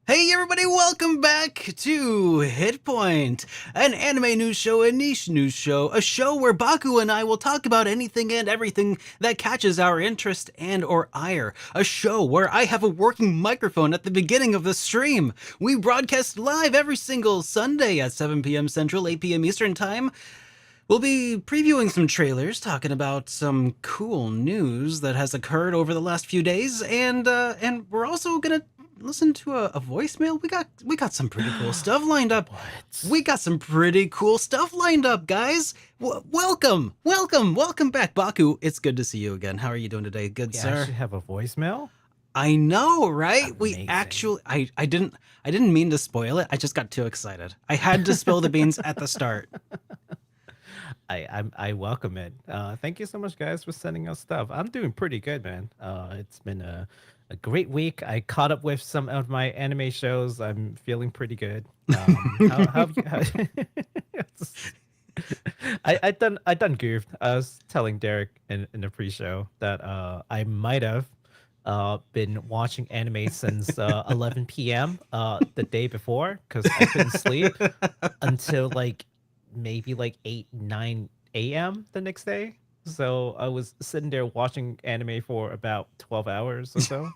Hey everybody, welcome back to HitPoint, an anime news show, a niche news show, a show where Baku and I will talk about anything and everything that catches our interest and or ire. A show where I have a working microphone at the beginning of the stream. We broadcast live every single Sunday at 7 p.m. Central, 8 p.m. Eastern Time. We'll be previewing some trailers, talking about some cool news that has occurred over the last few days, and we're also gonna listen to a voicemail. We got some pretty cool stuff lined up. What? We got some pretty cool stuff lined up, guys. Welcome back, Baku. It's good to see you again. How are you doing today, good You sir? actually have a voicemail? I know, right? We Amazing. actually, I didn't mean to spoil it. I just got too excited. I had to spill the beans at the start. I welcome it. Thank you so much, guys, for sending us stuff. I'm doing pretty good, man. It's been a great week. I caught up with some of my anime shows. I'm feeling pretty good. How have you? I done goofed. I was telling Derek in the pre-show that I might have been watching anime since 11 p.m. The day before because I couldn't sleep until maybe 8 9 a.m. the next day. So I was sitting there watching anime for about 12 hours or so.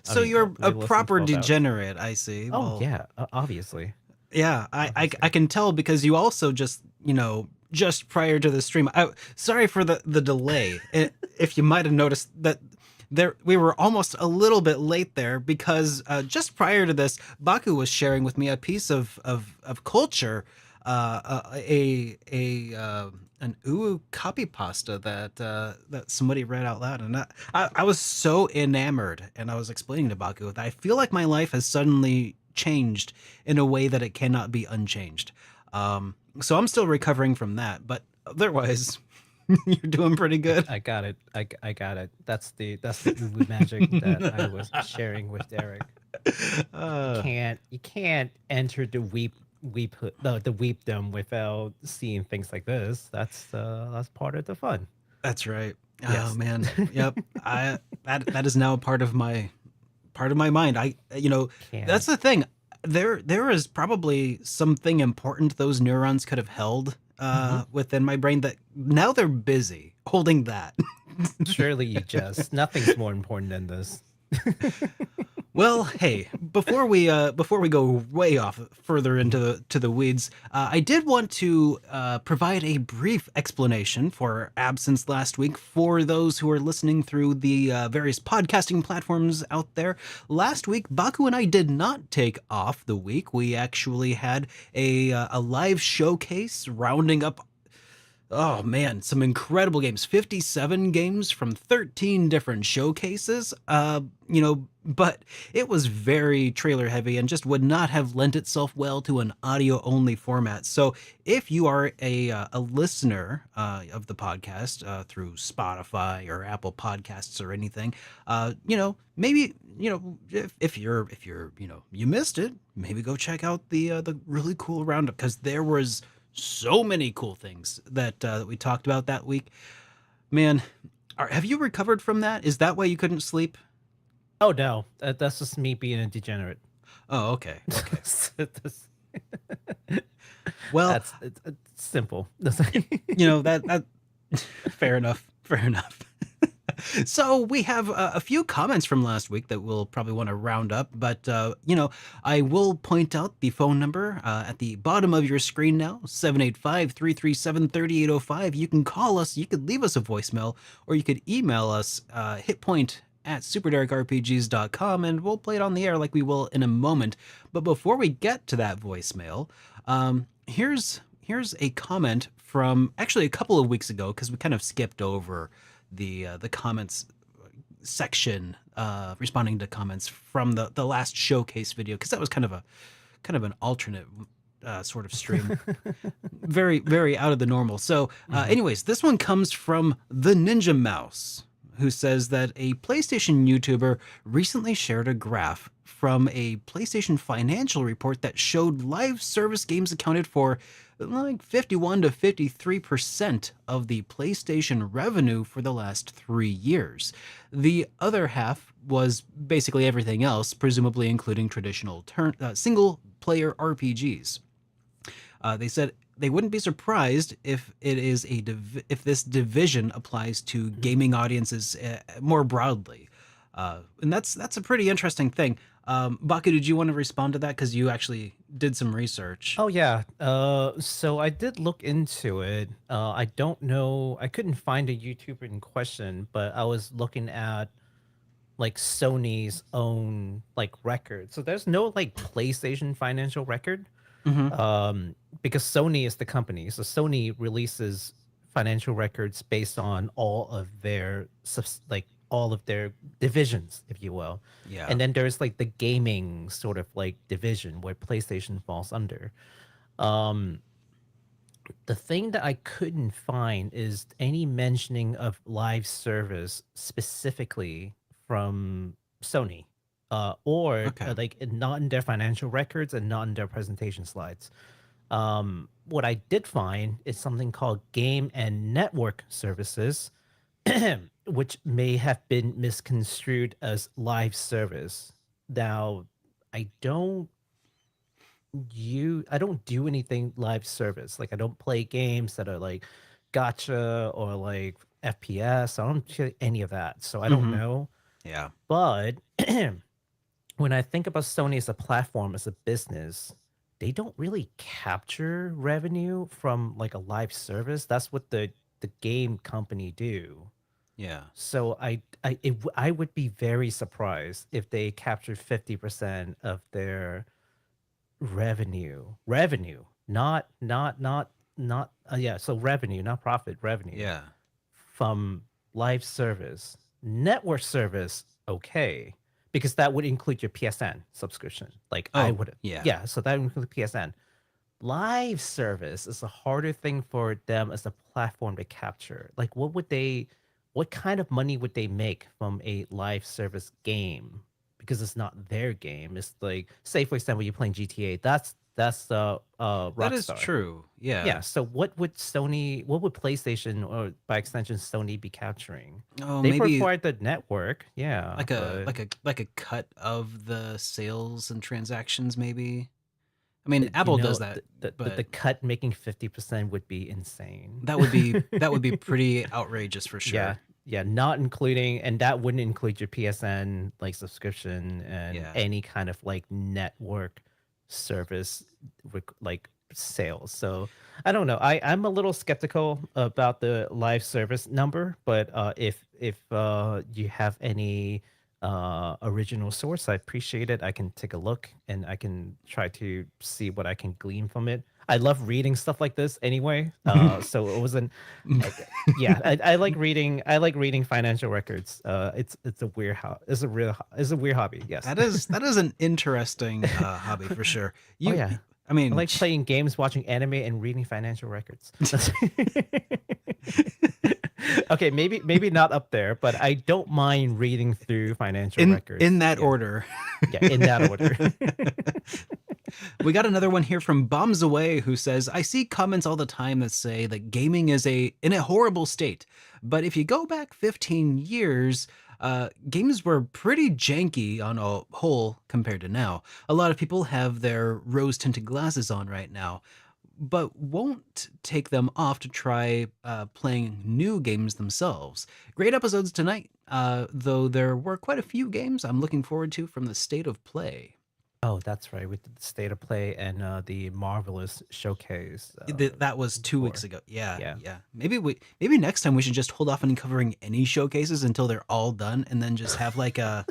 So you're a less than proper 12 hours. degenerate, I see. Oh Well, yeah, obviously. yeah, I can tell because you also just, just prior to the stream, sorry for the delay. If you might have noticed that we were almost a little bit late there because just prior to this, Baku was sharing with me a piece of culture, an uwu copy pasta that somebody read out loud, and I was so enamored, and I was explaining to Baku that I feel like my life has suddenly changed in a way that it cannot be unchanged. So I'm still recovering from that, but otherwise, you're doing pretty good. I got it. I got it. That's the uwu magic that I was sharing with Derek. Uh, You can't enter the the weepdom without seeing things like this. That's part of the fun. that's right. Oh Yes. man, yep. That is now part of my mind. That's Can't. the thing. There is probably something important those neurons could have held Mhm. within my brain that now they're busy holding that. Surely you just nothing's more important than this. Well, hey, before we go way off further into the weeds, I did want to provide a brief explanation for our absence last week for those who are listening through the various podcasting platforms out there. Last week, Baku and I did not take off the week. We actually had a live showcase rounding up. Oh man, some incredible games. 57 games from 13 different showcases. But it was very trailer heavy and just would not have lent itself well to an audio only format. So if you are a listener of the podcast through Spotify or Apple Podcasts or anything, maybe if you're you missed it, maybe go check out the really cool roundup because there was so many cool things that we talked about that week. Man, have you recovered from that? Is that why you couldn't sleep? Oh no, that's just me being a degenerate. Oh, okay. Okay. That's, Well, it's simple. that fair enough. Fair enough. So we have a few comments from last week that we'll probably want to round up, but I will point out the phone number at the bottom of your screen now, 785-337-3805. You can call us, you could leave us a voicemail, or you could email us hitpoint@superderekrpgs.com, and we'll play it on the air like we will in a moment. But before we get to that voicemail, here's a comment from actually a couple of weeks ago because we kind of skipped over the comments section, responding to comments from the last showcase video because that was kind of an alternate sort of stream, very very out of the normal. So, anyways, this one comes from the Ninja Mouse, who says that a PlayStation YouTuber recently shared a graph from a PlayStation financial report that showed live service games accounted for like 51 to 53% of the PlayStation revenue for the last 3 years. The other half was basically everything else, presumably including traditional single player RPGs. They said they wouldn't be surprised if it is if this division applies to Mhm. gaming audiences more broadly, and that's a pretty interesting thing. Baku, did you want to respond to that because you actually did some research? Oh yeah. So I did look into it. I don't know. I couldn't find a YouTuber in question, but I was looking at like Sony's own like record. So there's no like PlayStation financial record. Hmm. Because Sony is the company. So Sony releases financial records based on all of their like all of their divisions, if you will. Yeah. And then there's like the gaming sort of like division where PlayStation falls under. Um, the thing that I couldn't find is any mentioning of live service specifically from Sony, or Okay. like not in their financial records and not in their presentation slides. What I did find is something called game and network services, which may have been misconstrued as live service. Now, I don't I don't do anything live service. Like I don't play games that are like gotcha or like FPS. I don't do any of that. So I don't Hmm. know. Yeah. But when I think about Sony as a platform, as a business, they don't really capture revenue from like a live service. That's what the game company do. Yeah. So I would be very surprised if they captured 50% of their revenue, not yeah, so revenue, not profit, revenue Yeah. from live service. Network service, okay, because that would include your PSN subscription. Like I Oh, would, yeah. yeah, so that would include PSN. Live service is a harder thing for them as a platform to capture. Like what kind of money would they make from a live service game? Because it's not their game. It's like, say for example, you're playing GTA. That's That is Rockstar. true. Yeah. Yeah. So what would PlayStation or by extension Sony be capturing? Oh, They maybe provide the network, yeah, but like a cut of the sales and transactions, maybe. I mean, you Apple does know that, the but cut making 50% would be insane. that would be pretty outrageous for Yeah, sure. yeah, not including, and that wouldn't include your PSN like subscription and Yeah. any kind of like network service like sales. So I don't know. I'm a little skeptical about the live service number, but if you have any original source, I appreciate it. I can take a look and I can try to see what I can glean from it. I love reading stuff like this anyway. So it wasn't yeah, I like reading. I like reading financial records. It's a weird it's a weird hobby. Yes. that is an interesting hobby for sure. Oh You yeah, I I mean, like playing games, watching anime, and reading financial records. Okay, maybe not up there, but I don't mind reading through financial in records. that Yeah, order. yeah, in that order. We got another one here from Bombs Away who says, I see comments all the time that say that gaming is in a horrible state. But if you go back 15 years, games were pretty janky on a whole compared to now. A lot of people have their rose tinted glasses on right now, but won't take them off to try playing new games themselves. Great episodes tonight, though there were quite a few games I'm looking forward to from the state of play. Oh, that's right. With the state of play and the marvelous showcase That was 2 weeks before. ago. Yeah, Yeah. yeah. Maybe next time we should just hold off on covering any showcases until they're all done, and then just have like a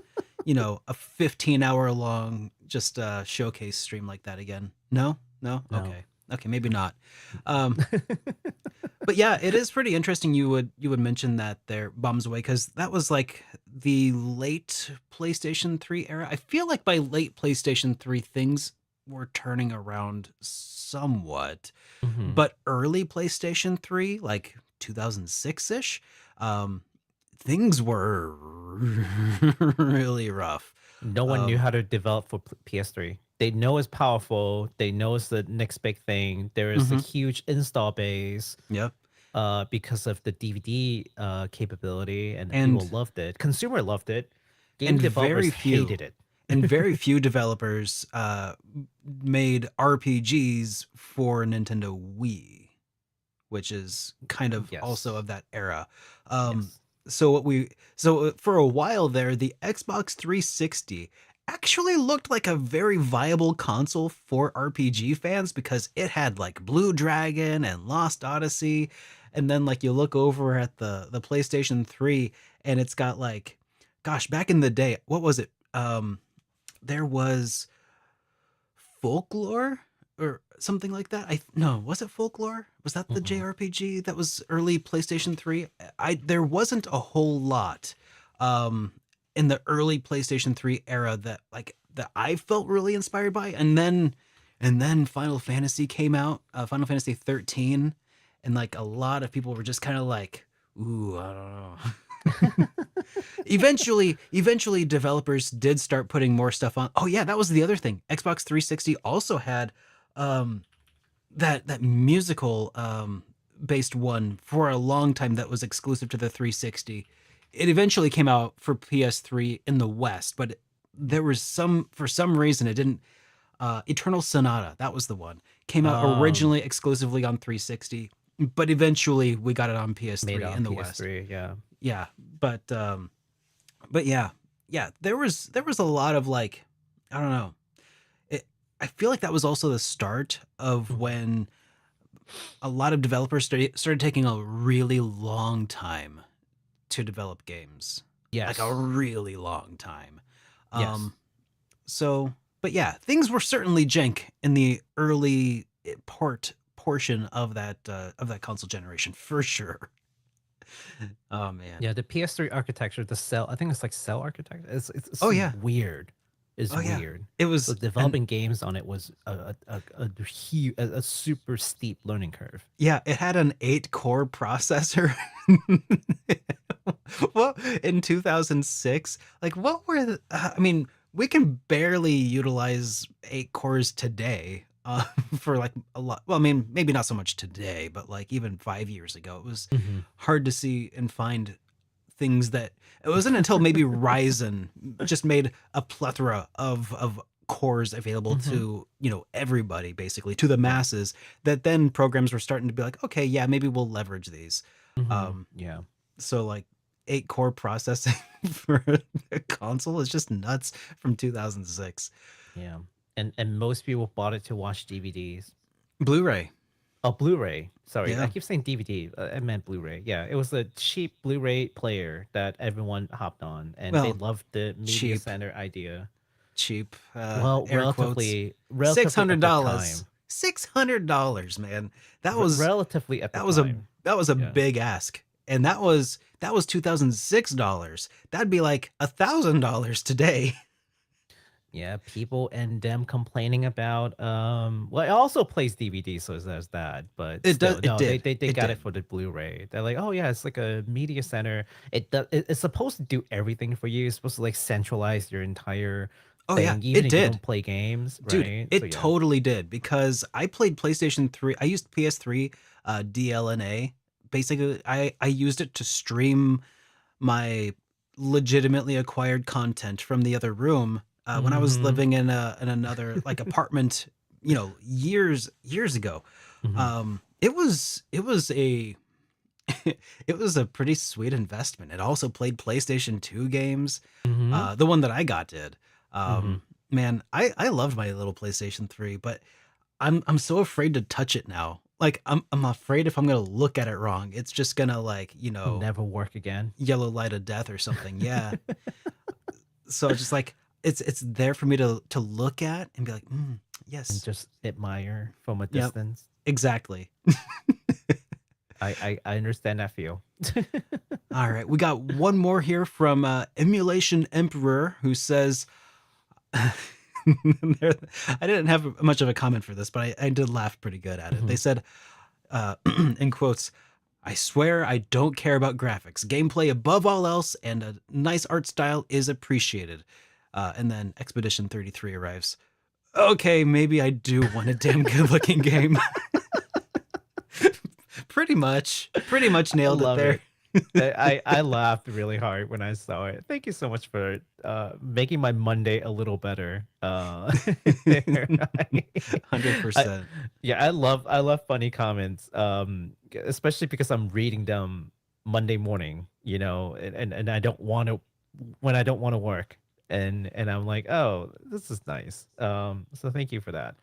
15-hour long just showcase stream like that again. No, no, No. okay, maybe not. Um, but yeah, it is pretty interesting. You would mention that there Bombs Away because that was like the late PlayStation 3 era. I feel like by late PlayStation 3 things were turning around somewhat, Mhm. but early PlayStation 3, like 2006-ish, things were really rough. No one knew Um, how to develop for PS3. they know it's powerful. They know it's the next big thing. There is a Hmm. huge install base Yep. because of the DVD capability, and people And loved it. Consumer loved it. Game and developers very hated few it. and very few developers made RPGs for Nintendo Wii, which is kind of also Yes. of that era. Um, Yes. so what we so for a while there, the Xbox 360 actually looked like a very viable console for RPG fans because it had like Blue Dragon and Lost Odyssey, and then like you look over at the PlayStation 3 and it's got like, gosh, back in the day, what was it? There was Folklore or something like that. No, was it Folklore? Was that the Mm-mm. JRPG that was early PlayStation 3? I There wasn't a whole lot um in the early PlayStation 3 era that I felt really inspired by. And then Final Fantasy came out, Final Fantasy 13, and like a lot of people were just kind of like, ooh, I don't know. Eventually developers did start putting more stuff on. Oh yeah, that was the other thing. Xbox 360 also had um that musical based one for a long time that was exclusive to the 360. It eventually came out for PS3 in the West, but there was for some reason it didn't. Eternal Sonata, that was the one. Came out Um, originally exclusively on 360, but eventually we got it on Made PS3 on in the West. PS3. Yeah. Yeah, but yeah, yeah, there was a lot of like, I don't know. It, I feel like that was also the start of Mhm. when a lot of developers started taking a really long time to develop games, like a Yes. really long time. Yes. Um, so, but yeah, things were certainly jank in the early portion of that console generation for sure. Oh man. Yeah, the PS3 architecture, the cell, I think it's like cell architecture. It's Oh yeah. weird. It's Oh yeah. weird. It So was and developing games on it was a super steep learning curve. Yeah, it had an 8-core processor. Well, in 2006, like what were I mean, we can barely utilize 8 cores today for like a lot. Well, I mean, maybe not so much today, but like even 5 years ago, it was Hmm. hard to see and find things that it wasn't until maybe Ryzen just made a plethora of cores available Hmm. to, everybody, basically to the Yeah. masses, that then programs were starting to be like, okay, yeah, maybe we'll leverage these. Hmm. Um, Yeah. so like 8-core processing for a console is just nuts from 2006. Yeah. And most people bought it to watch DVDs. Blu-ray. Oh, Blu-ray. Sorry, I Yeah. keep saying DVD. I meant Blu-ray. Yeah, it was a cheap Blu-ray player that everyone hopped on, and they Well, loved the media cheap, center idea. cheap, Well, air quotes. relatively at the $600. time. $600, man. That was Relatively at the that was a time. that was a Yeah. big ask. And that was $2006. That'd be like $1,000 today. Yeah, people and them complaining about well, it also plays DVD, so there's that, but It does still, it no, they did. they, they It got it did. for the Blu-ray. They're like, oh yeah, it's like a media center. It's supposed to do everything for you. It's supposed to like centralize your entire Oh yeah, thing, even it if you did. don't play games, Dude, right? So it yeah. totally did because I played PlayStation 3. I used PS3 DLNA. Basically, I used it to stream my legitimately acquired content from the other room when I was Mm-hmm. living in another like apartment, years ago. Mm-hmm. It was a it was a pretty sweet investment. It also played PlayStation 2 games. Mm-hmm. The one that I got did. Mm-hmm. Man, I loved my little PlayStation 3, but I'm so afraid to touch it now. Like I'm afraid if I'm gonna look at it wrong, it's just gonna like, Never work again. yellow light of death or something. Yeah. So it's just like it's there for me to look at and be like, And yes. just admire from a Yep. distance. Exactly. I understand that feel. All right. We got one more here from Emulation Emperor who says there- I didn't have much of a comment for this, but I did laugh pretty good at it. They Mhm. said, in quotes, I swear I don't care about graphics. Gameplay above all else, and a nice art style is appreciated. And then Expedition 33 arrives. Okay, maybe I do want a damn good looking game. Pretty much I nailed it love there. it. I laughed really hard when I saw it. Thank you so much for making my Monday a little better. There. I 100%. yeah, I love funny comments. Especially because I'm reading them Monday morning, you know, and I don't want to when I don't want to work. And I'm like, "Oh, this is nice." So thank you for that.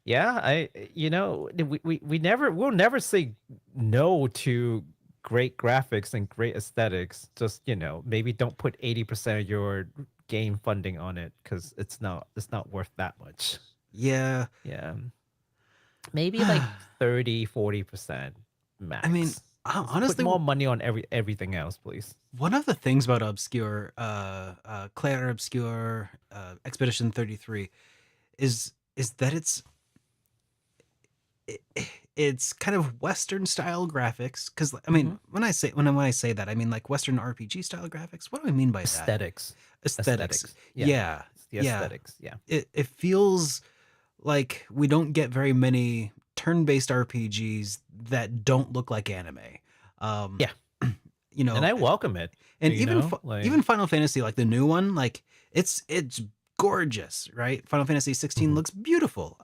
Yeah, I you know, we'll never say no to great graphics and great aesthetics. Just, you know, maybe don't put 80% of your game funding on it because it's not worth that much. Yeah. Yeah. Maybe like 30-40% I mean, max. Just put honestly, more money on everything else, please. one of the things about Obscure, Claire Obscure, Expedition 33 is that it, it's kind of Western style graphics. Because I Hmm. mean, when I say that, I mean like Western RPG style graphics. What do I mean by that? Aesthetics. Aesthetics. Aesthetics. Yeah. Yeah, It's the yeah. aesthetics. Yeah. It feels like we don't get very many turn-based RPGs that don't look like anime. Um, Yeah. you And know, I welcome it. and You know, like even Final Fantasy, like the new one, like it's gorgeous, right? Final Fantasy 16 mhm. looks beautiful.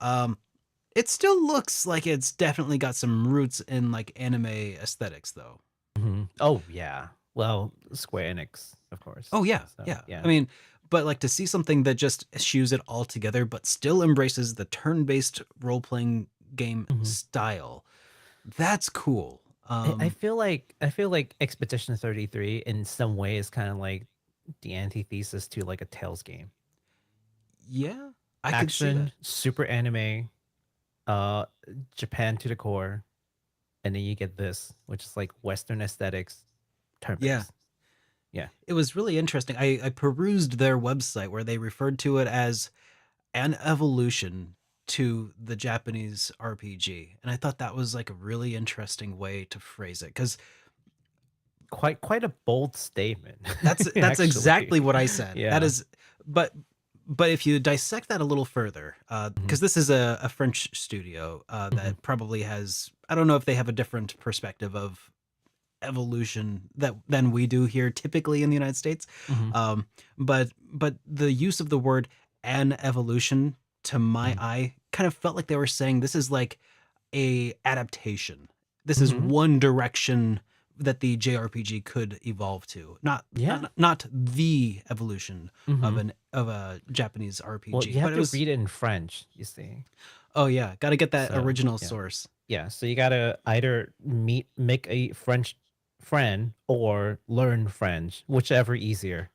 It still looks like it's definitely got some roots in like anime aesthetics, though. Mhm. Oh yeah. Well, Square Enix, of course. Oh yeah, So yeah. I yeah. mean, but like to see something that just eschews it all together, but still embraces the turn-based role-playing game Mhm. style. That's cool. I feel like Expedition 33 in some way is kind of like the antithesis to like a Tales game. Yeah, I could see that. Action, super anime, uh Japan to the core, and then you get this, which is like Western aesthetics, turn Yeah, based. Yeah. it was really interesting. I perused their website where they referred to it as an evolution to the Japanese RPG, and I thought that was like a really interesting way to phrase it because Quite a bold statement, that's actually. exactly what I said. That Yeah. is, but but if you dissect that a little further, Mhm. because this is a French studio Mhm. that probably has, I don't know if they have a different perspective of evolution that than we do here typically in the United States. Mhm. But the use of the word an evolution to my Mhm. eye kind of felt like they were saying this is like a adaptation. This is Mhm. one direction that the JRPG could evolve to. Yeah. Not the evolution of Mhm. a Japanese Well, RPG, you but have it to was read it in French, you see. oh yeah, got to get that So, original yeah. source. Yeah, so you gotta either make a French friend or learn French, whichever easier.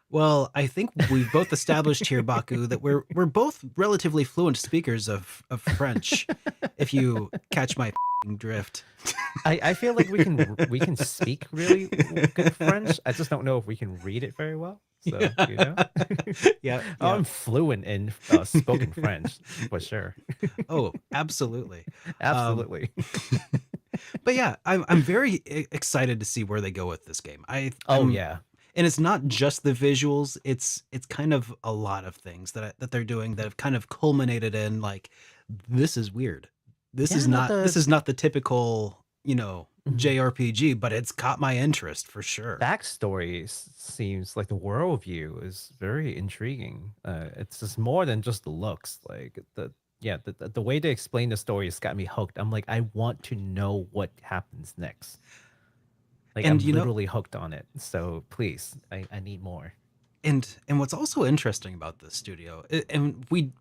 Well, I think we've both established here, Baku, that we're both relatively fluent speakers of French. If you catch my drift. I feel like we can speak really good French. I just don't know if we can read it very well. So, you know, Yeah, yeah. I'm fluent in spoken French for sure. Oh, absolutely. Um, Absolutely. but yeah, I'm very excited to see where they go with this game. Oh I'm, yeah. and it's not just the visuals. It's kind of a lot of things that they're doing that have kind of culminated in like this is weird. Yeah, no, This the is not the typical mhm. JRPG, but it's caught my interest for sure. Backstory seems like the worldview is very intriguing. It's just more than just the looks. Like the way they explain the story has got me hooked. I'm like, I want to know what happens next. Like And I'm you know, literally hooked on it. So please, I need more. and what's also interesting about this studio, and we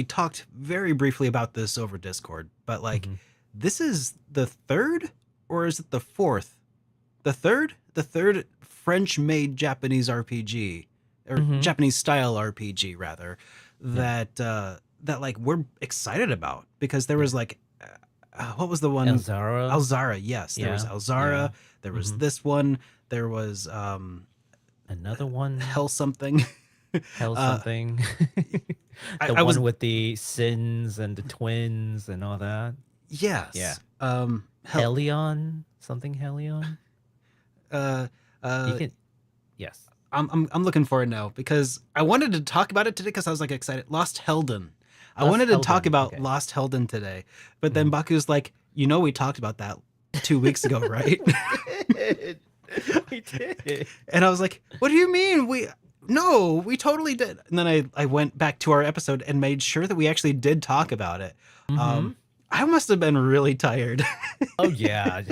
talked very briefly about this over Discord, but like Hmm. this is the third or is it the fourth? The third French-made Japanese RPG or Hmm. Japanese style RPG rather Yeah, that like we're excited about because there was yeah. like what was the one Elzara. Alzara, yes, there was Yeah, yeah. Alzara, there was Hmm. this one, there was Another one. Hell something. Hell uh something. I, The I was one with the sins and the twins and all that. Yeah. yes. Hell Helion, something Helion. uh You uh can, yes. I'm looking for it now because I wanted to talk about it today because I was like excited. Lost Helden. I wanted to talk Elden. about Okay. Lost Helden today, but then Mhm. Baku's like, we talked about that 2 weeks ago, right? We did. We did. And I was like, what do you mean? We totally did. And then I went back to our episode and made sure that we actually did talk about it. Mm-hmm. I must have been really tired. Oh yeah.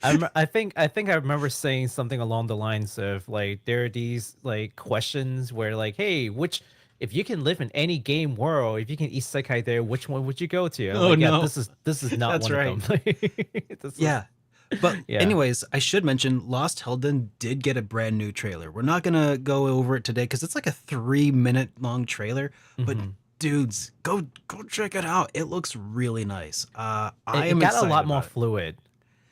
I think I remember saying something along the lines of like there are these like questions where like, hey, which if you can live in any game world, if you can isekai there, which one would you go to? I'm Oh like, yeah, no. this is not That's one of right. them. This is Yeah. But yeah. anyways, I should mention Lost Helden did get a brand new trailer. We're not gonna go over it today because it's like a 3-minute long trailer. But Hmm. dudes, go check it out. It looks really nice. I It am got a excited lot more about it. fluid.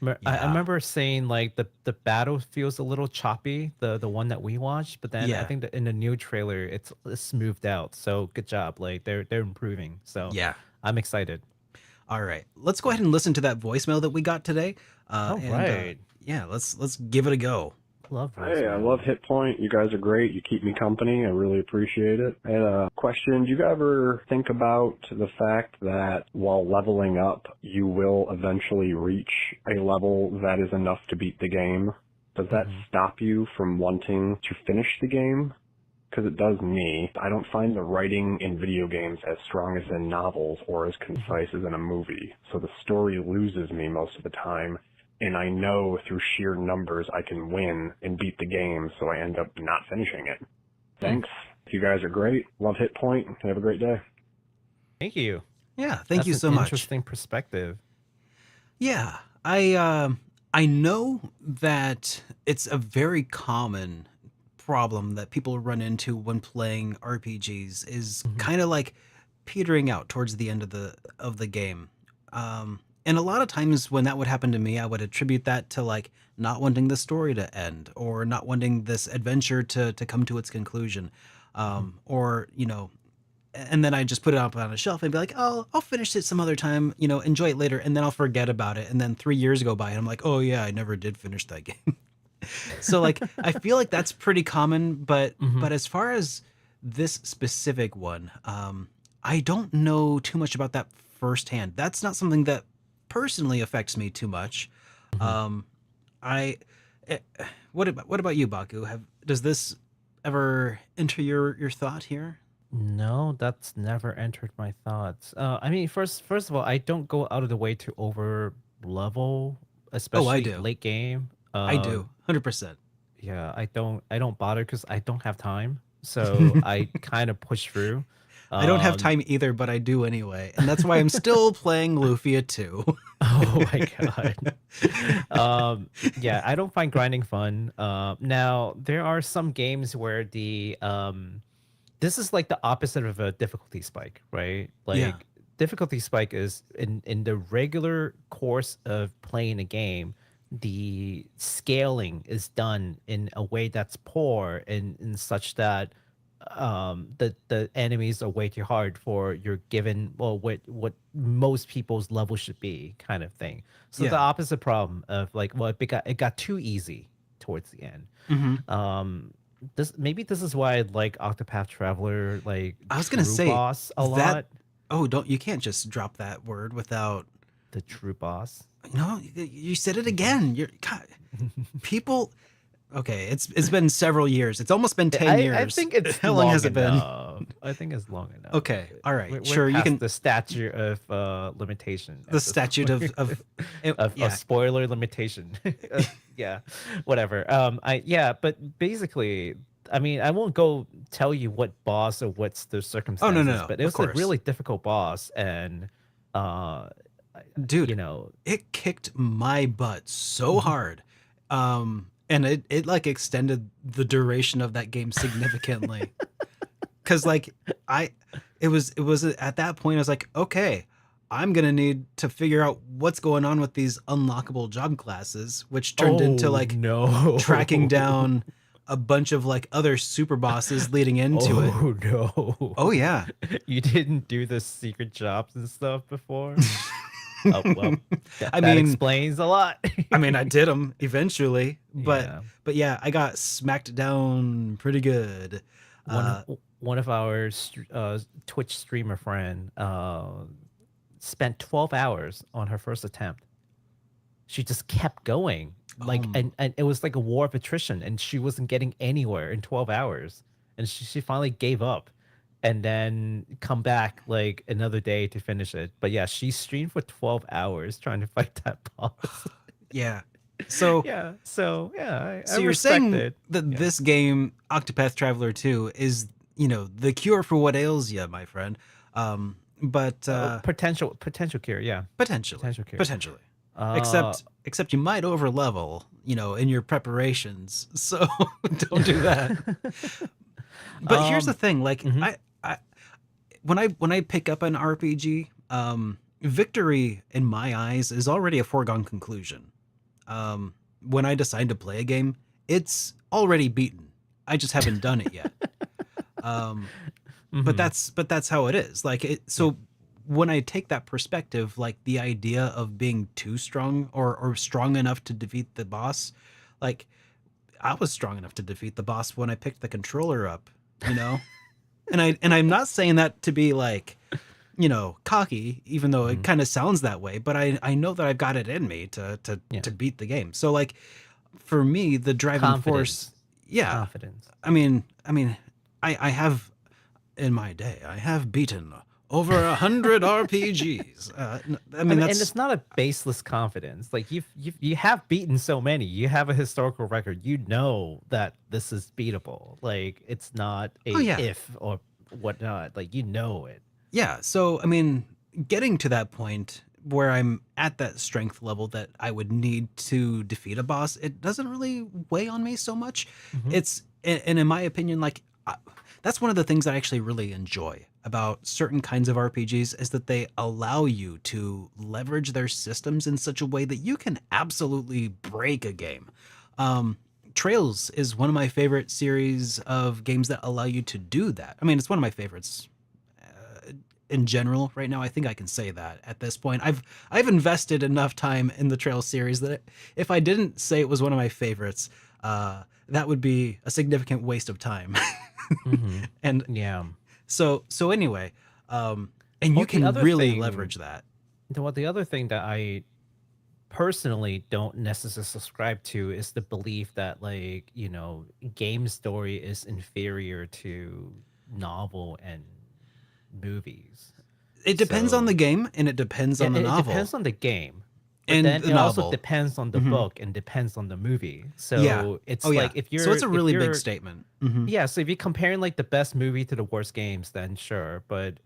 I Yeah. remember saying like the battle feels a little choppy, the one that we watched, but then I Yeah. think that in the new trailer it's smoothed out. So good job. Like they're improving. So Yeah. I'm excited. All right. Let's go ahead and listen to that voicemail that we got today. All And right. yeah, let's give it a go. Love Hey, I love voicemails. HitPoint. You guys are great. You keep me company. I really appreciate it. I had a question. Do you ever think about the fact that while leveling up, you will eventually reach a level that is enough to beat the game? Does that Hmm. stop you from wanting to finish the game? Because it does me. I don't find the writing in video games as strong as in novels or as Hmm. concise as in a movie. So the story loses me most of the time. And I know through sheer numbers I can win and beat the game, so I end up not finishing it. Thanks. You guys are great. Love Hit Point. Have a great day. Thank you. Yeah, thank you That's an so much. interesting perspective. Yeah, I know that it's a very common problem that people run into when playing RPGs is Hmm. kind of like petering out towards the end of the game. And a lot of times when that would happen to me, I would attribute that to like not wanting the story to end or not wanting this adventure to come to its conclusion. Hmm. Or, and then I just put it up on a shelf and be like, oh, I'll finish it some other time, enjoy it later, and then I'll forget about it. And then 3 years go by, and I'm like, oh yeah, I never did finish that game. So like, I feel like that's pretty common, but Hmm. as far as this specific one, I don't know too much about that firsthand. That's not something that personally affects me too much. Hmm. Um, I, eh, what about you, Baku? Does this ever enter your thought here? No, that's never entered my thoughts. I mean, first of all, I don't go out of the way to over level, Oh, I especially do. late game. I do, 100%. Yeah, I don't bother because I don't have time. So I kind of push through. I don't have Um, time either, but I do anyway, and that's why I'm still playing Lufia 2. oh my god. Yeah, I don't find grinding fun. Now there are some games where the this is like the opposite of a difficulty spike, right? Yeah. Like difficulty spike is in the regular course of playing a game, the scaling is done in a way that's poor and in such that the enemies are way too hard for your given well what most people's level should be kind of thing. So the Yeah. opposite problem of like well it got too easy towards the end. Hmm. This is why I like Octopath Traveler, like I was gonna True say Boss a that. lot. Oh, don't you can't just drop that word without. The True Boss. No, you said it again. You're God, people. Okay, it's been several years. It's almost been 10 I years. think it's How long long has it been? enough. I think it's long enough. Okay, all right, We're sure. You past can. the statute of limitation The at this statute of point. Of yeah. spoiler limitation. Yeah, whatever. But basically, I mean, I won't go tell you what boss or what's the Oh no, no, circumstances, no. but it Of was a course, really difficult boss, and uh, dude. you know, It kicked my butt so mhm. hard. And it like extended the duration of that game significantly. Cause like I it was at that point I was like, okay, I'm gonna need to figure out what's going on with these unlockable job classes, which turned into Oh like tracking no! down a bunch of like other super bosses leading into it. Oh no! Oh yeah. You didn't do the secret jobs and stuff before? Oh well, that I that mean, explains a lot. I did them eventually, but Yeah. yeah, I got smacked down pretty good. One Uh, one of our Twitch streamer friend spent 12 hours on her first attempt. She just kept going, like, and it was like a war of attrition, and she wasn't getting anywhere in 12 hours, and she finally gave up, and then come back like another day to finish it. But yeah, she streamed for 12 hours trying to fight that boss. Yeah. So Yeah, so yeah, I so you're respect saying it. that Yeah. this game, Octopath Traveler 2, is, the cure for what ails you, my friend. But Potential cure, yeah. potentially, Potential cure. potentially. Uh, Except you might over level, in your preparations. So don't do that. But here's the thing, like mhm. I when I pick up an RPG, victory in my eyes is already a foregone conclusion. When I decide to play a game, it's already beaten. I just haven't done it yet. But Mhm. that's how it is. Like it. Yeah. So when I take that perspective, like the idea of being too strong or strong enough to defeat the boss, like I was strong enough to defeat the boss when I picked the controller up, you know? And I'm not saying that to be like, cocky, even though it Mhm. kind of sounds that way, but I know that I've got it in me to Yeah. to beat the game. So like for me, the driving force, Confidence. yeah. Confidence. I mean, I have in my day, I have beaten over 100 RPGs. I mean, And that's it's not a baseless confidence. Like you have beaten so many. You have a historical record. You know that this is beatable. Like it's not oh a yeah, if or whatnot. Like you know it. yeah. So I mean, getting to that point where I'm at that strength level that I would need to defeat a boss, it doesn't really weigh on me so much. Hmm. And in my opinion, like that's one of the things that I actually really enjoy about certain kinds of RPGs is that they allow you to leverage their systems in such a way that you can absolutely break a game. Um, Trails is one of my favorite series of games that allow you to do that. I mean, it's one of my favorites in general right now. I think I can say that at this point. I've invested enough time in the Trails series that if I didn't say it was one of my favorites, that would be a significant waste of time. Hmm. And Yeah. so anyway, and you Well, the can other really thing, leverage that. the other thing that I personally don't necessarily subscribe to is the belief that like game story is inferior to novel and movies. It depends on the So game and it depends yeah, on the it novel depends on the game, but and then the it also novel. depends on the Hmm. book and depends on the movie. Yeah. So Oh it's like yeah. So it's a if really big you're statement. Hmm. yeah, so if you're comparing like the best movie to the worst games, then sure, but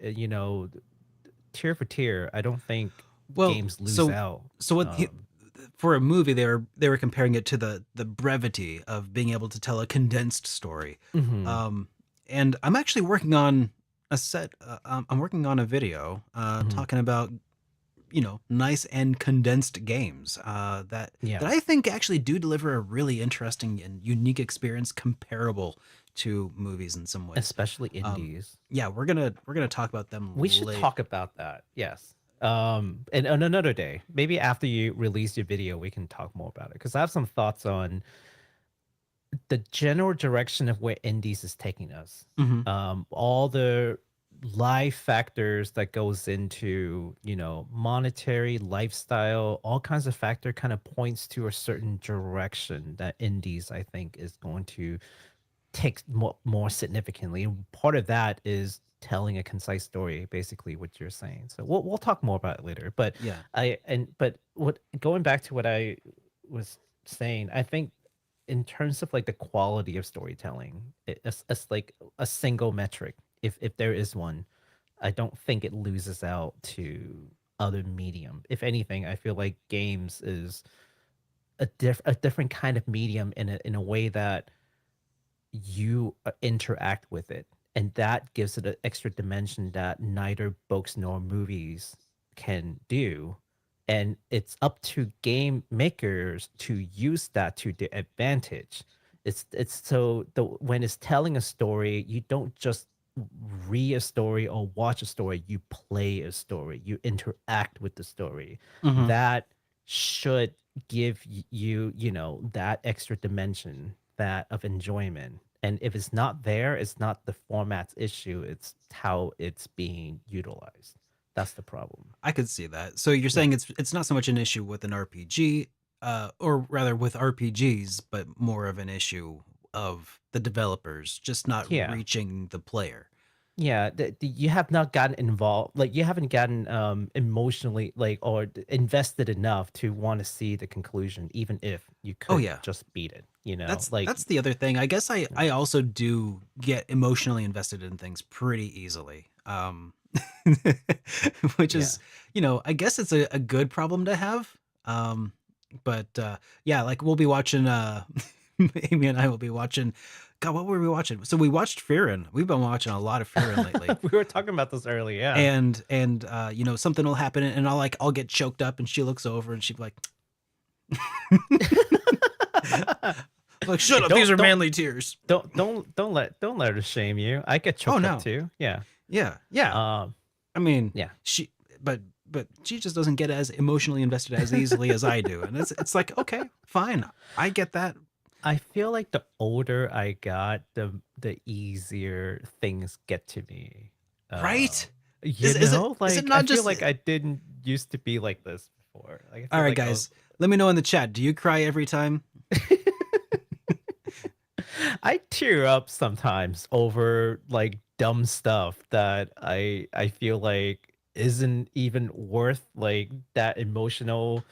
tier for tier, I don't think Well, games lose so out. so what he, Um, for a movie they were comparing it to the brevity of being able to tell a condensed story. mhm, Um, and I'm actually working on I'm working on a video mhm. talking about nice and condensed games Yeah, that I think actually do deliver a really interesting and unique experience comparable to movies in some ways. especially Um, indies. yeah, we're gonna talk about them We should late. talk about that. Yes. And on another day, maybe after you release your video, we can talk more about it because I have some thoughts on the general direction of where indies is taking us. Hmm. All the life factors that goes into monetary lifestyle, all kinds of factor kind of points to a certain direction that indies I think is going to take more significantly. And part of that is telling a concise story, basically what you're saying. So we'll talk more about it later. But Yeah. what going back to what I was saying, I think in terms of like the quality of storytelling, it's like a single metric, if there is one, I don't think it loses out to other medium. If anything, I feel like games is a different kind of medium in a way that you interact with it, and that gives it an extra dimension that neither books nor movies can do, and it's up to game makers to use that to their advantage. It's so the when it's telling a story, you don't just read a story or watch a story, you play a story, you interact with the story. Hmm. That should give you that extra dimension that of enjoyment. And if it's not there, it's not the format's issue, it's how it's being utilized. That's the problem. I could see that. So you're Yeah. saying it's not so much an issue with an RPG, or rather with RPGs, but more of an issue of the developers just not Yeah. reaching the player. Yeah, you have not gotten involved, like you haven't gotten emotionally like or invested enough to want to see the conclusion, even if you Oh could yeah. just beat it, you know? That's Like, that's the other thing. I guess I also do get emotionally invested in things pretty easily. Which yeah. is, I guess it's a good problem to have. Um, but yeah, like we'll be watching Amy and I will be watching. God, what were we watching? So we watched Fearin'. We've been watching a lot of Fearin' lately. We were talking about this earlier, yeah. And something will happen and I'll get choked up and she looks over and she'd be like like, shut up, these are manly tears. Don't let her shame you. I get choked no. up too. Yeah. Yeah. Um I mean, yeah. but she just doesn't get as emotionally invested as easily as I do. And it's like, okay, fine. I get that. I feel like the older I got, the easier things get to me. Right? You Is it know, like is it not I feel just like I didn't used to be like this before. Like, I feel all right, like guys, let me know in the chat. Do you cry every time? I tear up sometimes over like dumb stuff that I feel like isn't even worth like that emotional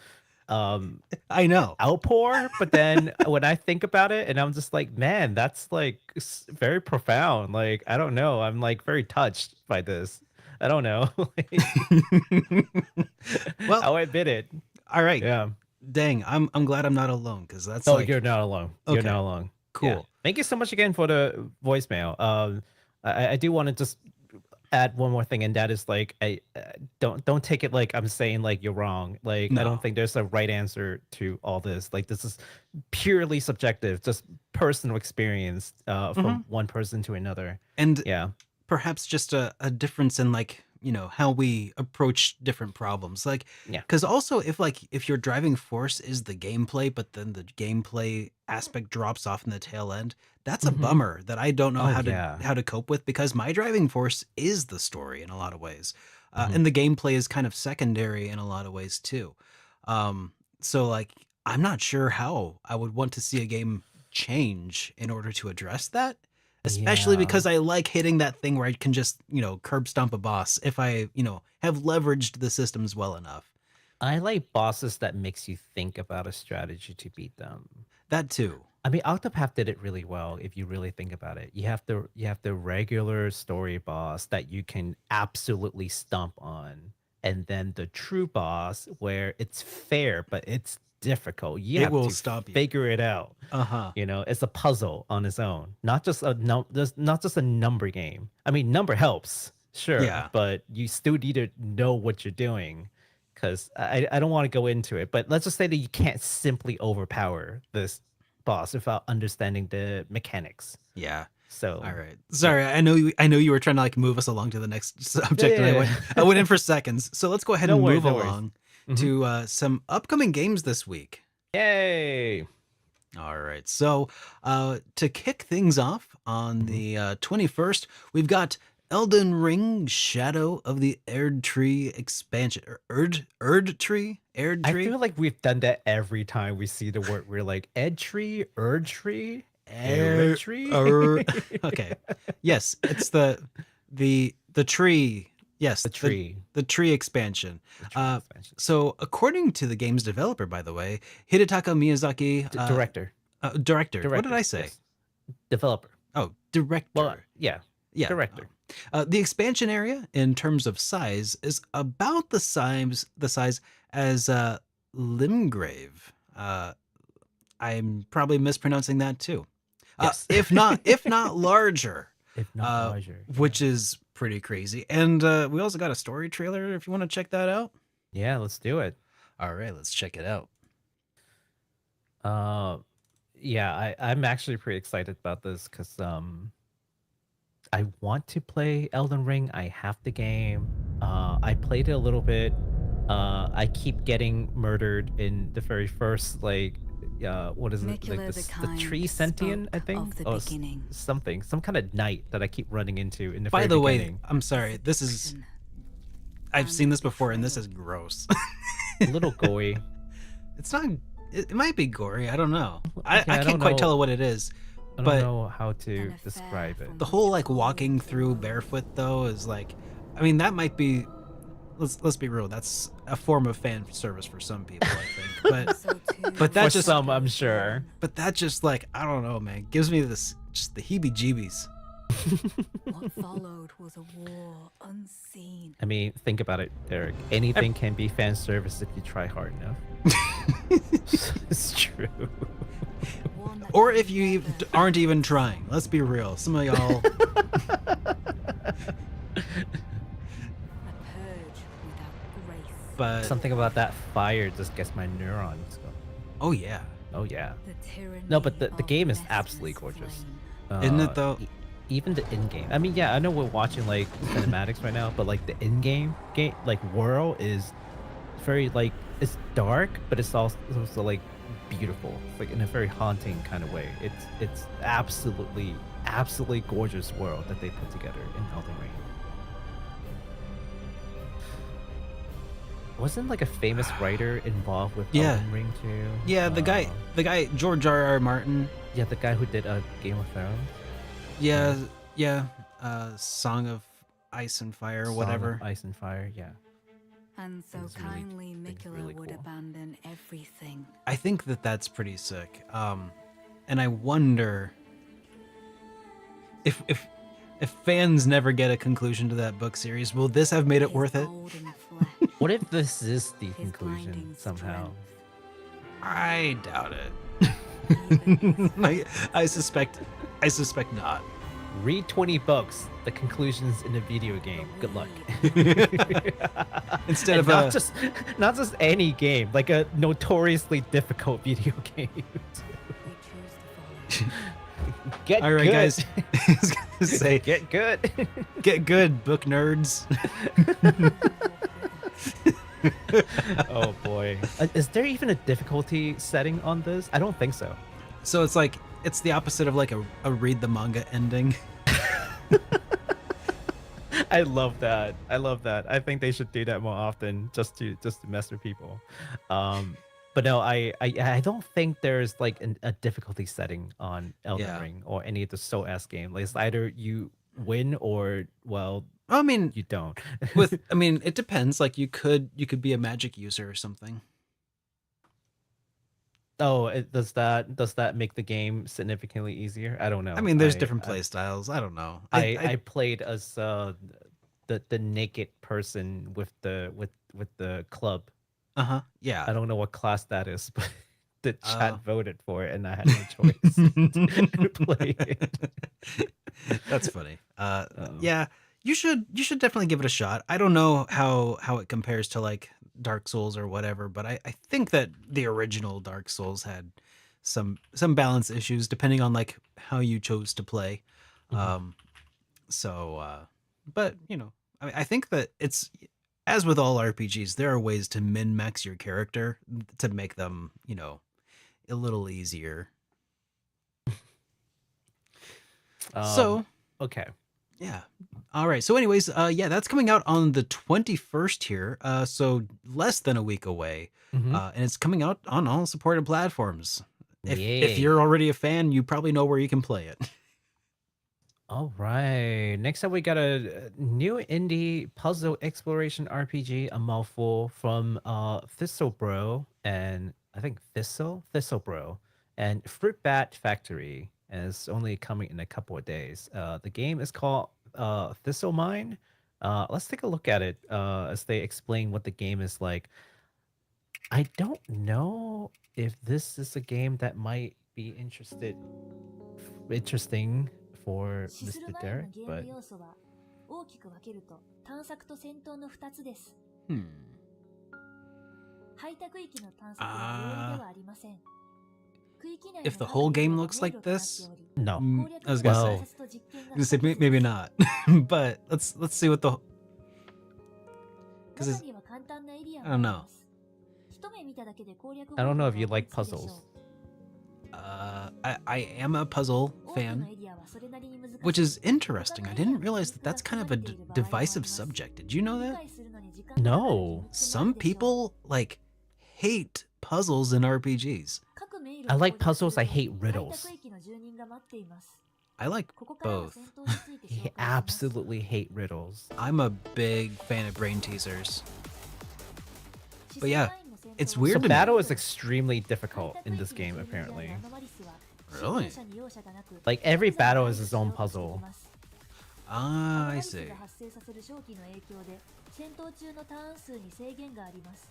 I know. outpour, but then when I think about it and I'm just like, man, that's like very profound. Like, I don't know, I'm like very touched by this. I don't know. Well, I'll admit it. all right. Yeah. Dang, I'm glad I'm not alone because that's Oh, like you're not alone. You're okay, not alone. cool. Yeah. Thank you so much again for the voicemail. I do want to just add one more thing, and that is like, I don't take it like I'm saying like you're wrong. Like, I No. don't think there's a right answer to all this. Like, this is purely subjective, just personal experience from one person to another. And Yeah. perhaps just a difference in like how we approach different problems, like Yeah. because also if your driving force is the gameplay but then the gameplay aspect drops off in the tail end, that's a Mhm. bummer that I don't know Oh, how yeah. to cope with, because my driving force is the story in a lot of ways, Mhm. and the gameplay is kind of secondary in a lot of ways too. So like I'm not sure how I would want to see a game change in order to address that, especially Yeah. because I like hitting that thing where I can just, curb stomp a boss if I, have leveraged the systems well enough. I like bosses that makes you think about a strategy to beat them. That too. I mean, Octopath did it really well if you really think about it. You have the regular story boss that you can absolutely stomp on, and then the true boss where it's fair but it's difficult. You It have will to stop you. figure it out. Uh-huh. You know, it's a puzzle on its own, not just not just a number game. I mean, number helps, sure, Yeah. but you still need to know what you're doing. Because I don't want to go into it, but let's just say that you can't simply overpower this boss without understanding the mechanics. Yeah. So, All right. Sorry, I know you were trying to like move us along to the next subject, and Yeah. I went in for seconds. So let's go ahead No and worries, move no worries. along Mhm. to some upcoming games this week. Yay! All right. So, to kick things off on the 21st, we've got Elden Ring: Shadow of the Erdtree expansion. Erdtree? I Erdtree? feel like we've done that every time we see the word. We're like, Erdtree, Erdtree, Erdtree. Okay. Yes, it's the tree. Yes, The tree. the tree expansion. The tree expansion. So, according to the game's developer, by the way, Hidetaka Miyazaki, Director. director. What did I say? Yes. Developer. Oh, director. Well, yeah. Yeah. Director. The expansion area, in terms of size, is about the size as Limgrave. I'm probably mispronouncing that too. Yes. If not larger. If not larger. Which is pretty crazy. And we also got a story trailer if you want to check that out. Yeah, let's do it. All right, let's check it out. Yeah, I'm actually pretty excited about this because I want to play Elden Ring. I have the game. I played it a little bit. I keep getting murdered in the very first like what is it? Like Mikula the the Kind tree sentient, I spoke think, of the or beginning. something, some kind of knight that I keep running into in the By very the way, beginning. I'm sorry. This is I've seen this before, and this is gross. A little gory. It's not. It might be gory. I don't know. I I can't don't quite know. tell what it is. I don't But know how to An affair describe it. from the whole like walking through barefoot though is like, I mean, that might be. Let's be real. That's a form of fan service for some people, I think. But So too but that For just- some, I'm sure. but that just like I don't know, man. Gives me this just the heebie-jeebies. What followed was a war unseen. I mean, think about it, Derek. Anything can be fan service if you try hard enough. It's true. One that Or can if you never aren't even trying. Let's be real. Some of y'all. a purge without grace. But Something about that fire just gets my neurons going. oh yeah, Oh yeah. The tyranny No, but the of game is restless absolutely gorgeous. flame. Isn't it, though? Even the in-game. I mean, yeah, I know we're watching like cinematics right now, but like the in-game game, like world is very like it's dark, but it's also like beautiful, like in a very haunting kind of way. It's absolutely gorgeous world that they put together in Elden Ring. Wasn't like a famous writer involved with Yeah. Elden Ring too? yeah. The guy George R.R. Martin. Yeah, the guy who did Game of Thrones. Yeah, yeah. Song of Ice and Fire, Song of whatever. Ice and Fire, yeah. And so Things really- kindly things Mikula really would cool. abandon everything. I think that's pretty sick. And I wonder if fans never get a conclusion to that book series, will this have made it His worth it? golden flesh, What if this is the his conclusion blinding somehow? strength, I doubt it. even his I suspect not. Read 20 books. The conclusions in a video game. Good luck. Instead And of not a not just any game, like a notoriously difficult video game. we choose to follow. Get all right, good. guys. I was gonna say, Get good. get good, book nerds. Oh boy. Is there even a difficulty setting on this? I don't think so. So it's like it's the opposite of like a read the manga ending. I love that. I think they should do that more often, just to mess with people. But no, I don't think there's like a difficulty setting on Elden Yeah. Ring or any of the Soul S game. Like it's either you win or well I mean, you don't. it depends. Like you could be a magic user or something. Oh, does that make the game significantly easier? I don't know. I mean, there's different play styles. I don't know. I played as the naked person with the club. Yeah. I don't know what class that is, but the chat Oh. voted for it, and I had no choice to play it. That's funny. Uh-oh. Yeah, you should definitely give it a shot. I don't know how it compares to like Dark Souls or whatever, but I think that the original Dark Souls had some balance issues depending on like how you chose to play. Mhm. But you know, I think that it's as with all RPGs, there are ways to min-max your character to make them, you know, a little easier. So okay. yeah. All right. So anyways, yeah, that's coming out on the 21st here. So less than a week away. Mhm. And it's coming out on all supported platforms. If Yay. you're already a fan, you probably know where you can play it. All right. Next up, we got a new indie puzzle exploration RPG, a mouthful from Thistlebro and I think Thistlebro and Fruit Bat Factory, and it's only coming in a couple of days. The game is called Thistlemine. Let's take a look at it as they explain what the game is like. I don't know if this is a game that might be interesting for シスル Mr. マイン Derek, のゲー but ム要素は大きく分けると探索と戦闘の2つです。 Hmm. 排他区域の探索は容易ではありません。区域内の If the whole game looks like 迷路となってお this, り no. I was gonna Well- say, 偵察と実験が I was gonna say不可欠 maybe です not, but let's see what the 'cause it's- 中には簡単なエリア I don't も know. あります。一目見ただけで攻略 I don't know if 方 you 法が like 思いつくでしょ puzzles. I am a puzzle 多くの fan, エリアはそれなりに難しい which is interesting. I didn't realize that that's kind of a divisive subject. Did you know 理 that? 解するのに時間がかかる No. 秘密もあ Some るでしょう people like hate puzzles in RPGs. 各迷路 I を like 攻略する puzzles, I のに hate 開 riddles. 拓域の住人が待っています I like ここからは both. 戦闘について紹 I 介します absolutely hate riddles. I'm a big fan of brain teasers. 視 But 線 yeah, ラインの戦闘 it's は weird So to me. battle is extremely difficult in this game, 開拓域の住人 apparently. であるアノマリスは Really? 侵入者に容赦がなく Like every 様々な battle is its own 手段を使い puzzle. ます Ah, アノ I マリス see. が発生させる正気の影響で戦闘中のターン数に制限があります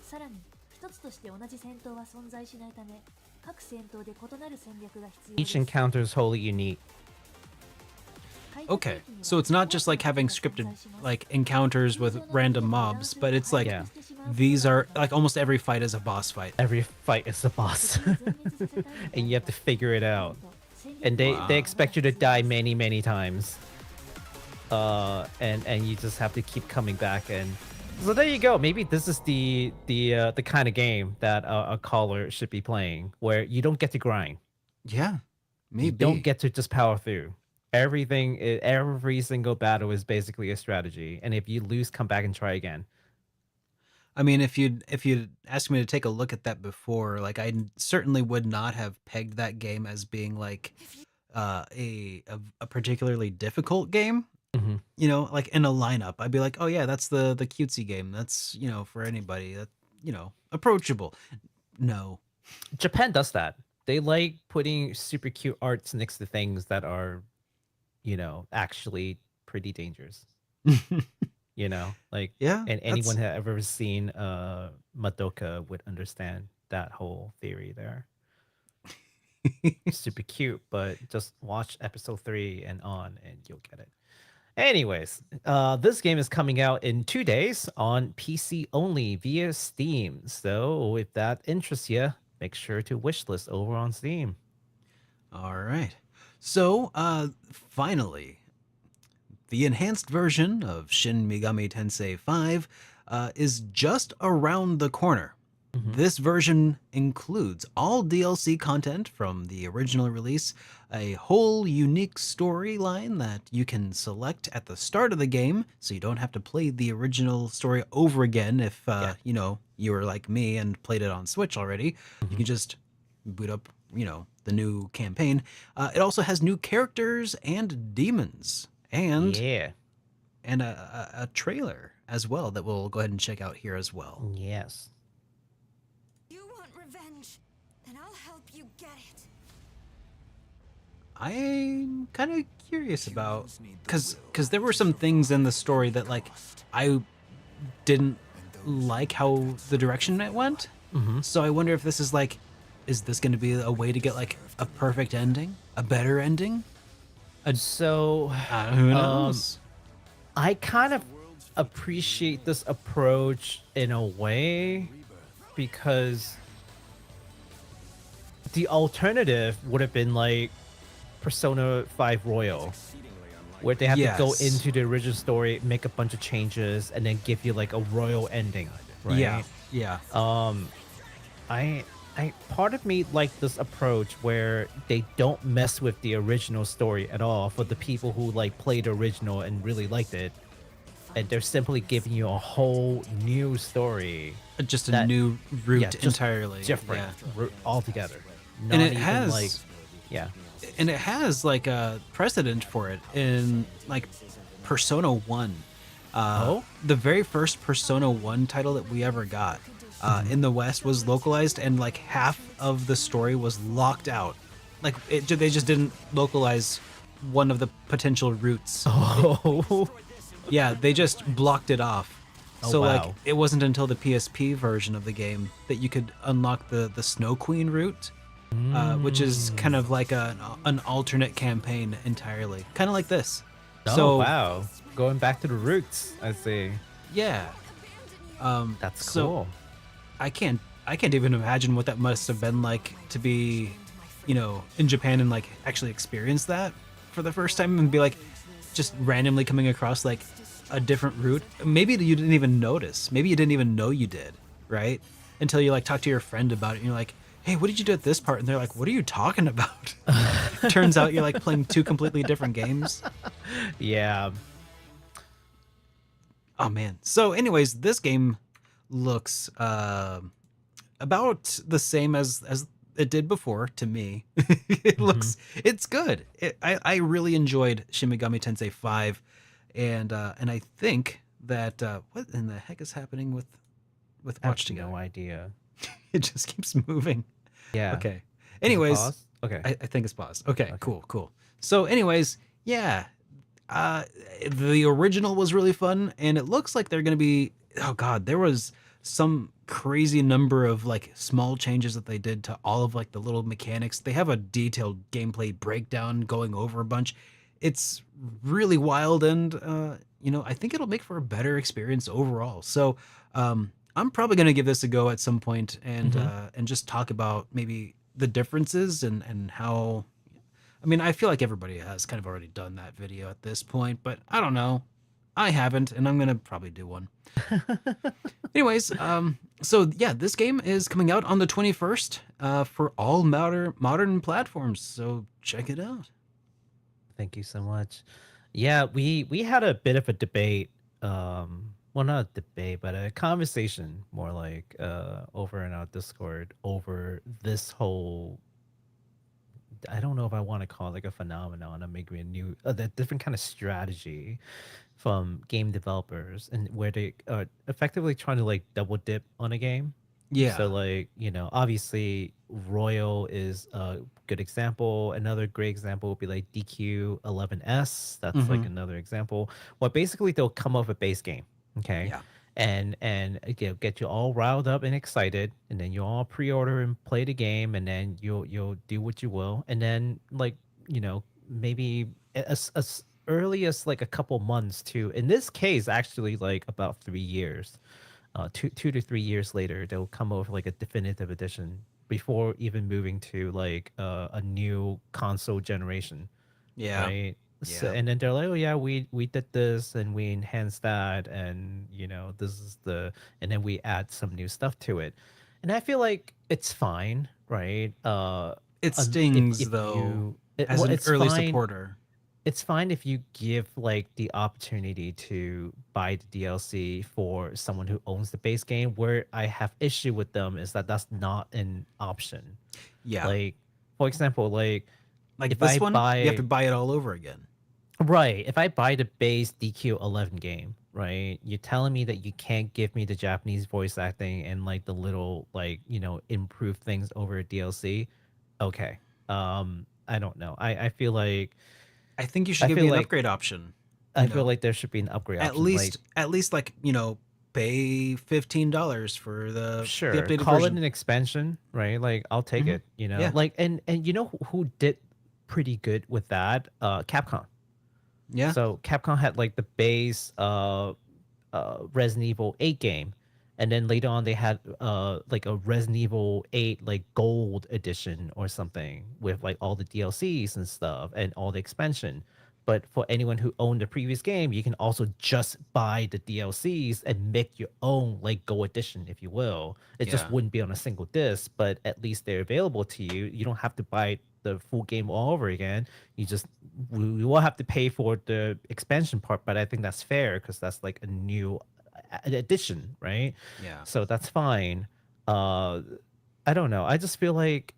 さらに一つとして同じ戦闘は存在しないため各戦闘で異なる戦略が必要で Each す encounter is wholly unique. 開拓 Okay, 域には so it's not just like 多くの having 手段 scripted が存在します like encounters with random mobs, but it's like Yeah. these are like almost every fight is a boss fight. Every fight is a boss. And you have to figure it out. And they Wow. expect you to die many, many times. And you just have to keep coming back. And so there you go. Maybe this is the kind of game that a caller should be playing, where you don't get to grind. Yeah, maybe. You don't get to just power through. Every single battle is basically a strategy. And if you lose, come back and try again. I mean, if you'd asked me to take a look at that before, like I certainly would not have pegged that game as being like a particularly difficult game. Mhm. You know, like in a lineup, I'd be like, oh yeah, that's the cutesy game. That's for anybody. That approachable. No. Japan does that. They like putting super cute arts next to things that are, actually pretty dangerous. Like, Yeah. and anyone who ever seen Madoka would understand that whole theory there. Super cute, but just watch episode 3 and on, and you'll get it. Anyways, this game is coming out in 2 days on PC only via Steam. So if that interests you, make sure to wishlist over on Steam. All right. So, finally, the enhanced version of Shin Megami Tensei 5 is just around the corner. This version includes all DLC content from the original release, a whole unique storyline that you can select at the start of the game, so you don't have to play the original story over again if, you were like me and played it on Switch already. You can just boot up, the new campaign. It also has new characters and demons, and Yeah. a trailer as well that we'll go ahead and check out here as well. Yes. You want revenge? Then I'll help you get it. I'm kind of curious about because there were some things in the story that like I didn't like how the direction it went. So I wonder if this is like, is this going to be a way to get like a perfect ending, a better ending? So Who knows? I kind of appreciate this approach in a way because the alternative would have been like Persona 5 Royal, where they have to go Yes. into the original story, make a bunch of changes, and then give you like a royal ending, right? Yeah. I part of me like this approach where they don't mess with the original story at all for the people who like played the original and really liked it, and they're simply giving you a whole new story, Just a that- new route yeah, just entirely. different Yeah. route altogether. Not And it even, has like, yeah, and it has like a precedent for it in like Persona 1. The very first Persona 1 title that we ever got in the West was localized, and like half of the story was locked out. Like they just didn't localize one of the potential routes. Oh, Yeah, they just blocked it off. Oh, So like wow. it wasn't until the PSP version of the game that you could unlock the Snow Queen route, which is kind of like an alternate campaign entirely, kind of like this. oh wow, going back to the roots. I see. Yeah. That's So- cool. I can't even imagine what that must have been like to be, in Japan and like actually experience that for the first time and be like just randomly coming across like a different route. Maybe you didn't even notice. Maybe you didn't even know you did, right? Until you like talk to your friend about it and you're like, hey, what did you do at this part? And they're like, what are you talking about? Turns out you're like playing two completely different games. Yeah. Oh man. So anyways, this game looks about the same as it did before to me. It's good. I really enjoyed Shin Megami Tensei 5, and I think that what in the heck is happening with I Watch have Together? no idea. It just keeps moving. Yeah. Okay. Is it Anyways, paused? Okay. I think it's paused. Okay, cool. So anyways, yeah. The original was really fun, and it looks like they're gonna be, oh god, there was some crazy number of like small changes that they did to all of like the little mechanics. They have a detailed gameplay breakdown going over a bunch. It's really wild, and I think it'll make for a better experience overall. So I'm probably gonna give this a go at some point, and just talk about maybe the differences and how. I mean, I feel like everybody has kind of already done that video at this point, but I don't know. I haven't, and I'm gonna probably do one. Anyways, so yeah, this game is coming out on the 21st for all modern platforms. So check it out. Thank you so much. Yeah, we had a bit of a debate. Well, not a debate, but a conversation, more like over in our Discord over this whole. I don't know if I want to call it like a phenomenon or maybe a new, the different kind of strategy from game developers and where they are effectively trying to like double dip on a game. Yeah. So like, obviously Royal is a good example. Another great example would be like DQ11S. That's like another example. Well, basically they'll come up with a base game. Okay. Yeah. And get you all riled up and excited, and then you all pre-order and play the game, and then you'll do what you will, and then like maybe as early as like a couple months to, in this case actually like about 3 years, 2 to 3 years later they'll come over like a definitive edition before even moving to like a new console generation. Yeah. Right. So, Yeah. and then they're like, oh yeah, we did this and we enhanced that, and this is and then we add some new stuff to it, and I feel like it's fine, right? It if stings though as well, an it's early fine. supporter. It's fine if you give like the opportunity to buy the DLC for someone who owns the base game. Where I have issue with them is that that's not an option. Yeah. Like, for example, like Like if this I one, you have to buy buy it all over again. right, if I buy the base DQ11 game, right, you're telling me that you can't give me the Japanese voice acting and like the little like improve things over DLC. Okay, I don't know. I feel like I think you should I give feel me an like upgrade option. I feel like there should be an upgrade At option. least Like, at least like, pay $15 for the sure, updated call version. it an expansion, right? Like, I'll take it. Yeah. Like, and who did pretty good with that? Capcom. Yeah. So Capcom had like the base Resident Evil 8 game, and then later on they had like a Resident Evil 8 like gold edition or something with like all the DLCs and stuff and all the expansion. But for anyone who owned the previous game, you can also just buy the DLCs and make your own like Go edition, if you will. It just Yeah. wouldn't be on a single disc, but at least they're available to you. You don't have to buy the full game all over again. We will have to pay for the expansion part, but I think that's fair because that's like a new addition, right? Yeah. So that's fine. I don't know. I just feel like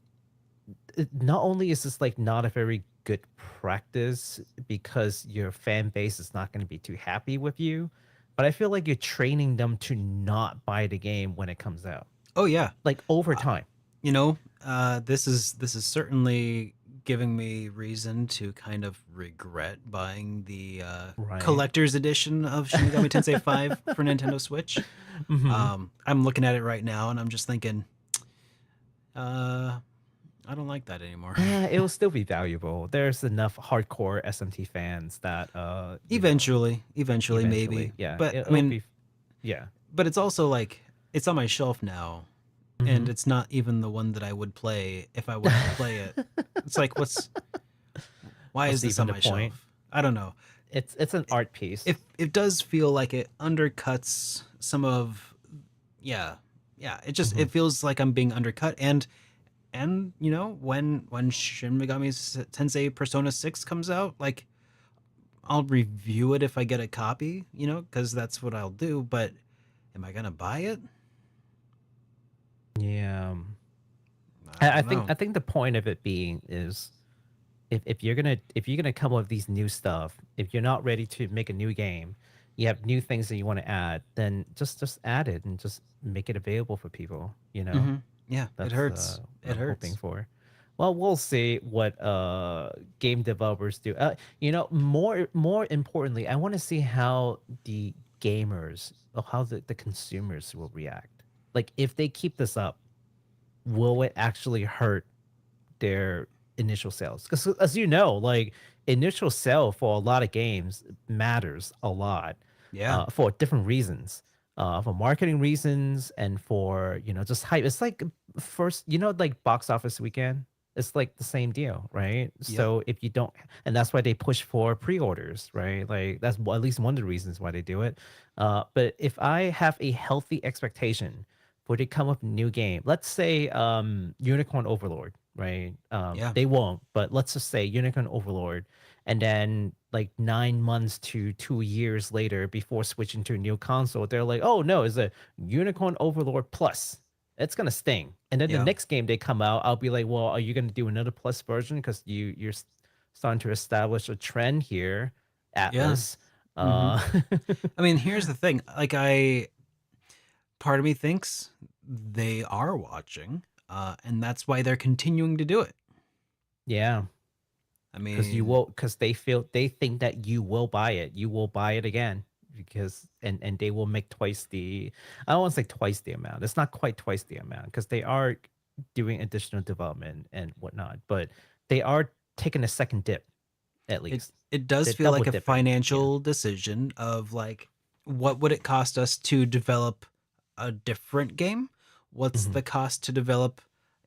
not only is this like not a very good practice because your fan base is not going to be too happy with you, but I feel like you're training them to not buy the game when it comes out, Oh yeah. like over time. This is certainly giving me reason to kind of regret buying the Right. collector's edition of Shin Megami Tensei 5 for Nintendo Switch. I'm looking at it right now and I'm just thinking, I don't like that anymore. Yeah, it will still be valuable. There's enough hardcore SMT fans that Eventually, maybe. yeah. But it'll I mean, be, yeah. but it's also like it's on my shelf now, and it's not even the one that I would play if I wanted to play it. It's like, why is this even on the my point? shelf? I don't know. It's an art piece. It does feel like it undercuts some of, yeah. It just it feels like I'm being undercut, and And when Shin Megami Tensei Persona 6 comes out, like I'll review it if I get a copy, because that's what I'll do. But am I gonna buy it? Yeah. I I don't think know. I think the point of it being is if you're gonna come up with these new stuff, if you're not ready to make a new game, you have new things that you want to add, then just add it and just make it available for people. Hmm. Yeah, it That's hurts. what It I'm hoping hurts. for. Well, we'll see what game developers do. More importantly, I want to see how the gamers or how the consumers will react. Like if they keep this up, will it actually hurt their initial sales? Because as you know, like initial sale for a lot of games matters a lot Yeah. for different reasons. For marketing reasons and for just hype. It's like first, like box office weekend. It's like the same deal, right? Yep. So if you don't, and that's why they push for pre-orders, right? Like that's at least one of the reasons why they do it. But if I have a healthy expectation for they come up with a new game, let's say Unicorn Overlord, right? Yeah. They won't, but let's just say Unicorn Overlord, and then like 9 months to 2 years later, before switching to a new console, they're like, "Oh no, it's a Unicorn Overlord Plus. It's gonna sting." And then the Yeah. next game they come out, I'll be like, "Well, are you gonna do another Plus version? Because starting to establish a trend here, Yeah. Atlas." Hmm. Uh, I mean, here's the thing. Like, part of me thinks they are watching, and that's why they're continuing to do it. yeah. I Because mean, they think that you will buy it, again, because and they will make twice the, I don't want to say twice the amount, it's not quite twice the amount because they are doing additional development and whatnot, but they are taking a second dip at it least. it does They're feel double like a dipping. Yeah. financial decision of like, what would it cost us to develop a different game? What's Hmm. the cost to develop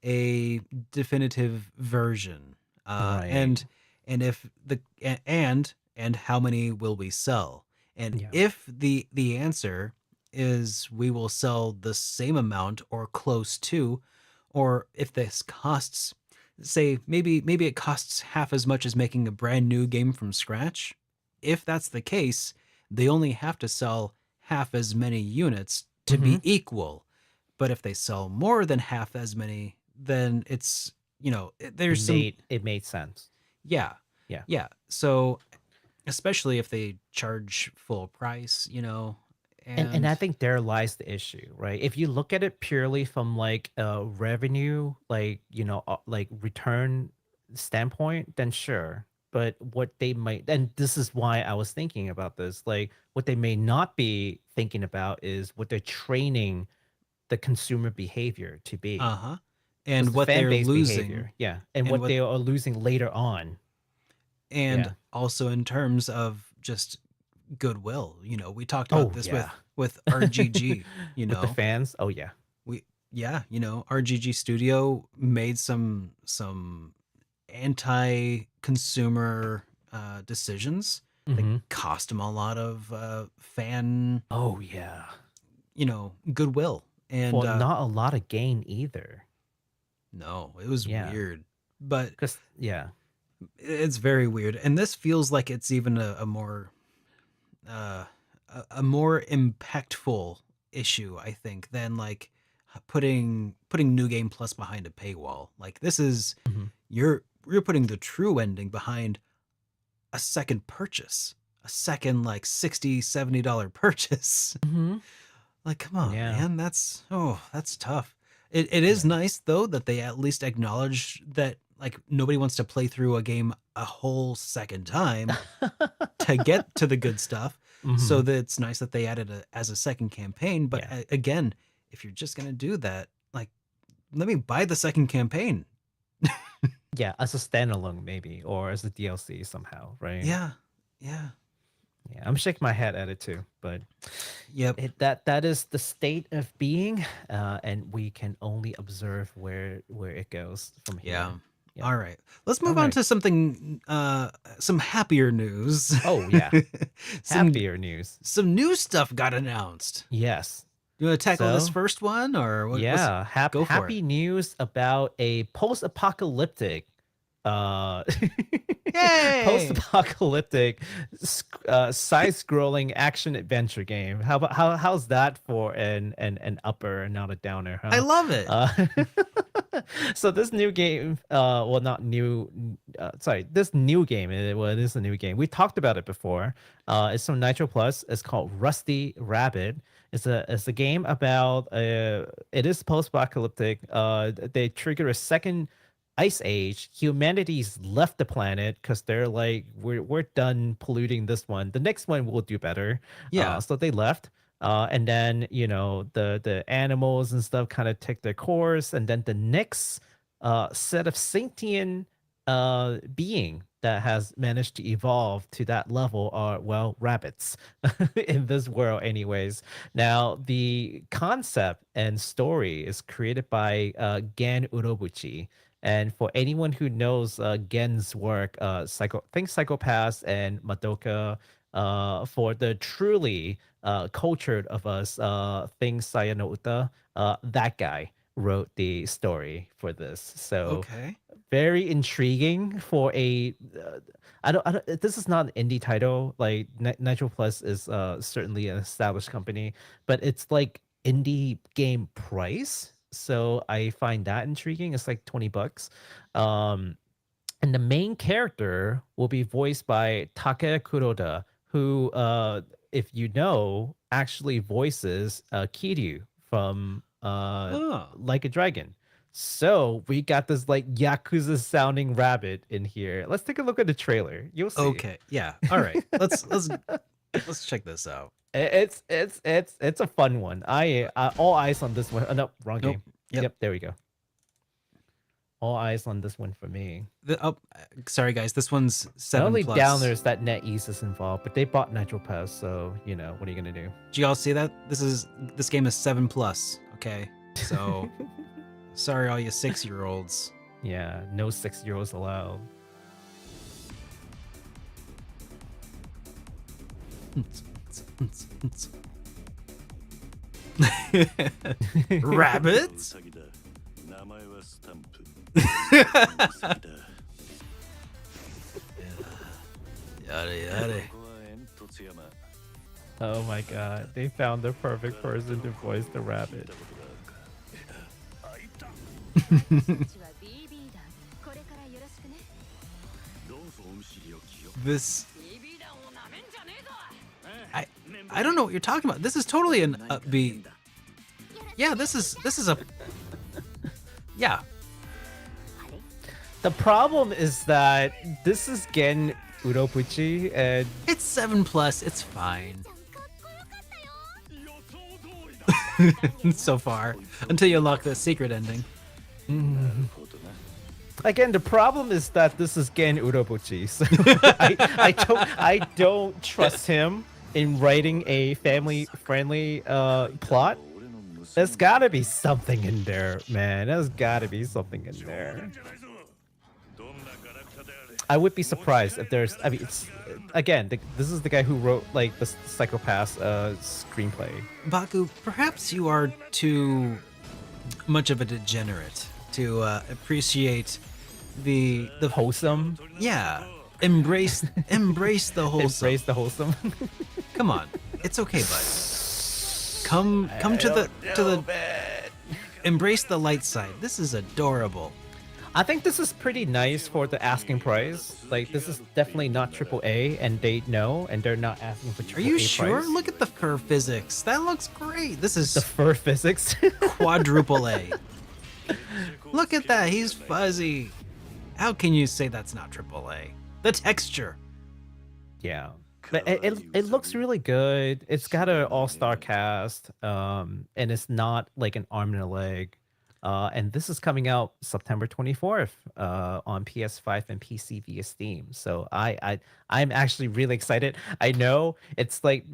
a definitive version? Right. And if the and how many will we sell? And Yeah. if the answer is we will sell the same amount or close to, or if this costs, say, maybe it costs half as much as making a brand new game from scratch. If that's the case, they only have to sell half as many units to Hmm. be equal. But if they sell more than half as many, then it's, it there's some, made it made sense. yeah. Yeah. Yeah. So especially if they charge full price, And and I think there lies the issue, right? If you look at it purely from like a revenue, like like return standpoint, then sure. But what they might, and this is why I was thinking about this, like what they may not be thinking about is what they're training the consumer behavior to be, uh-huh. just And the what fan they're base losing, behavior, yeah, and and what what they are losing later on, and yeah. also in terms of just goodwill. We talked about Oh this yeah, with RGG. with the fans, oh yeah. We Yeah, RGG Studio made some anti-consumer decisions that Hmm. cost them a lot of fan, Oh yeah, goodwill. And for not a lot of gain either. no, it was Yeah, weird, but because yeah. it's very weird. And this feels like it's even a more uh, a more impactful issue, I think, than like putting New Game Plus behind a paywall. Like, this is, Mhm. you're putting the true ending behind a second purchase, a second like $60-$70 purchase. Mhm. Like, come on, Yeah. man, that's tough. It is Yeah. nice though that they at least acknowledge that like nobody wants to play through a game a whole second time to get to the good stuff. So Mhm. that it's nice that they added it as a second campaign. But Yeah. again, if you're just gonna do that, like, let me buy the second campaign. Yeah, as a standalone maybe, or as a DLC somehow, right? Yeah, yeah, Yeah, I'm shaking my head at it too, but yep, that is the state of being, and we can only observe where it goes from yeah. here. Yep. All right, let's All move on right. to something, some happier news. Oh yeah, some happier news. some new stuff got announced. Yes. You want to tackle this So, first one, or yeah, go for happy it? news about a post-apocalyptic uh Yay! post-apocalyptic side-scrolling action adventure game. How's that for an upper and not a downer, I huh? love it. Uh, so this new game, well, not new, sorry, this new game, well, it is a new game. We talked about it before. It's from Nitro Plus. It's called Rusty Rabbit. It's a game about it is post-apocalyptic. They trigger a second ice age. Humanity's left the planet because they're like, we're done polluting this one. The next one will do better. Yeah. So they left. And then the animals and stuff kind of take their course, and then the next set of sentient being that has managed to evolve to that level are, well, rabbits in this world anyways. Now the concept and story is created by Gen Urobuchi, and for anyone who knows Gen's work, think Psychopaths and Madoka, for the truly cultured of us, think Sayano Uta, that guy wrote the story for this. So Okay. very intriguing for a I don't this is not an indie title. Like Nitro Plus is certainly an established company, but it's like indie game price, so I find that intriguing. It's like $20. And the main character will be voiced by Take Kuroda, who if you know, actually voices Kiryu from Oh. Like a Dragon. So we got this like Yakuza sounding rabbit in here. Let's take a look at the trailer. You'll see. Okay. Yeah. All right. Let's check this out. It's a fun one. I all eyes on this one. Oh, no, wrong Nope. game. Yep. Yep, there we go. All eyes on this one for me. Sorry guys. This one's Not 7 only plus. downers that NetEase is involved, but they bought Nitro Pass, so what are you gonna do? Do y'all see that? This game is 7 plus. Okay. So sorry, all you 6-year-olds. Yeah, no 6-year-olds allowed. Rabbits? Yada yada. Oh my god, they found the perfect person to voice the rabbit. うちは BB 団これからよろしくね This I don't know what you're talking about. This is totally an upbeat. Yeah, this is a yeah. The problem is that this is Gen Urobuchi, and It's 7 plus. It's fine. かっこよかったよ So far, until you unlock the secret ending. again, the problem is that this is Gen Urobuchi, so I don't trust him in writing a family-friendly plot. There's gotta be something in there, man. There's gotta be something in there. I would be surprised if there's. I mean, it's again. This is the guy who wrote like the Psychopaths screenplay. Baku, perhaps you are too much of a degenerate to appreciate the Wholesome. yeah. Embrace the wholesome. Embrace the wholesome. Come on, it's okay, bud. Come to the embrace the light side. This is adorable. I think this is pretty nice for the asking price. Like, this is definitely not AAA, and they know, and they're not asking for AAA Are you sure? price. Look at the fur physics. That looks great. This is The fur physics. quadruple A. Look at that. He's fuzzy. How can you say that's not AAA? The texture. Yeah. But it looks really good. It's got an all-star cast, and it's not like an arm and a leg. And this is coming out September 24th on PS5 and PC via Steam. So I'm actually really excited. I know it's like,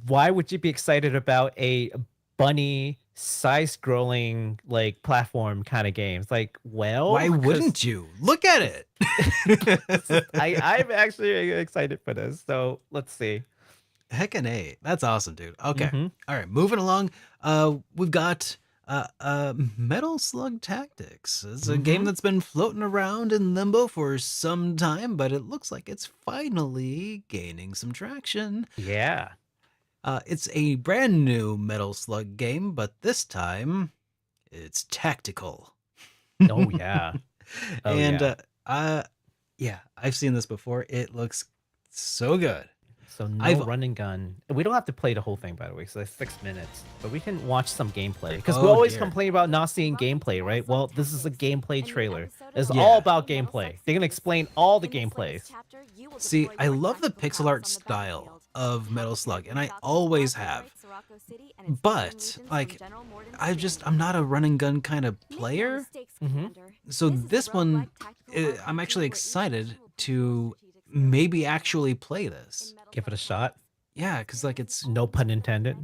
why would you be excited about a bunny side-scrolling like platform kind of games? Like, well, Why wouldn't you? Look at it. I'm actually excited for this. So let's see. Heckin' A. That's awesome, dude. Okay. Mhm. All right. Moving along. We've got Metal Slug Tactics. It's a game Mhm. that's been floating around in limbo for some time, but it looks like it's finally gaining some traction. Yeah. It's a brand new Metal Slug game, but this time it's tactical. Oh yeah. Oh And yeah. yeah, I've seen this before. It looks so good. So no I've run and gun. We don't have to play the whole thing, by the way. So that's 6 minutes, but we can watch some gameplay because we Oh, always dear. complain about not seeing gameplay, right? Well, this is a gameplay trailer. It's Yeah. all about gameplay. They're gonna explain all the gameplays. See, I love the pixel art style of Metal Slug, and I always have. But like, I'm not a run and gun kind of player. Mhm. So this one, I'm actually excited to maybe actually play this. Give it a shot. Yeah, because like it's No pun intended.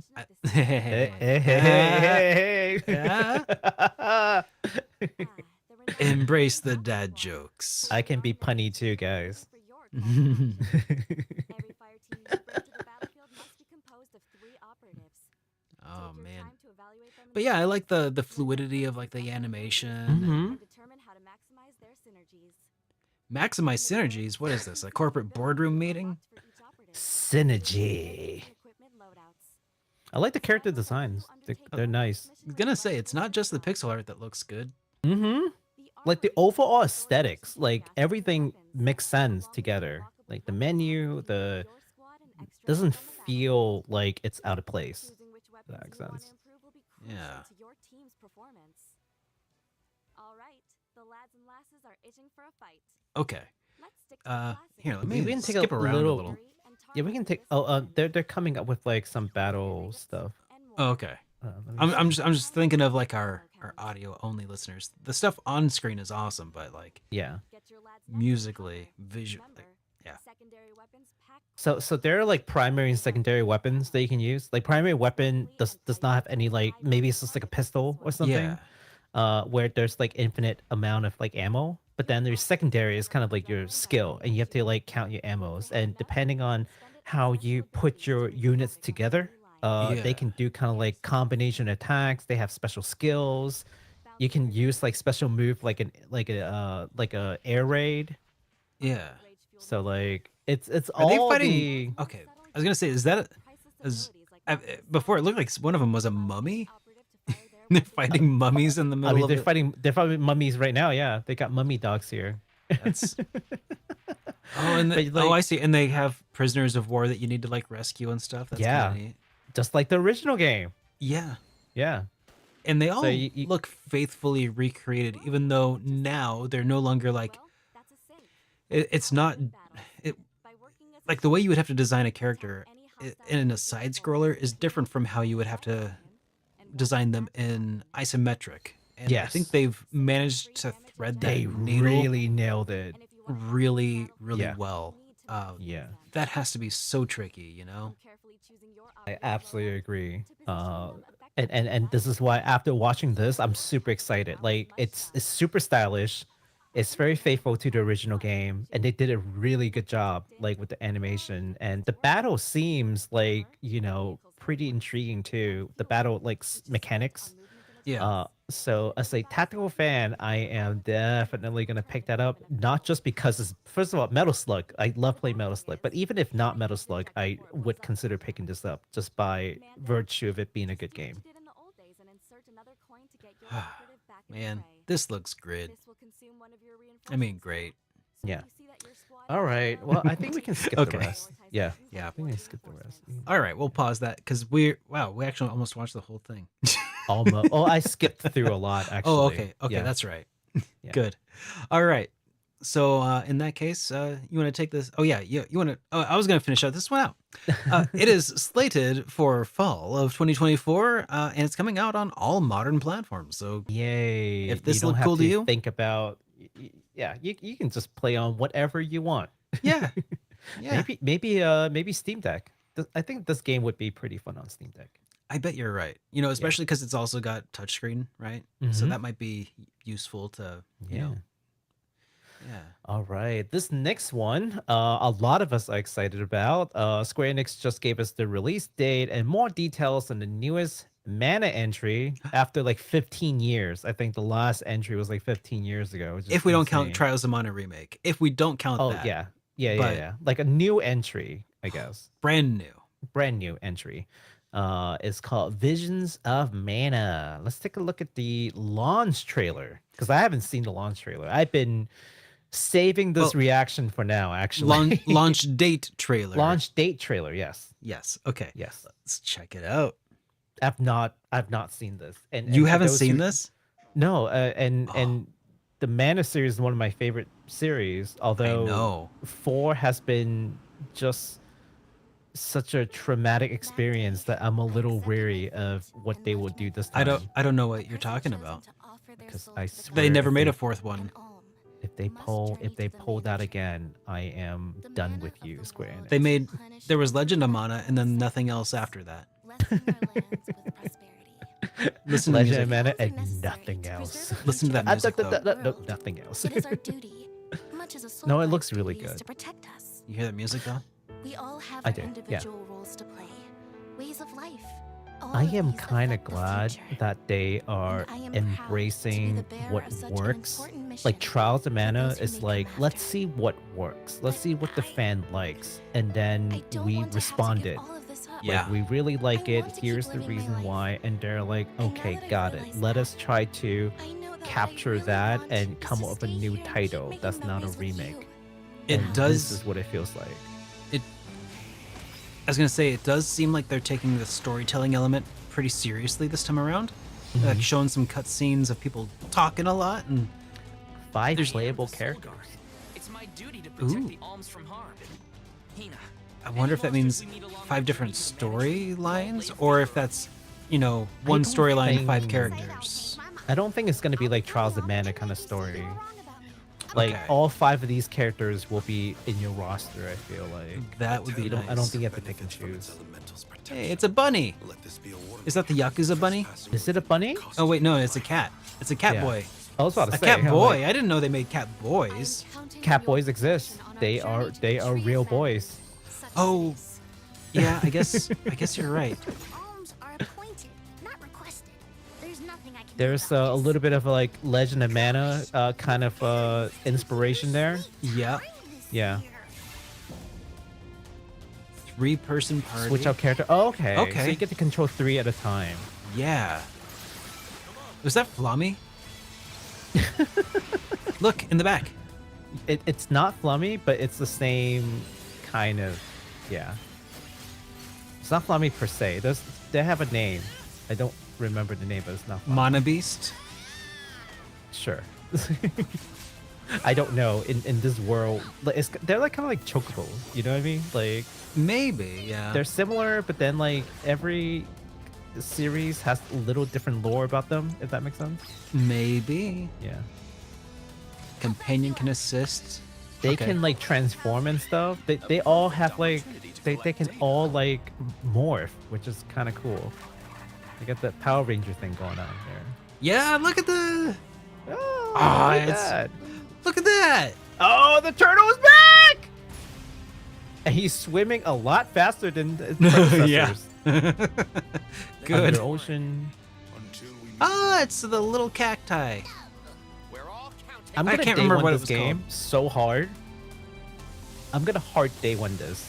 Hey, hey, hey, hey, hey. embrace the dad jokes. I can be punny too, guys. Oh man. But yeah, I like the fluidity of like the animation. Mhm. Maximize synergies. What is this? A corporate boardroom meeting? Synergy. I like the character designs. They're nice. I was gonna say it's not just the pixel art that looks good. Mm-hmm. Like the overall aesthetics, like everything makes sense together. Like the menu, the doesn't feel like it's out of place. If that makes sense. Yeah. Okay. Here, let me We can take skip a around little- a little. Yeah, we can take. Oh, they're coming up with like some battle stuff. Oh, okay. Let me I'm see. just thinking of like our audio only listeners. The stuff on screen is awesome, but like Yeah. musically, visually, yeah. So there are like primary and secondary weapons that you can use. Like primary weapon does not have any like maybe it's just like a pistol or something. Yeah. Where there's like infinite amount of like ammo. But then there's secondary is kind of like your skill, and you have to like count your ammos. And depending on how you put your units together, Yeah. they can do kind of like combination attacks. They have special skills. You can use like special move like a air raid. Yeah. So like it's Are they all fighting? Okay, I was gonna say, is that before it looked like one of them was a mummy? They're fighting mummies in the I middle mean, of they're fighting mummies right now. Yeah, they got mummy dogs here. That's and But, like- I see, and they have prisoners of war that you need to like rescue and stuff. That's Yeah. kinda neat. Just like the original game. Yeah, Yeah. and they all you- look faithfully recreated, even though now they're no longer like it's not it like the way you would have to design a character in a side scroller is different from how you would have to design them in isometric. And I think Yes. they've managed to thread that They needle really nailed it. really Yeah. well. Yeah. That has to be so tricky, you know? I absolutely agree. And this is why after watching this, I'm super excited. Like it's super stylish. It's very faithful to the original game, and they did a really good job, like with the animation. And the battle seems like pretty intriguing too. The battle like mechanics. Yeah. So as a tactical fan, I am definitely gonna pick that up. Not just because it's first of all Metal Slug. I love playing Metal Slug, but even if not Metal Slug, I would consider picking this up just by virtue of it being a good game. Man, this looks great. I mean, great. Yeah. All right. Well, I think we can skip Okay. the rest. Yeah. Yeah. I think we can skip the rest. All right, we'll pause that because we actually almost watched the whole thing. Almost. Oh, I skipped through a lot actually. Oh, okay. Okay, Yeah. that's right. Yeah. Good. All right. So in that case, you want to take this? Oh yeah, you want to? Oh, I was going to finish out this one out. It is slated for fall of 2024, and it's coming out on all modern platforms. So Yay. If this you don't looked have cool to you? think about yeah, you can just play on whatever you want. yeah, yeah. Maybe Steam Deck. I think this game would be pretty fun on Steam Deck. I bet you're right. You know, especially because it's also got touchscreen, right? So Mhm. that might be useful to you Yeah. know. Yeah. All right, this next one, a lot of us are excited about. Square Enix just gave us the release date and more details on the newest mana entry after like 15 years. I think the last entry was like 15 years ago. Which is If we don't count insane. Trials of Mana remake, if we don't count Oh that, yeah, but- like a new entry, I guess. brand new. Brand new entry. It's called Visions of Mana. Let's take a look at the launch trailer because I haven't seen the launch trailer. I've been saving this Well, reaction for now, actually. Launch date trailer. Launch date trailer, yes. Yes. Okay. Yes. Let's check it out. I've not seen this. And You for haven't those seen who- this? No, Oh. and the Mana series is one of my favorite series, although know. 4 has been just such a traumatic experience that I'm a little weary of what they will do this time. I don't know what you're talking about. Because I swear They never if made they- a fourth one. If they pull that again, I am done with you, Square Enix. They made there was Legend of Mana and then nothing else after that. Listen to Legend of music. Mana and nothing else. Listen to that music though. Nothing else. It is our duty, much as a soul No, it life looks really believes good. to protect us. You hear that music though? We all have I our do, yeah. individual roles to play, ways of life. All I of am these kind of affect the glad future. that they are And I am proud to be embracing the bearer what of such an works. important mission Like Trials of for Mana those who is make like, let's remastered. see what works. Let's But see what the I- fan likes, and then I don't we want to have to respond give it. all of this up. Yeah. Like, we really like I it. want to keep Here's the living my reason life. why, and they're like, And now okay, that I got it. realize Let that, us try to I know that what I capture really that want and is come to up with a stay new here and keep title making that's not a memories with remake. you. It And does. This is what it feels like. I was gonna say it does seem like they're taking the storytelling element pretty seriously this time around. Like showing some cutscenes of people talking a lot and 5 There's- playable characters. It's my duty to protect Ooh. the alms from harm. Hina, I wonder if that means 5 different storylines or if that's, you know, one don't storyline, 5 think- characters. I don't think it's going to be like Trials of Mana kind of story. Like Okay. all 5 of these characters will be in your roster. I feel like That would be nice. I don't think you have to pick and choose. Hey, it's a bunny. Is that the Yakuza bunny? Is it a bunny? Oh wait, no, it's a cat. It's a cat Yeah. boy. I was about to A say cat I'm boy. like, I didn't know they made cat boys. cat boys exist. They are real boys. Oh, yeah. I guess you're right. Alms are appointed, not requested. There's nothing I can do There's about a this. little bit of like Legend of Mana kind of inspiration there. Yeah. Yeah. 3-person party. Switch out character. Oh, okay. Okay. So you get to control 3 at a time. Yeah. Was that Flummy? Look in the back. It's not Flummy, but it's the same kind of, yeah. It's not Flummy per se. They have a name. I don't remember the name, but it's not Flummy. Mana Beast. Sure. I don't know. In this world, like, they're like kind of like chocobos. You know what I mean? Like Maybe. Yeah. they're similar, but then like every series has a little different lore about them. If that makes sense. Maybe. Yeah. Companion can assist. They Okay. can like transform and stuff. They all have like they can all like morph, which is kind of cool. They got that Power Ranger thing going on here. Yeah. Look at the. Oh, Ah, look at it's- that. Look at that. Oh, the turtle is back! And he's swimming a lot faster than the predecessors. Good. Under ocean. Ah, it's the little cacti. we're all counting. I'm I gonna can't day remember one what it this was game called. so hard. I'm gonna hard day one this.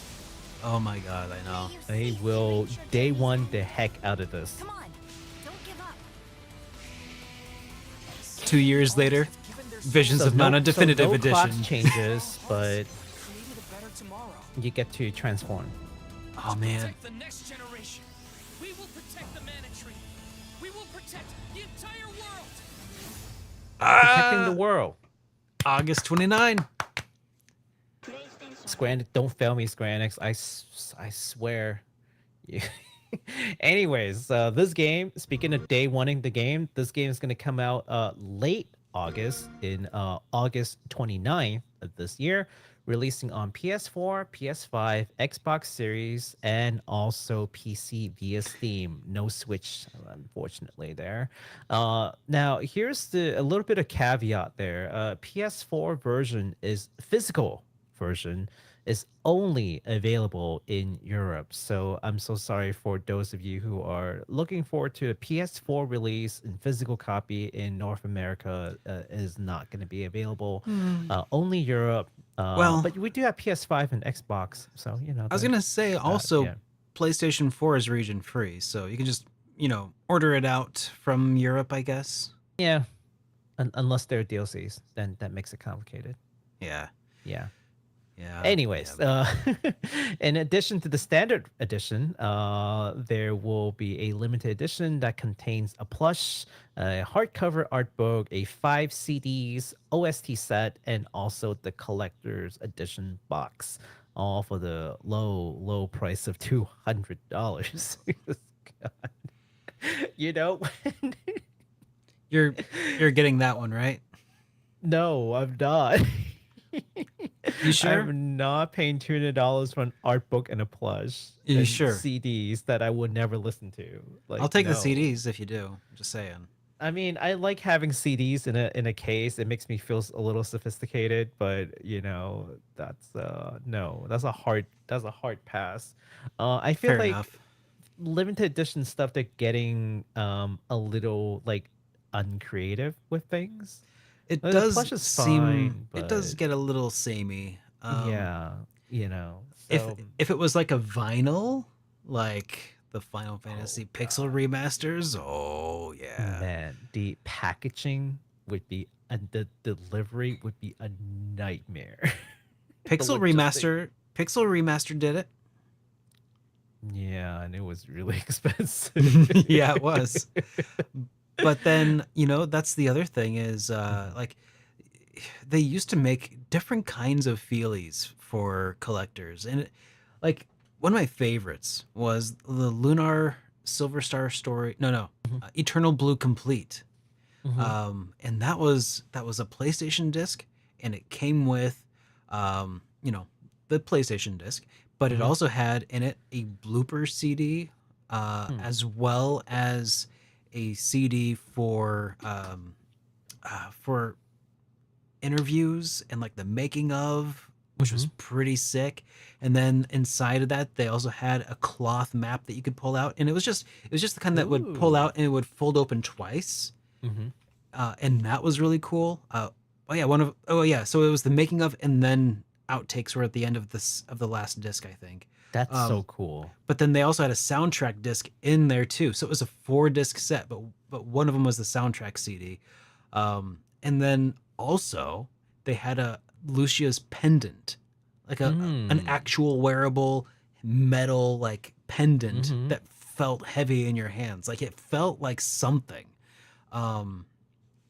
Oh my god, I know. I will day one the heck out of this. Come on, don't give up. 2 years later, Visions So of Mana no Definitive clock Edition. changes, but Created a better tomorrow. you get to transform. Oh man. Protect the next generation. We will protect the mana tree. We will protect the entire world. Protecting the world. August 29. Square Enix, don't fail me, Square Enix. I swear. Yeah. Anyways, this game, speaking of day one-ing the game, this game is going to come out late August in August 29th of this year, releasing on PS4, PS5, Xbox Series, and also PC via Steam. No Switch, unfortunately, there. Now, here's a little bit of caveat there. PS4 version is physical version is only available in Europe. So I'm so sorry for those of you who are looking forward to a PS4 release in physical copy in North America is not going to be available. Only Europe. Well, But we do have PS5 and Xbox. So, I was gonna say also yeah. PlayStation 4 is region free, so you can just order it out from Europe, I guess. Yeah. Unless they're DLCs, then that makes it complicated. Yeah. Yeah. Yeah. Anyways, in addition to the standard edition, there will be a limited edition that contains a plush, a hardcover art book, a 5 CDs, OST set, and also the collector's edition box, all for the low price of $200. God. You know, You're getting that one, right? no, I'm not. You sure? I'm not paying $200 for an art book and a plush. You and sure? CDs that I would never listen to. Like, I'll take the no. CDs if you do. I'm just saying. I mean, I like having CDs in a case. It makes me feel a little sophisticated, but that's no, that's a hard pass. I feel Fair like enough. limited edition stuff, they're getting a little like uncreative with things. It The does plush is seem. fine, It does but get a little samey. yeah, If so if it was like a vinyl, like the Final Fantasy Pixel remasters, oh yeah. man, the packaging would be and the delivery would be a nightmare. Pixel logistic- Remaster did it. Yeah, and it was really expensive. Yeah, it was. But then, that's the other thing is like they used to make different kinds of feelies for collectors. And like one of my favorites was the Lunar Silver Star story. No, Eternal Blue Complete. And that was a PlayStation disc, and it came with the PlayStation disc, but it also had in it a blooper CD as well as a CD for interviews and like the making of, which was pretty sick. And then inside of that, they also had a cloth map that you could pull out, and it was just the kind that would pull out and it would fold open twice, and that was really cool. So it was the making of, and then outtakes were at the end of the last disc, I think. That's so cool. But then they also had a soundtrack disc in there too. So it was a 4-disc set, but one of them was the soundtrack CD. And then also they had a Lucia's pendant, like an actual wearable metal like pendant that felt heavy in your hands. Like it felt like something. And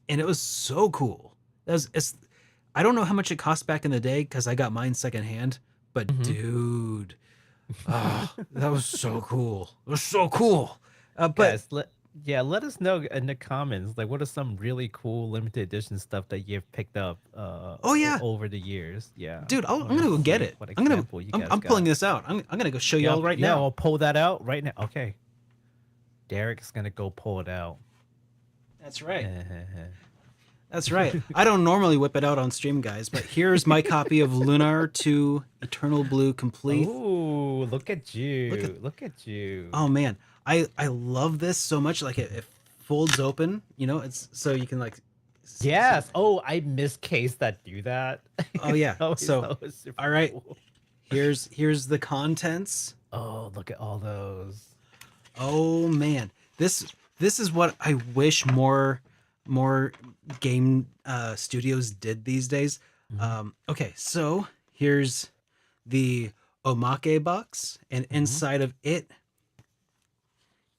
it was so cool. I don't know how much it cost back in the day because I got mine secondhand, but dude, that was so cool. It was so cool. But Guys, let us know in the comments, like, what are some really cool limited edition stuff that you've picked up over the years. Yeah, dude, I'm I gonna go see get it. what I'm example you guys I'm got. pulling this out. I'm gonna go show y'all right now. I'll pull that out right now. Okay, Derek's gonna go pull it out. That's right. That's right. I don't normally whip it out on stream, guys, but here's my copy of Lunar 2 Eternal Blue Complete. Ooh, look at you. Look at you. Oh man, I love this so much. Like it folds open, it's so you can like. Yes. Oh, I miss case that do that. Oh yeah. So That was super all right, cool. here's the contents. Oh, look at all those. Oh man, this is what I wish more game studios did these days. Okay, so here's the omake box, and inside of it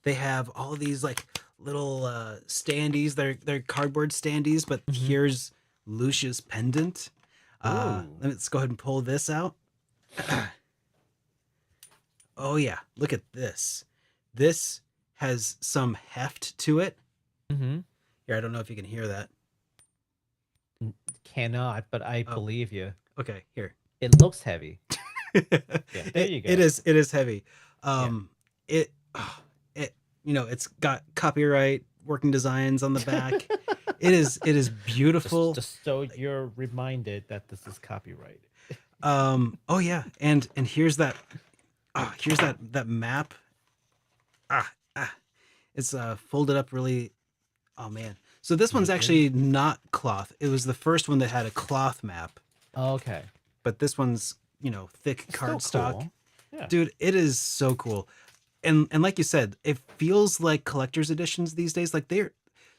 they have all of these like little standees. They're cardboard standees, but here's Lucia's pendant. Let's go ahead and pull this out. Oh yeah, look at this. This has some heft to it. Here, I don't know if you can hear that. Cannot, but I Oh. believe you. Okay, here. It looks heavy. there you go. It is heavy. It it it's got copyright working designs on the back. It is beautiful. Just so you're reminded that this is copyrighted. Oh yeah, and here's that that map. It's folded up really. Oh man. So this one's actually not cloth. It was the first one that had a cloth map, Okay. but this one's, thick Still cardstock. cool. Yeah. Dude, it is so cool. And like you said, it feels like collector's editions these days. Like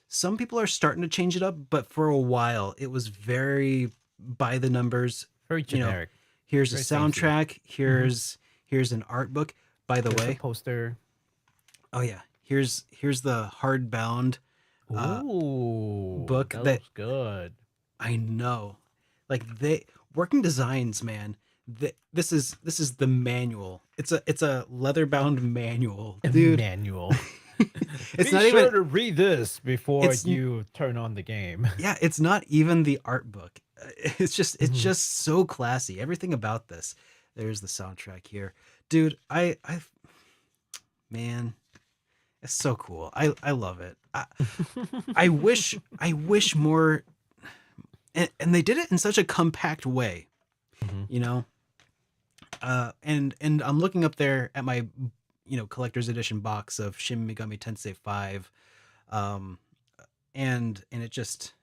some people are starting to change it up, but for a while it was very by the numbers. Very generic. Here's a Very samey. soundtrack. Here's an art book. By the There's a way, poster. oh yeah, here's the hardbound. Ooh, book that that- looks good. I know, like working designs, man. This is the manual. It's a leather bound manual, dude. Manual. It's Be not sure even. to read this before It's- you turn on the game. Yeah, it's not even the art book. It's just so classy. Everything about this. There's the soundtrack here, dude. Man, it's so cool. I love it. I wish more, and they did it in such a compact way, you know. And I'm looking up there at my collector's edition box of Shin Megami Tensei 5, and it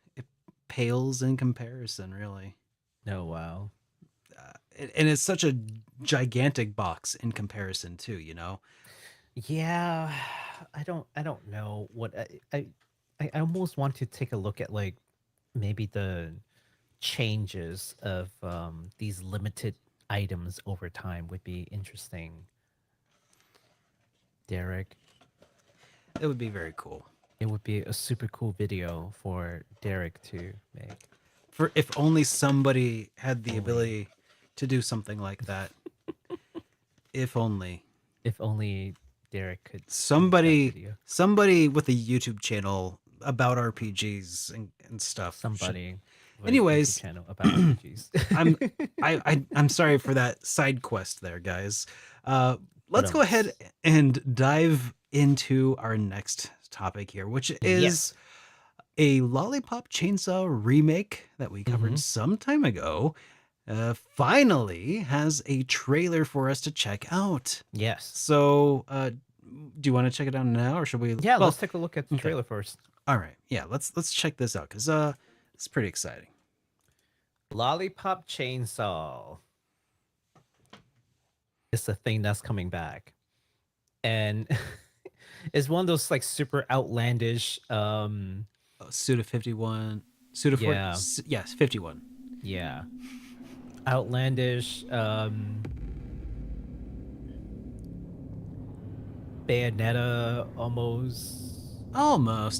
pales in comparison, really. Oh wow. And it's such a gigantic box in comparison too, Yeah, I don't know what I almost want to take a look at, like, maybe the changes of these limited items over time would be interesting. Derek, It would be very cool. it would be a super cool video for Derek to make. For if only somebody had the ability to do something like that. If only. If only Derek could make that Somebody video. somebody with a YouTube channel about RPGs and stuff. should- Somebody with a YouTube Anyways, channel about RPGs. I'm sorry for that side quest there, guys. Let's go else? ahead and dive into our next topic here, which is Yes. a Lollipop Chainsaw remake that we covered some time ago. Finally has a trailer for us to check out. Yes. So, do you want to check it out now, or should we? Yeah, well, let's take a look at the trailer first. all right. Yeah, let's check this out because it's pretty exciting. Lollipop Chainsaw. It's a thing that's coming back. And it's one of those, like, super outlandish Suda 51, Suda 40, Yeah. yes, 51. yeah. Outlandish Bayonetta almost.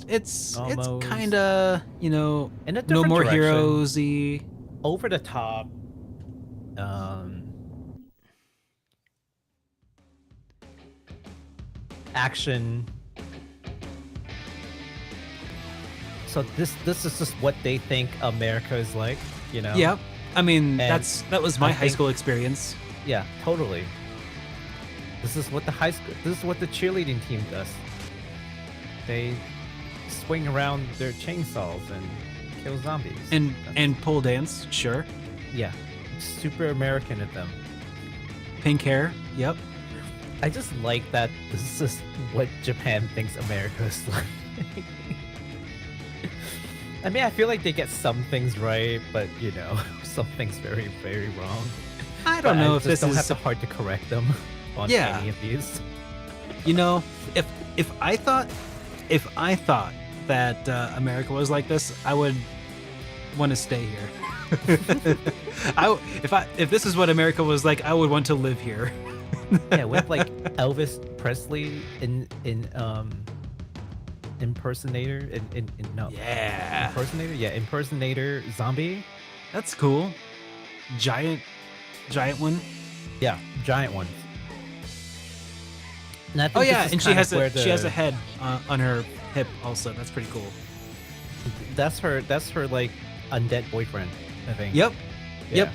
It's Almost. kind of In a No different More direction. Heroes-y. Over the top. Action. So this is just what they think America is like, Yep. I mean, And that was my I high think- school experience. Yeah, totally. This is what the cheerleading team does. They swing around their chainsaws and kill zombies. And pole dance, sure. yeah, super American of them. Pink hair, yep. I just like that this is just what Japan thinks America is like. I mean, I feel like they get some things right, but some things very, very wrong. I don't But know I if just this don't is have the heart to correct them on Yeah. any of these. if I thought that America was like this, I would want to stay here. If this is what America was like, I would want to live here. Yeah, with like Elvis Presley in impersonator Yeah, impersonator zombie. that's cool. Giant one. Yeah, giant ones. And I think Oh this yeah, is and she kind has of where she has a the- head on her hip also. That's pretty cool. That's her like undead boyfriend, I think. Yep. Yeah. Yep.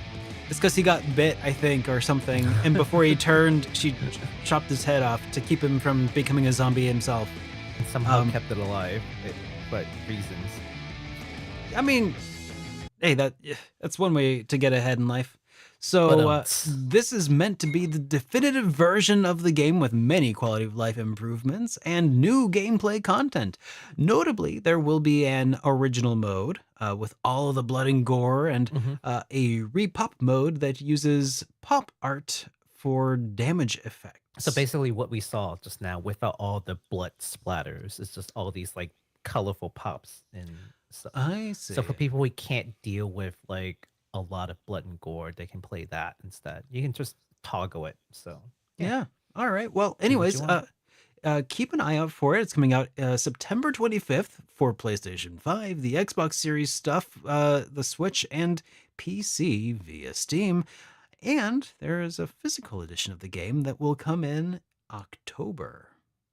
It's because he got bit, I think, or something. And before he turned, she chopped his head off to keep him from becoming a zombie himself. And somehow kept it alive, but reasons. I mean, hey, that's one way to get ahead in life. So this is meant to be the definitive version of the game with many quality of life improvements and new gameplay content. Notably, there will be an original mode with all of the blood and gore and a RePop mode that uses pop art for damage effects. So basically what we saw just now without all the blood splatters, it's just all these like colorful pops and stuff. I see. So for people who can't deal with like a lot of blood and gore, they can play that instead. You can just toggle it. So yeah. All right. Well, anyways, keep an eye out for it. It's coming out September 25th for PlayStation 5, the Xbox Series stuff, the Switch, and PC via Steam. And there is a physical edition of the game that will come in October.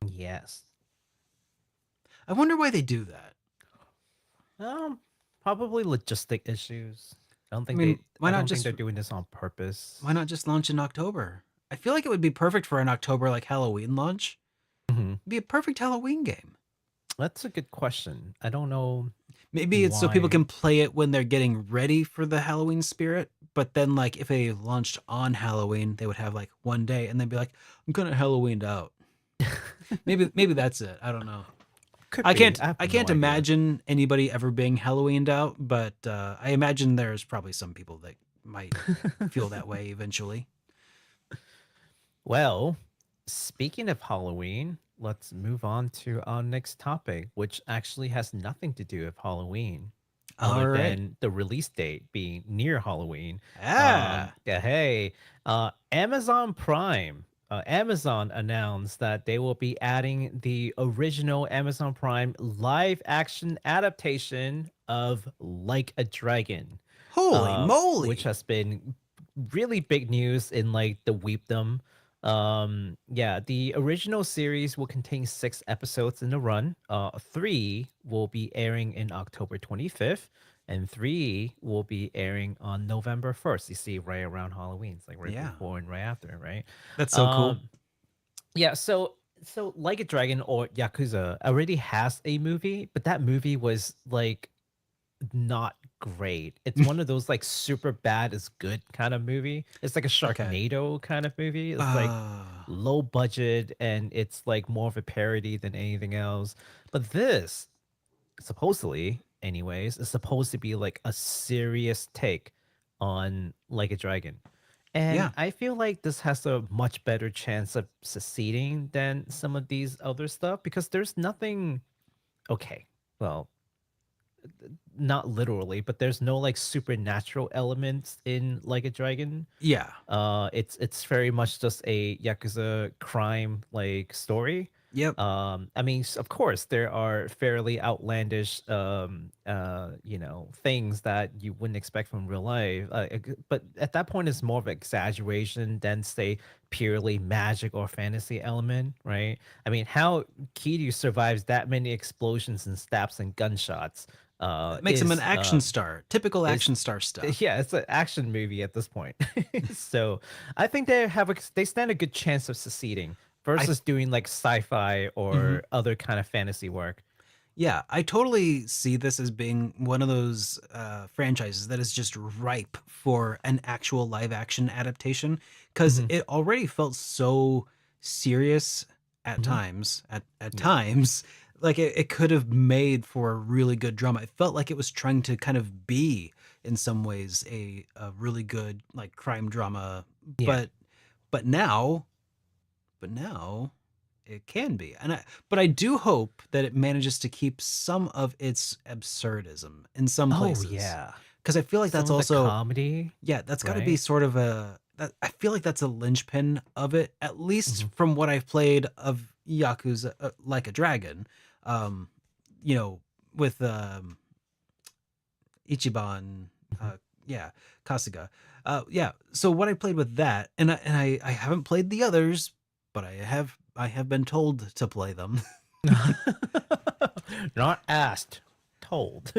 Yes. I wonder why they do that. Probably logistic issues. I don't think why not think they're doing this on purpose. Why not just launch in October? I feel like it would be perfect for an October like Halloween launch. It'd be a perfect Halloween game. That's a good question. I don't know. Maybe it's so people can play it when they're getting ready for the Halloween spirit. But then, like, if they launched on Halloween, they would have like one day, and they'd be like, "I'm gonna Halloweened out." maybe that's it. I don't know. I can't imagine anybody ever being Halloweened out, but I imagine there's probably some people that might feel that way eventually. Well, speaking of Halloween, let's move on to our next topic, which actually has nothing to do with Halloween. Other than the release date being near Halloween. Amazon Prime. Amazon announced that they will be adding the original Amazon Prime live action adaptation of Like a Dragon. Holy moly! Which has been really big news in like the weepdom. The original series will contain 6 episodes in the run. 3 will be airing in October 25th, and 3 will be airing on November 1st. You see, right around Halloween. It's like before and right after, right? That's so cool. Yeah, so Like a Dragon or Yakuza already has a movie, but that movie was like not great. It's one of those like super bad is good kind of movie. It's like a Sharknado kind of movie. It's like low budget and it's like more of a parody than anything else. But this, supposedly, anyways, is supposed to be like a serious take on Like a Dragon. And I feel like this has a much better chance of succeeding than some of these other stuff because there's nothing not literally, but there's no like supernatural elements in Like a Dragon. Yeah. It's very much just a Yakuza crime like story. Yep. I mean, of course, there are fairly outlandish, things that you wouldn't expect from real life. But at that point, it's more of an exaggeration than, say, purely magic or fantasy element, right? I mean, how Kiryu survives that many explosions and stabs and gunshots makes him an action star, typical action star stuff. Yeah, it's an action movie at this point. So I think they stand a good chance of succeeding versus doing like sci-fi or other kind of fantasy work. Yeah, I totally see this as being one of those franchises that is just ripe for an actual live action adaptation because it already felt so serious at times. At times, like it could have made for a really good drama. It felt like it was trying to kind of be, in some ways, a really good like crime drama. Yeah. But now it can be. But I do hope that it manages to keep some of its absurdism in some places. Oh yeah. Because I feel like that's also comedy. Yeah, that's got to be sort of I feel like that's a linchpin of it, at least from what I've played of Yakuza Like a Dragon. With Ichiban, Kasuga. So what I played with that, and I haven't played the others, but I have been told to play them. Not asked, told.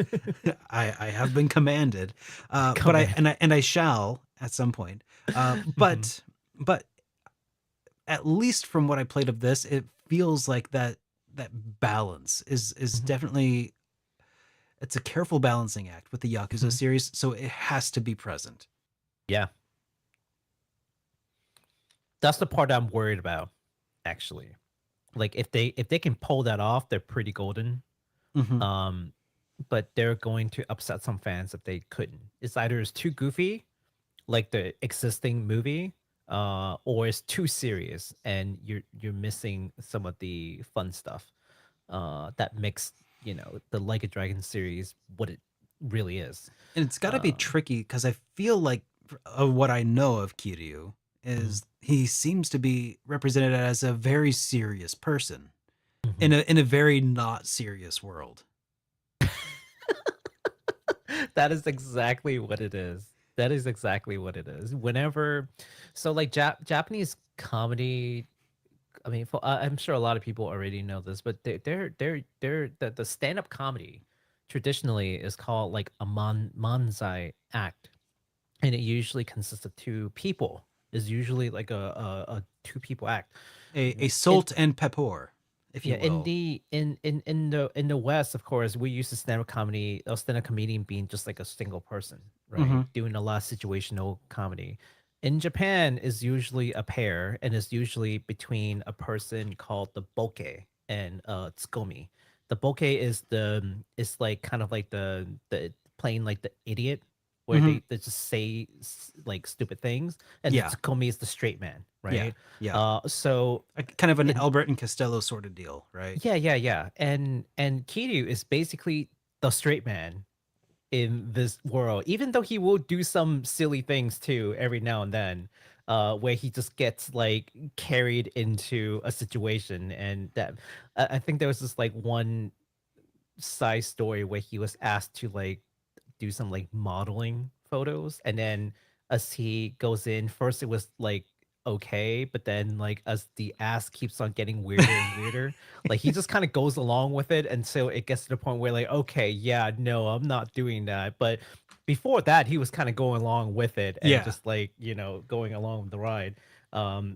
I have been commanded, but Command. I shall at some point. Mhm, But at least from what I played of this, it feels like that balance is mhm, definitely, it's a careful balancing act with the Yakuza mhm. series, so it has to be present. Yeah, that's the part I'm worried about, actually. Like if they can pull that off, they're pretty golden. Hmm. Um, but they're going to upset some fans if they couldn't. It's either it's too goofy, like the existing movie, or it's too serious and you're missing some of the fun stuff. That makes the Like a Dragon series what it really is. And it's got to be Uh, tricky because I feel like of what I know of Kiryu mhm, is he seems to be represented as a very serious person mhm. in a very not serious world. That is exactly what it is. That is exactly what it is. Whenever, so like Japanese comedy. I mean, I'm sure a lot of people already know this, but they're the stand up comedy traditionally is called like a manzai act, and it usually consists of two people. Is usually like a two people act. A In salt and pepper, if yeah, you in will. the in the West, of course, we used to stand up comedy, a stand up comedian being just like a single person, Hmm. right? Doing a lot of situational comedy. In Japan is usually a pair, and it's usually between a person called the boke and tsukomi. The boke is is like kind of like the playing like the idiot, where Hmm. they just say like stupid things, and the Yeah, tsukomi is the straight man, yeah, right? yeah. So Kind of an in Albert and Costello sort of deal, right? yeah, yeah, yeah. And Kiryu is basically the straight man in this world, even though he will do some silly things too every now and then, where he just gets like carried into a situation. And that I think there was this like one side story where he was asked to like do some like modeling photos, and then as he goes in, first it was like okay, but then like as the ass keeps on getting weirder and weirder, like he just kind of goes along with it until it gets to the point where like okay, yeah, no, I'm not doing that. But before that he was kind of going along with it and Yeah. just like going along with the ride.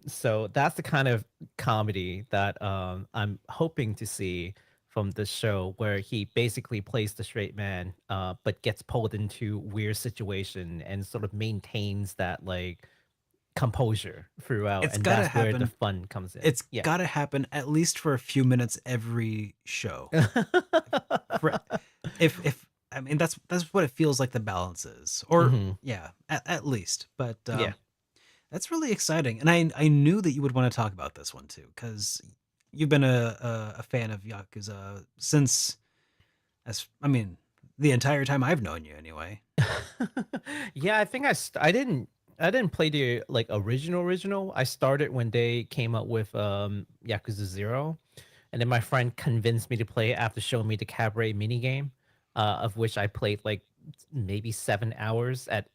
So that's the kind of comedy that I'm hoping to see from this show, where he basically plays the straight man, but gets pulled into weird situation and sort of maintains that like composure throughout, It's and got to that's where the happen. fun comes in. It's Yeah. got to happen at least for a few minutes every show. For if I mean that's what it feels like the balance is. Or Hmm. yeah, at least. But Yeah. that's really exciting. And I knew that you would want to talk about this one too cuz you've been a fan of Yakuza since, as I mean, the entire time I've known you anyway. Yeah, I think I didn't play the like original. I started when they came out with Yakuza 0, and then my friend convinced me to play it after showing me the cabaret mini game, of which I played like maybe 7 hours at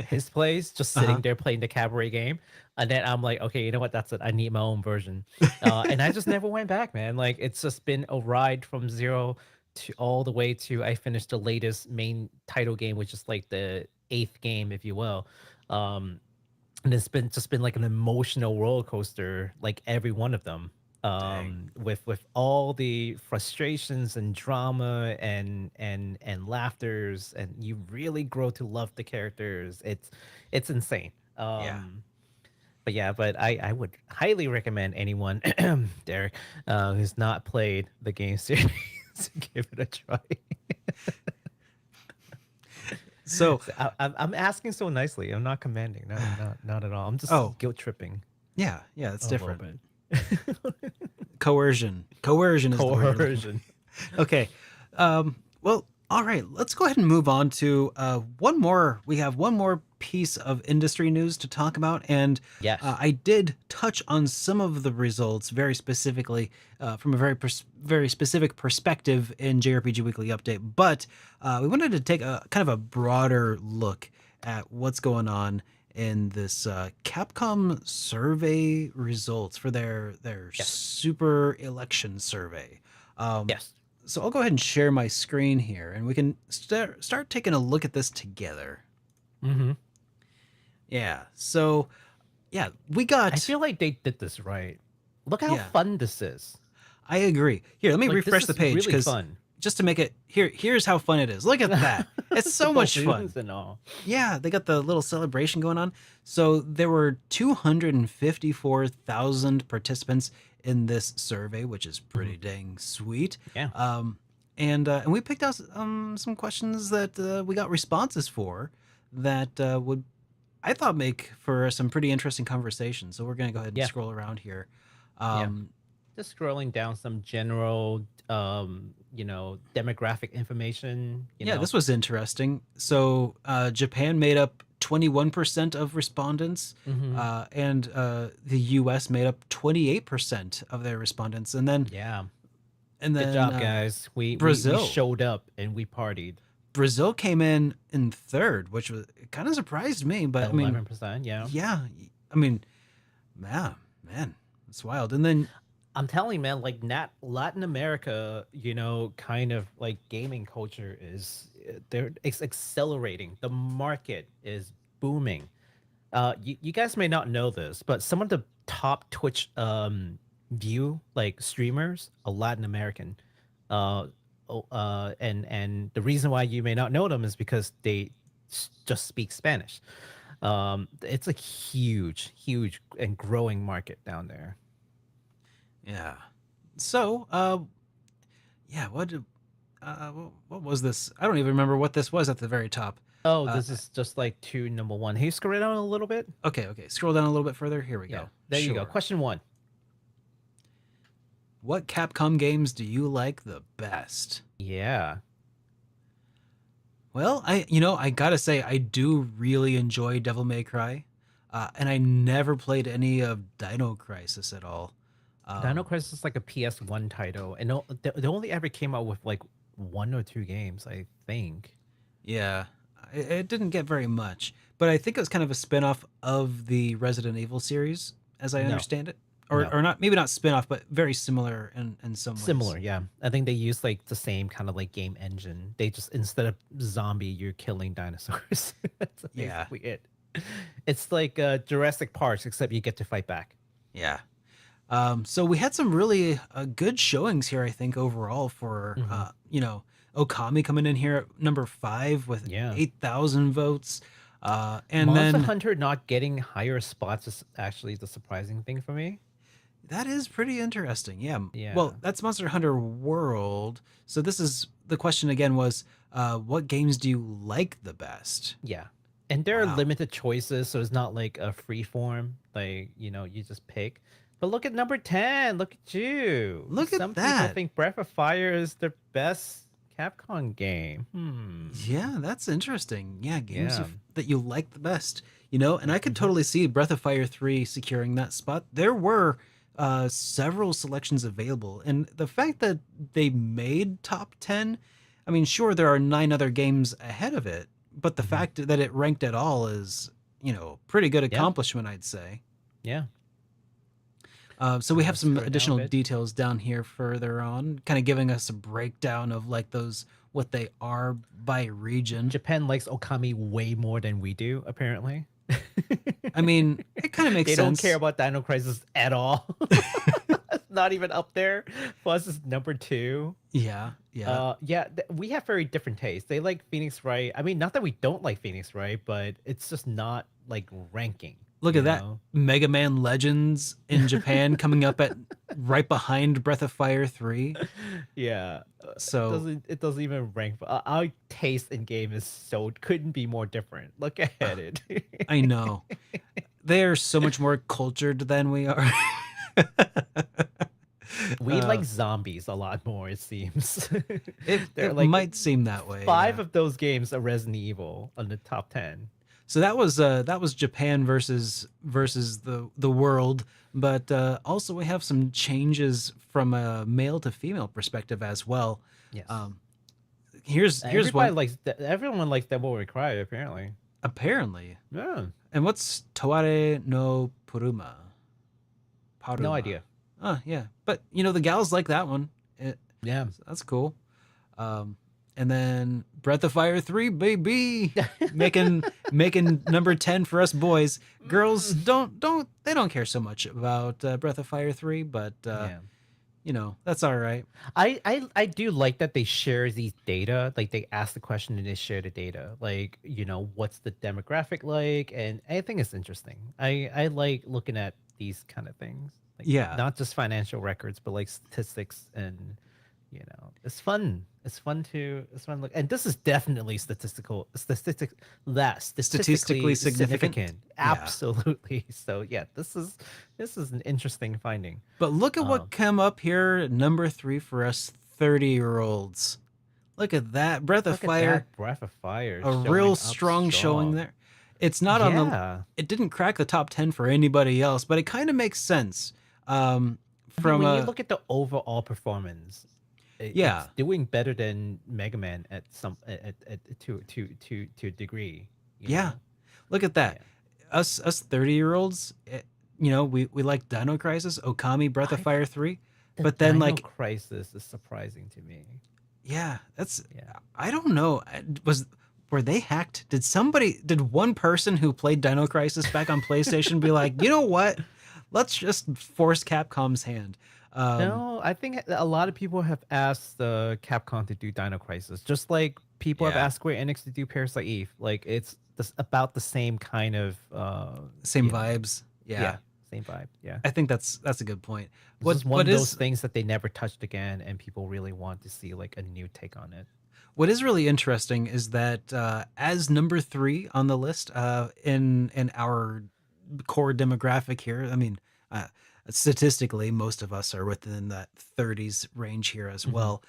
his place, just Uh-huh. sitting there playing the cabaret game. And then I'm like, okay, you know what? That's it. I need my own version. And I just never went back, man. Like it's just been a ride from 0 to all the way to I finished the latest main title game, which is like the eighth game, if you will. Um, and it's been just been like an emotional roller coaster, like every one of them, Dang. with all the frustrations and drama and laughters, and you really grow to love the characters. It's insane. Yeah. But yeah, but I would highly recommend anyone, Derek, who's not played the game series to give it a try. So, So I'm asking so nicely. I'm not commanding. Not at all. I'm just oh, guilt tripping yeah, yeah, it's a little different. bit. Coercion. Coercion is the word you're looking for. Coercion. Okay. Well, all right. Let's go ahead and move on to one more. We have one more piece of industry news to talk about, and Yes. I did touch on some of the results very specifically from a very specific perspective in JRPG Weekly Update. But we wanted to take a kind of a broader look at what's going on in this Capcom survey results for their Yes. super election survey. Um, Yes. So I'll go ahead and share my screen here, and we can start taking a look at this together. Mm-hmm. Yeah. So, yeah, we got. I feel like they did this right. Look how Yeah. fun this is. I agree. Here, let me Like, refresh this the is page really because fun. just to make it here's how fun it is. Look at that. It's so much fun. Balloons and all. Yeah, they got the little celebration going on. So there were 254,000 participants in this survey, which is pretty dang sweet. Yeah. And we picked out some questions that we got responses for that would, I thought, make for some pretty interesting conversation. So we're gonna go ahead and Yeah. scroll around here. Just scrolling down some general, demographic information. You Yeah, know. this was interesting. So Japan made up 21% of respondents, Mhm. and the U.S. made up 28% of their respondents, and then Yeah. and Good then job, guys. We Brazil. showed up and we partied. Brazil came in third, which was kind of surprised me. But I mean, 11%. Yeah. yeah, I mean, man, it's wild. And then I'm telling you, man, like Latin America, kind of like gaming culture is it's accelerating. The market is booming. You guys may not know this, but some of the top Twitch view like streamers are Latin American. And the reason why you may not know them is because they just speak Spanish. It's a huge and growing market down there. yeah, so yeah, what was this? I don't even remember what this was at the very top. Oh, this is just like to number one. Hey, scroll it down a little bit. Okay, scroll down a little bit further. Here we Yeah, go. there you go. Sure. Question 1. What Capcom games do you like the best? Yeah. Well, I gotta say, I do really enjoy Devil May Cry, and I never played any of Dino Crisis at all. Dino Crisis is like a PS1 title, and they only ever came out with like 1 or 2 games, I think. Yeah, it didn't get very much, but I think it was kind of a spin-off of the Resident Evil series, as I No. understand it. Or, No. or not, maybe not spin-off, but very similar in some ways. Similar, yeah. I think they use like the same kind of like game engine. They just, instead of zombie, you're killing dinosaurs. That's Yeah. basically it. It's like Jurassic Park, except you get to fight back. Yeah. So we had some really good showings here, I think, overall for, Okami coming in here at number 5 with Yeah. 8,000 votes. And Monster then Hunter not getting higher spots is actually the surprising thing for me. that is pretty interesting. Yeah. Yeah. Well, that's Monster Hunter World. So this is the question again was, what games do you like the best? Yeah. And there Wow. are limited choices, so it's not like a free form, like, you just pick. But look at number 10. Look at you. Look at Some that. people think Breath of Fire is the best Capcom game. Yeah, that's interesting. Yeah, games Yeah. that you like the best, and I could totally see Breath of Fire 3 securing that spot. There were several selections available, and the fact that they made top 10, I mean, sure, there are 9 other games ahead of it, but the fact that it ranked at all is, pretty good accomplishment, I'd say. Yeah. So we have Let's some scroll down a additional bit. details down here further on, kind of giving us a breakdown of like those, what they are by region. Japan likes Okami way more than we do, apparently. I mean, it kind of makes They sense. don't care about Dino Crisis at all. It's not even up there. Plus, it's number 2. Yeah. We have very different tastes. They like Phoenix Wright. I mean, not that we don't like Phoenix Wright, but it's just not like ranking. Look you at that. know? Mega Man Legends in Japan coming up at right behind Breath of Fire 3. Yeah. So It doesn't even rank. Our taste in game is couldn't be more different. Look at it. I know. They're so much more cultured than we are. We like zombies a lot more, it seems. They're It like might seem that way. 5 yeah. of those games are Resident Evil on the top 10. So that was Japan versus the world, but also we have some changes from a male to female perspective as well. Yes. Here's Everybody one. likes everyone likes Devil May Cry, apparently. Apparently. Yeah. And what's Toare no Paruma? No idea. Oh yeah, but the gals like that one. Yeah. Yeah. So that's cool. And then Breath of Fire 3, baby, making number 10 for us boys. Girls don't care so much about Breath of Fire 3, but Yeah. that's all right. I do like that they share these data. Like they ask the question and they share the data. Like, what's the demographic like? And I think it's interesting. I like looking at these kind of things. Like Yeah. not just financial records, but like statistics and it's fun. It's fun to look. And this is definitely statistically Statistically significant? Yeah. Absolutely. So yeah, this is an interesting finding. But look at what came up here at number 3 for us 30-year-olds. Look at that. Breath of Fire. Breath of Fire. A real strong showing there. It's not on the. It didn't crack the top 10 for anybody else, but it kind of makes sense. From when you look at the overall performance, it's doing better than Mega Man at to a degree. Yeah, look at that. Yeah. Us 30-year-olds, we like Dino Crisis, Okami, Breath of Fire 3, but then Dino Crisis is surprising to me. Yeah, I don't know. Were they hacked? Did one person who played Dino Crisis back on PlayStation be like, you know what? Let's just force Capcom's hand. No, I think a lot of people have asked Capcom to do Dino Crisis, just like people have asked Square Enix to do Parasite Eve. Like it's about the same kind of same vibes. Yeah, same vibe. Yeah, I think that's a good point. This is one of those things that they never touched again, and people really want to see like a new take on it. What is really interesting is that as number 3 on the list in our core demographic here, I mean, statistically, most of us are within that 30s range here as well.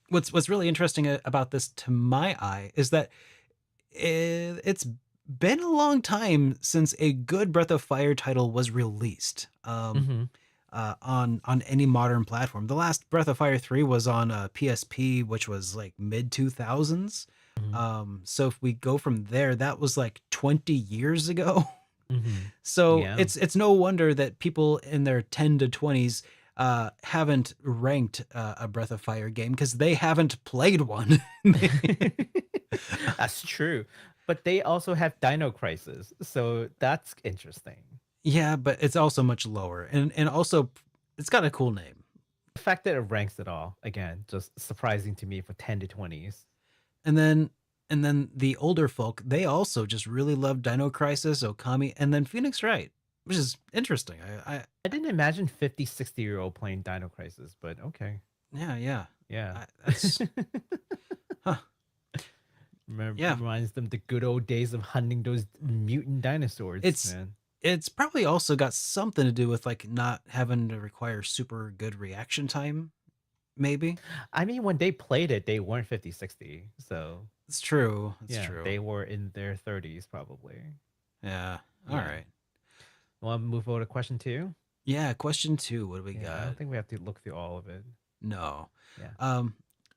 What's really interesting about this, to my eye, is that it's been a long time since a good Breath of Fire title was released on any modern platform. The last Breath of Fire 3 was on PSP, which was like mid 2000s. So if we go from there, that was like 20 years ago. So it's no wonder that people in their 10 to 20s haven't ranked a Breath of Fire game because they haven't played one. That's true. But they also have Dino Crisis, so that's interesting. Yeah, but it's also much lower, and also it's got a cool name. The fact that it ranks at all, again, just surprising to me for 10 to 20s. And then the older folk, they also just really love Dino Crisis, Okami, and then Phoenix Wright, which is interesting. I didn't imagine 50, 60-year-old playing Dino Crisis, but okay. Yeah. That's reminds them the good old days of hunting those mutant dinosaurs. It's probably also got something to do with like not having to require super good reaction time, maybe. I mean, when they played it, they weren't 50, 60, so it's true. It's true. They were in their 30s probably. Yeah. All right. Want to move over to question 2? Yeah, question 2. What do we got? I don't think we have to look through all of it. No.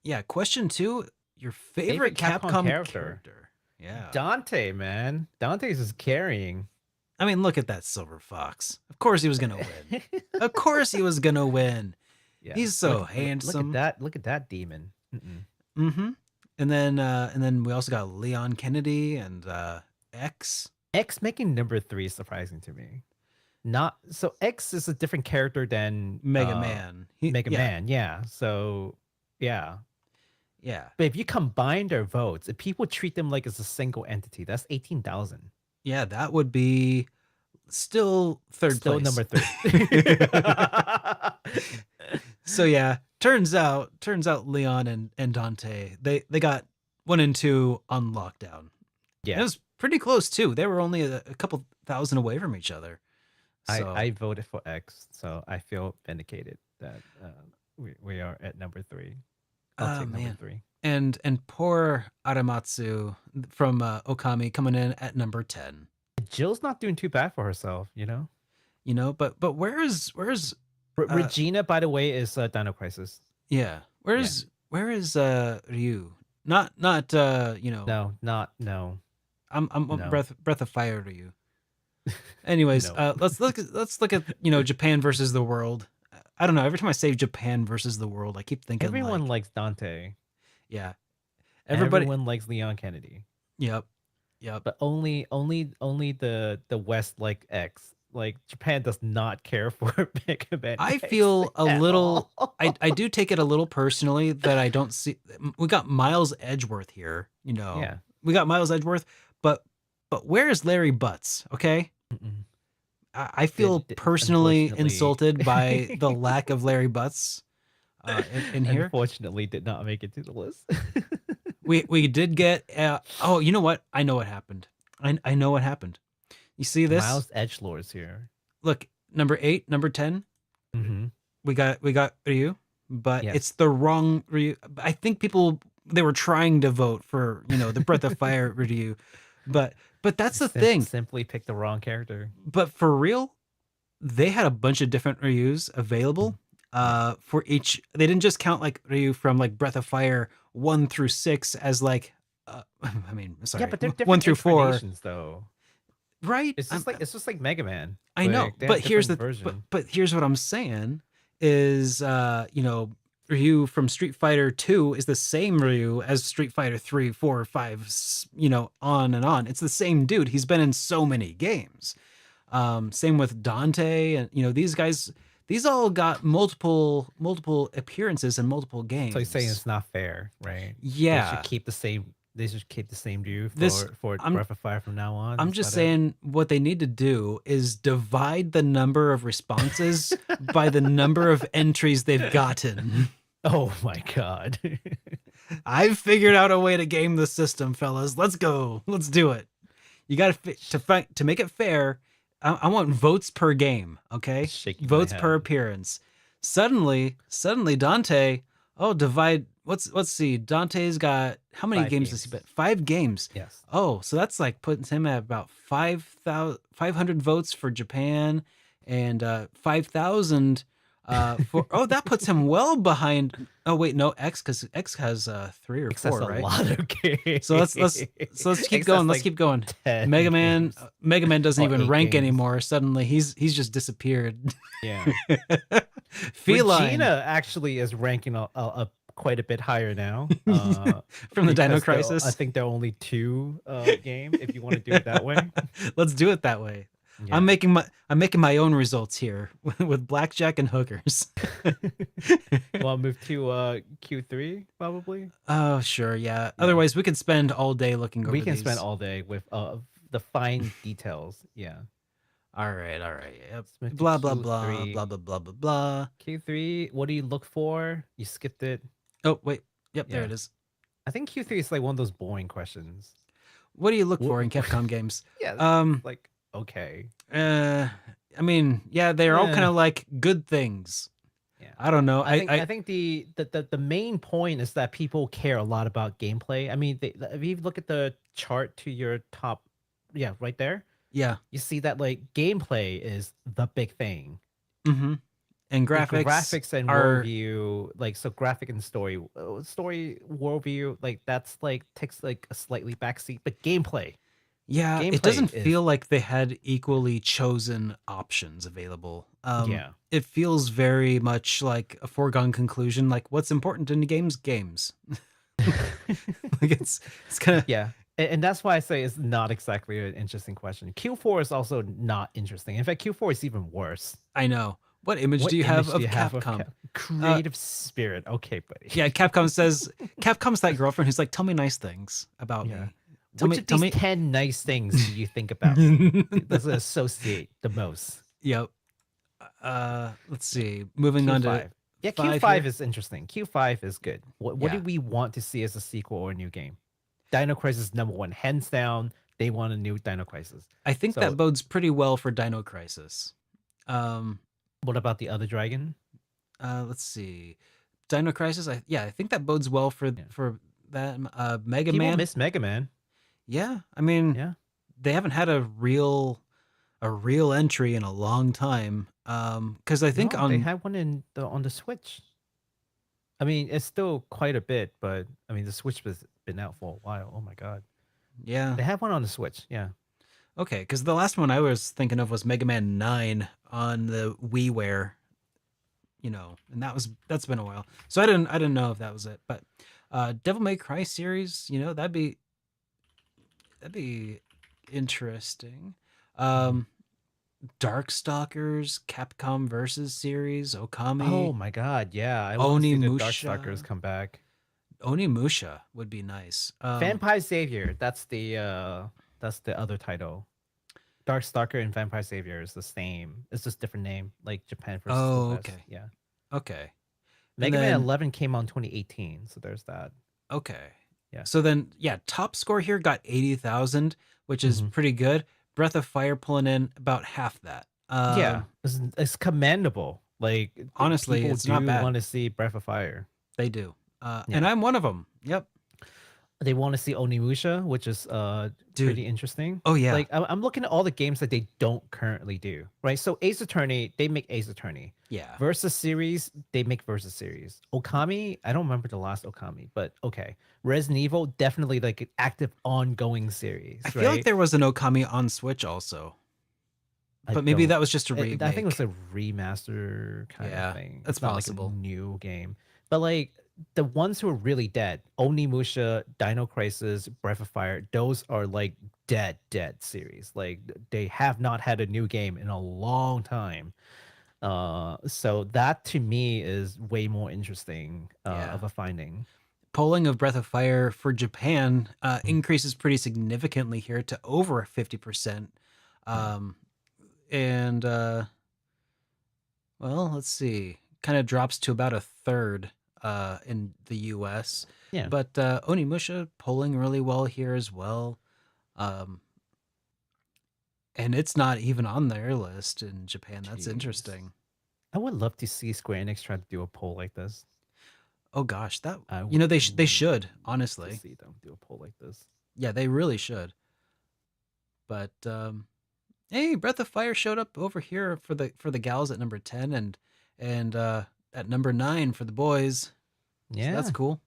Yeah. Question 2. Your favorite Capcom character. Yeah. Dante, man. Dante's is carrying. I mean, look at that silver fox. Of course he was gonna win. Of course he was gonna win. Yeah. He's so handsome. Look at that demon. And then we also got Leon Kennedy and X. X making number 3 is surprising to me. So X is a different character than Mega Man. Man, yeah. So yeah. But if you combine their votes, if people treat them like it's a single entity, that's 18,000. Yeah, that would be still third place. Number 3. So yeah, turns out Leon and Dante, they got 1 and 2 on lockdown. Yeah. It was pretty close too. They were only a couple thousand away from each other. So. I voted for X, so I feel vindicated that we are at number 3. I'll take number 3. And poor Aramatsu from Okami coming in at number 10. Jill's not doing too bad for herself, But where's Regina, by the way, is Dino Crisis. Yeah. Where is Ryu? Not No, no. I'm no. Breath of Fire Ryu. Anyways, let's look at Japan versus the world. I don't know. Every time I say Japan versus the world, I keep thinking Everyone like, likes Dante. yeah, everybody. Everyone likes Leon Kennedy. Yep, yep. But only the West like X. Like Japan does not care for Mega Man I X feel a at little. all. I do take it a little personally that I don't see. We got Miles Edgeworth here. Yeah. We got Miles Edgeworth, but where is Larry Butts? Okay, Mm-mm. I feel personally Unfortunately. insulted by the lack of Larry Butts in here. Unfortunately, did not make it to the list. We did get. Oh, you know what? I know what happened. I know what happened. You see this? Miles Edgelord's here. Look, number 8, number 10. Mm-hmm. We got Ryu, but Yes. it's the wrong Ryu. I think people they were trying to vote for the Breath of Fire Ryu, but that's the thing. Simply pick the wrong character. But for real, they had a bunch of different Ryus available. For each, they didn't just count like Ryu from like Breath of Fire 1 through 6 as like. I mean, sorry, Yeah, but they're different 1 through 4, incarnations, though. right? It's just like Mega Man. I know, Like, they have but here's the different version. but here's what I'm saying is Ryu from Street Fighter 2 is the same Ryu as Street Fighter 3, 4, 5, on and on. It's the same dude. He's been in so many games. Same with Dante and these guys. These all got multiple appearances in multiple games. So you're saying it's not fair, right? Yeah. They should keep the same. They should keep the same view for I'm- Breath of Fire from now on. I'm Is just that it? saying what they need to do is divide the number of responses by the number of entries they've gotten. Oh my god. I've figured out a way to game the system, fellas. Let's go. Let's do it. You got to make it fair. I want votes per game, okay? Shaking my Votes per head. appearance. Suddenly Dante, divide let's see. Dante's got how many 5 games does he games. bet? 5 games. Yes. Oh, so that's like putting him at about 500 votes for Japan and 5,000 for that puts him well behind. Oh wait, no, X has 3 or X 4, has a right? lot of games. So let's keep X going. has Let's like keep going. 10 Mega Man doesn't Or even 8 rank games. anymore. Suddenly he's just disappeared. Yeah. Feline Regina actually is ranking quite a bit higher now. from the Dino because Crisis. I think there are only 2 games if you want to do it that way. Let's do it that way. Yeah. I'm making my own results here with blackjack and hookers. Well, I'll move to Q3 probably. Oh, sure, yeah. Otherwise, we could spend all day looking over We can these. spend all day with the fine details. Yeah. All right. Yep. Let's move to Blah blah blah Q3. blah blah blah blah blah. Q3, what do you look for? You skipped it. Oh wait, yep, there Yeah. it is. I think Q3 is like one of those boring questions. What do you look Wha- for in Capcom games? Yeah. Like, okay. I mean, yeah, they're all Yeah. kind of like good things. Yeah. I don't know. I think the main point is that people care a lot about gameplay. I mean, if you look at the chart to your top, yeah, right there, yeah. you see that like gameplay is the big thing. Mm-hmm. And The graphics and are worldview, like so graphic and story worldview, like that's like takes like a slightly backseat, but gameplay. yeah. It gameplay doesn't is- feel like they had equally chosen options available. Yeah. It feels very much like a foregone conclusion. Like what's important in the games. Like it's kind of Yeah. And that's why I say it's not exactly an interesting question. Q4 is also not interesting. In fact, Q4 is even worse. I know. What image What do you image have do of you have Capcom? Creative spirit. Okay, buddy. Yeah, Capcom says Capcom's that girlfriend who's like, tell me nice things about Yeah. me. Which of these 10 nice things do you think about? Does it associate the most? Yep. Let's see. Moving on to Q5. Yeah, five Q5 here. is interesting. Q5 is good. What Yeah. do we want to see as a sequel or a new game? Dino Crisis #1, hands down. They want a new Dino Crisis. I think So- that bodes pretty well for Dino Crisis. What about the other dragon? Let's see. Dino Crisis. I think that bodes well for that. Mega People Man. miss Mega Man. Yeah, I mean, Yeah. they haven't had a real entry in a long time. Because I think No, on they had one on the Switch. I mean, it's still quite a bit, but I mean, the Switch has been out for a while. Oh my god, yeah. they have one on the Switch. Yeah. Okay, because the last one I was thinking of was Mega Man 9 on the WiiWare. and that's been a while. So I didn't know if that was it. But Devil May Cry series, that'd be interesting. Darkstalkers, Capcom versus series, Okami. Oh my god, yeah. I want to see the Darkstalkers Onimusha. come back. Onimusha would be nice. Vampire Savior, that's the other title. Darkstalker and Vampire Savior is the same. It's just different name, like Japan versus the Oh, West. okay. Yeah. Okay. Mega Man then- 11 came out in 2018, so there's that. Okay. Yeah. So then, top score here got 80,000, which is Mhm. pretty good. Breath of Fire pulling in about half that. Yeah, it's commendable. Like Honestly, people it's not bad. want to see Breath of Fire. They do. Yeah. And I'm one of them. Yep. They want to see Onimusha, which is Dude. pretty interesting. Oh, yeah. Like I'm looking at all the games that they don't currently do, right? So Ace Attorney, they make Ace Attorney. Yeah. Versus series, they make Versus series. Okami, I don't remember the last Okami, but okay. Resident Evil, definitely like an active ongoing series. I feel like there was an Okami on Switch also. But maybe that was just a remake. I think it was a remaster kind of thing. That's It's not possible. like a new game. But like the ones who are really dead, Onimusha, Dino Crisis, Breath of Fire, those are like dead series. Like they have not had a new game in a long time. So that to me is way more interesting of a finding. Polling of Breath of Fire for Japan increases pretty significantly here to over 50%. And let's see, kind of drops to about a third in the US. Yeah. But Onimusha polling really well here as well. And it's not even on their list in Japan. That's Jeez. interesting. I would love to see Square Enix try to do a poll like this. Oh gosh, that I they would should, love to honestly. see them do a poll like this. Yeah, they really should. But hey, Breath of Fire showed up over here for the gals at number 10 and at number 9 for the boys. Yeah, So that's cool.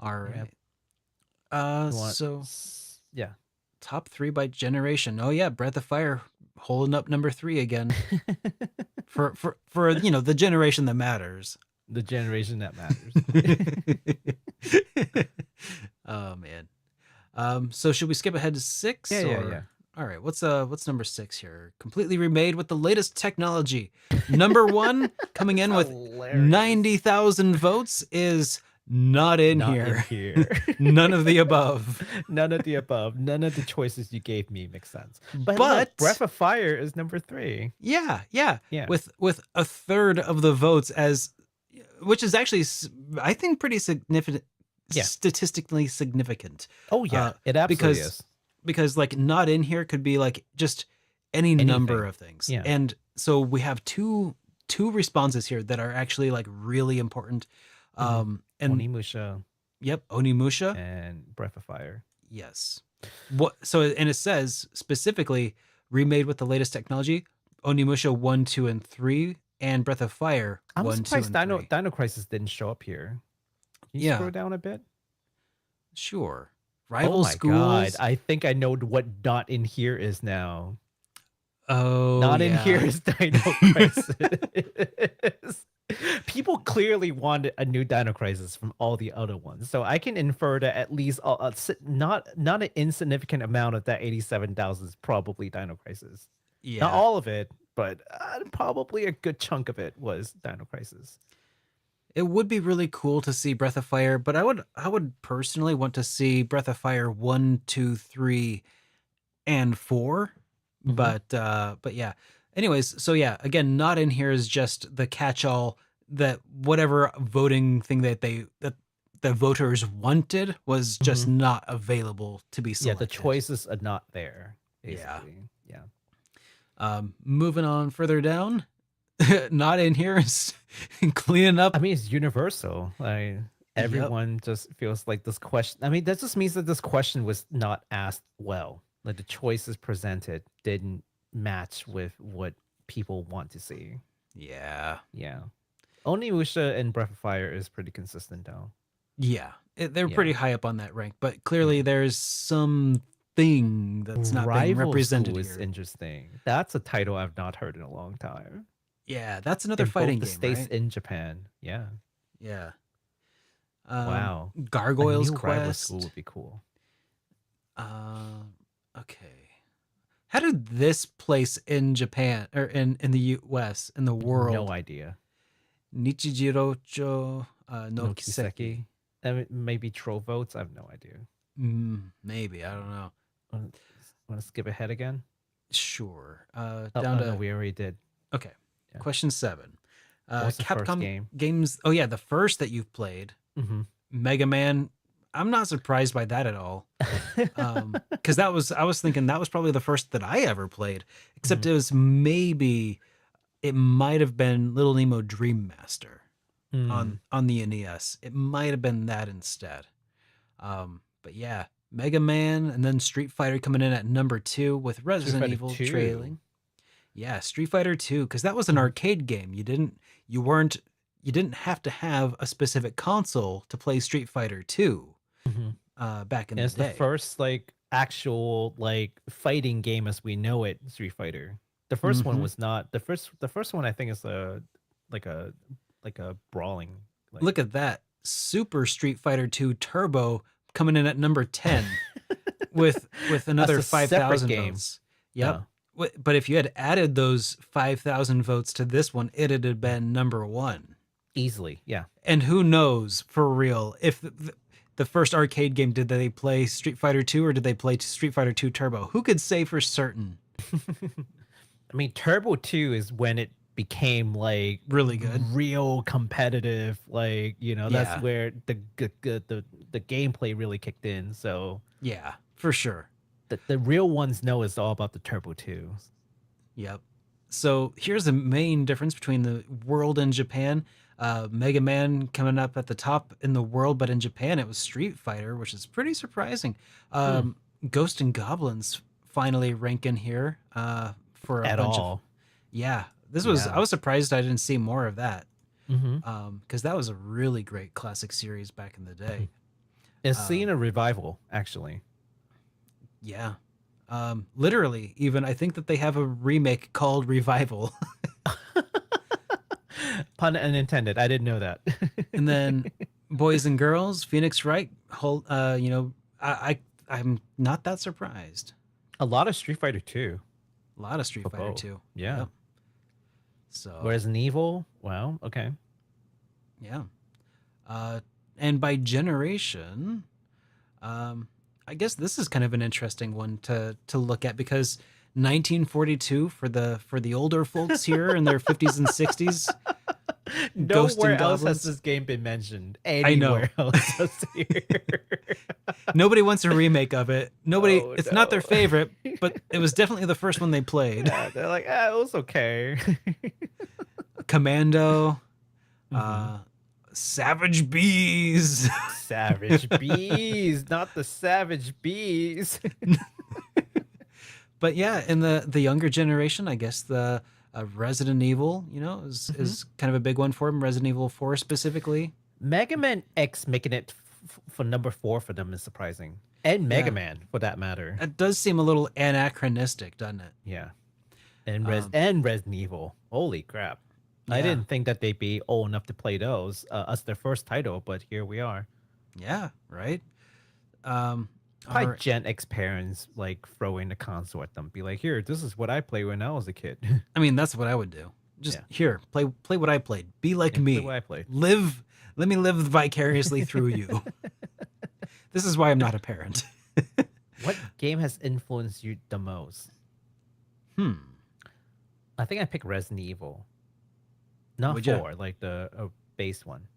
All right. So yeah. top 3 by generation. Oh yeah, Breath of Fire holding up number 3 again. for the generation that matters. The generation that matters. Oh man. So should we skip ahead to 6? Yeah. All right, what's number 6 here? Completely remade with the latest technology. Number 1 coming in with Hilarious. 90,000 votes is not in Not here. in here. None of the above. None of the above. None of the choices you gave me make sense. But, But- look, Breath of Fire is number 3. Yeah. With a third of the votes which is actually I think pretty significant. Yeah. Statistically significant. Oh yeah, it absolutely is. Because like not in here could be like just any number Anything. of things. Yeah. And so we have two responses here that are actually like really important. And Onimusha Onimusha. and Breath of Fire. Yes. And it says specifically remade with the latest technology, Onimusha 1, 2, and 3, and Breath of Fire I'm 1, 2, surprised and 3. Dino Crisis didn't show up here. Can you Yeah. scroll down a bit? Sure. Rival Oh my schools. god, I think I know what not in here is now. Oh, Not in yeah. here is Dino Crisis. People clearly wanted a new Dino Crisis from all the other ones, so I can infer that at least not an insignificant amount of that 87,000 is probably Dino Crisis. Yeah. Not all of it, but probably a good chunk of it was Dino Crisis. It would be really cool to see Breath of Fire, but I would personally want to see Breath of Fire 1, 2, 3, and 4. Mhm. But yeah. Anyways, so yeah, again, not in here is just the catch-all that whatever voting thing that the voters wanted was just not available to be Yeah, selected. the choices are not there. Yeah. Basically. Yeah. Moving on further down, not in here is cleaning up. I mean, it's universal. Like everyone just feels like this question. I mean, that just means that this question was not asked well. Like the choices presented didn't match with what people want to see. Yeah. Yeah. Onimusha and Breath of Fire is pretty consistent though. Yeah. They're Yeah. pretty high up on that rank, but clearly there's something that's not being Rival represented School is here. interesting. That's a title I've not heard in a long time. Yeah, that's another in fighting both the game, states right? in Japan. Yeah. Yeah. Wow. A Gargoyle's new rival school Quest. would be cool. Okay. How did this place in Japan or in the US in the No world? idea. Nichijirocho no No Kiseki. Kiseki. Maybe troll votes. I have no idea. Maybe I don't know. Want to skip ahead again? Sure. Oh, Down oh to no, we already did. okay. Yeah. Question 7. What was the first Capcom game? games. Oh yeah, the first that you've played, Mm-hmm. Mega Man. I'm not surprised by that at all. Because I was thinking that was probably the first that I ever played. Except it might have been Little Nemo Dream Master on the NES. It might have been that instead. But yeah, Mega Man and then Street Fighter coming in at number 2 with Resident Fighter Evil 2. trailing. Yeah, Street Fighter 2 because that was an arcade game. You didn't have to have a specific console to play Street Fighter 2 back in And the it's the day. first like actual like fighting game as we know it, Street Fighter. The first one was not. The first one I think is like a like a brawling. Like, Look at that. Super Street Fighter 2 Turbo coming in at number 10 with another a separate 5,000 game. votes. Yep. Oh. But if you had added those 5,000 votes to this one, it'd have been number 1. Easily, yeah. And who knows for real if the first arcade game, did they play Street Fighter 2 or did they play Street Fighter 2 Turbo? Who could say for certain? I mean, Turbo 2 is when it became like Really good. real competitive. Like, you know, that's Yeah. where the gameplay really kicked in. So Yeah, for sure. the real ones know it's all about the Turbo 2. Yep. So here's the main difference between the world and Japan. Mega Man coming up at the top in the world, but in Japan it was Street Fighter, which is pretty surprising. Ghost and Goblins finally rank in here for a At bunch all. of. Yeah, this was. Yeah. I was surprised I didn't see more of that Mm-hmm. because that was a really great classic series back in the day. It's seeing a revival, actually. Yeah. Literally, even I think that they have a remake called Revival. Pun unintended. I didn't know that. And then Boys and Girls, Phoenix Wright, I'm not that surprised. A lot of Street Fighter 2. A lot of Street Fighter both. 2. Yeah. Yep. So Resident Evil, wow, okay. yeah. And by generation, I guess this is kind of an interesting one to look at because 1942 for the older folks here in their 50s and 60s. Ghost Nowhere and else has Goblins. this game been mentioned. I know. Anywhere else is here. Nobody wants a remake of it. Nobody. Oh, It's not their no. favorite, but it was definitely the first one they played. Yeah, they're like, it was okay. Commando, Savage Bees. Savage Bees, not the Savage Bees. But yeah, in the younger generation, I guess the Resident Evil, is kind of a big one for them. Resident Evil 4 specifically. Mega Man X making it for number 4 for them is surprising. And Mega Yeah. Man, for that matter. It does seem a little anachronistic, doesn't it? Yeah. And Resident Evil. Holy crap. I Yeah. didn't think that they'd be old enough to play those as their first title, but here we are. Yeah, right. Probably Alright. Gen X parents like throwing the console at them, be like, "Here, this is what I played when I was a kid." I mean, that's what I would do. Just Yeah. here, play what I played. Be like Yeah, me. play what I played. Let me live vicariously through you. This is why I'm not a parent. What game has influenced you the most? I think I picked Resident Evil. Not Would ya? 4, like the base one.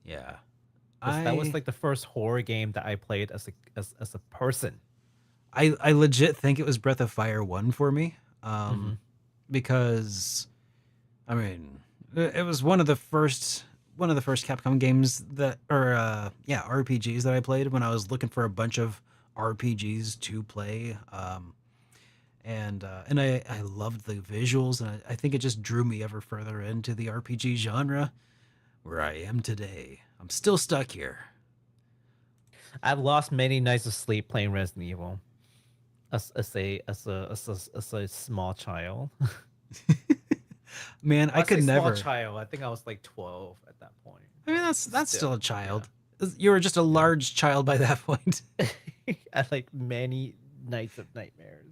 Yeah. That was like the first horror game that I played as a person. I legit think it was Breath of Fire 1 for me. Because I mean, it was one of the first Capcom games RPGs that I played when I was looking for a bunch of RPGs to play. And I loved the visuals, and I think it just drew me ever further into the RPG genre where I am today. I'm still stuck here. I've lost many nights of sleep playing Resident Evil as a small child. Man, I was could a small never. child. I think I was like 12 at that point. I mean, that's still a Still, child. You were just a large child by that point. At like many nights of nightmares.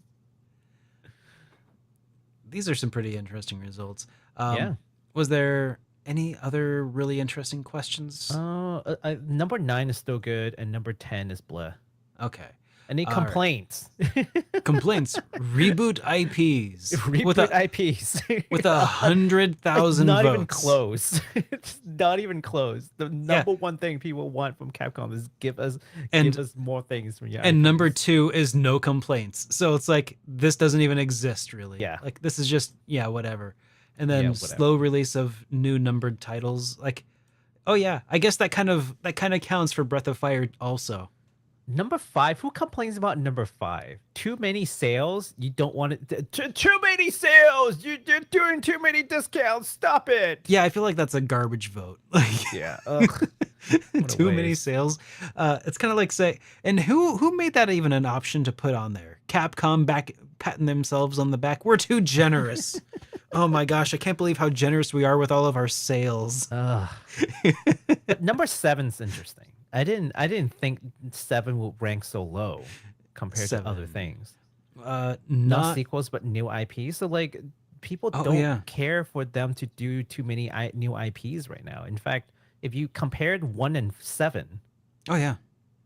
These are some pretty interesting results. Yeah. Was there any other really interesting questions? Number 9 is still good, and number 10 is bleh. Okay. Any All right. complaints? Complaints. Reboot IPs. with Reboot a, IPs. with 100,000 not votes. even close. It's not even close. The number one thing people want from Capcom is give us more things from your And IPs. number 2 is no complaints. So it's like this doesn't even exist really. Yeah. Like this is just whatever. And then Yeah, whatever. slow release of new numbered titles. Like, oh yeah, I guess that kind of counts for Breath of Fire also. Number 5. Who complains about number 5? Too many sales. You don't want it. Too many sales. You're doing too many discounts. Stop it. Yeah, I feel like that's a garbage vote. Like, Yeah. Ugh. What a too many waste. sales. It's kind of like and who made that even an option to put on there? Capcom back patting themselves on the back. We're too generous. Oh my gosh, I can't believe how generous we are with all of our sales. Ugh. But number 7's interesting. I didn't think 7 would rank so low compared to other 7. things. Not Not sequels, but new IPs. So like people Oh, don't yeah. care for them to do too many new IPs right now. In fact, if you compared 1 and 7, Oh yeah.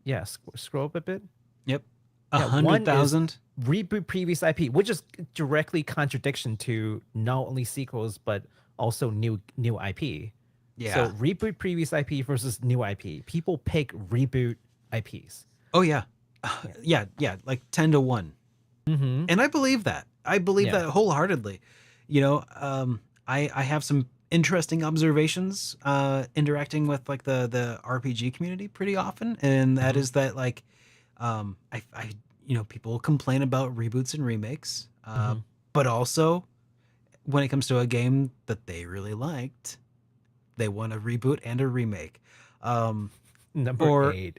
yeah, scroll up a bit. Yep. Yeah, 100,000. Reboot previous IP, which is directly contradiction to not only sequels but also new IP. Yeah. So reboot previous IP versus new IP. People pick reboot IPs. Oh yeah. Yeah, like 10 to 1. Mm-hmm. And I believe that. I believe Yeah. that wholeheartedly. You know, I have some interesting observations interacting with like the RPG community pretty often, and that is that like I people complain about reboots and remakes, but also when it comes to a game that they really liked, they want a reboot and a remake. Number 8.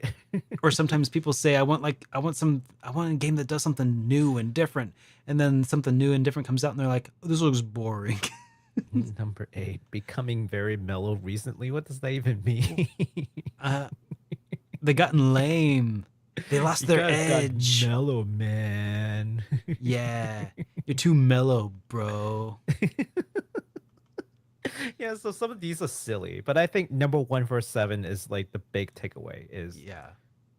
Or sometimes people say I want a game that does something new and different, and then something new and different comes out and they're like, oh, this looks boring. Number 8, becoming very mellow recently. What does that even mean? They gotten lame. They lost You their guys got edge. mellow, man. Yeah, you're too mellow, bro. Yeah, so some of these are silly, but I think number 1 for 7 is like the big takeaway is Yeah,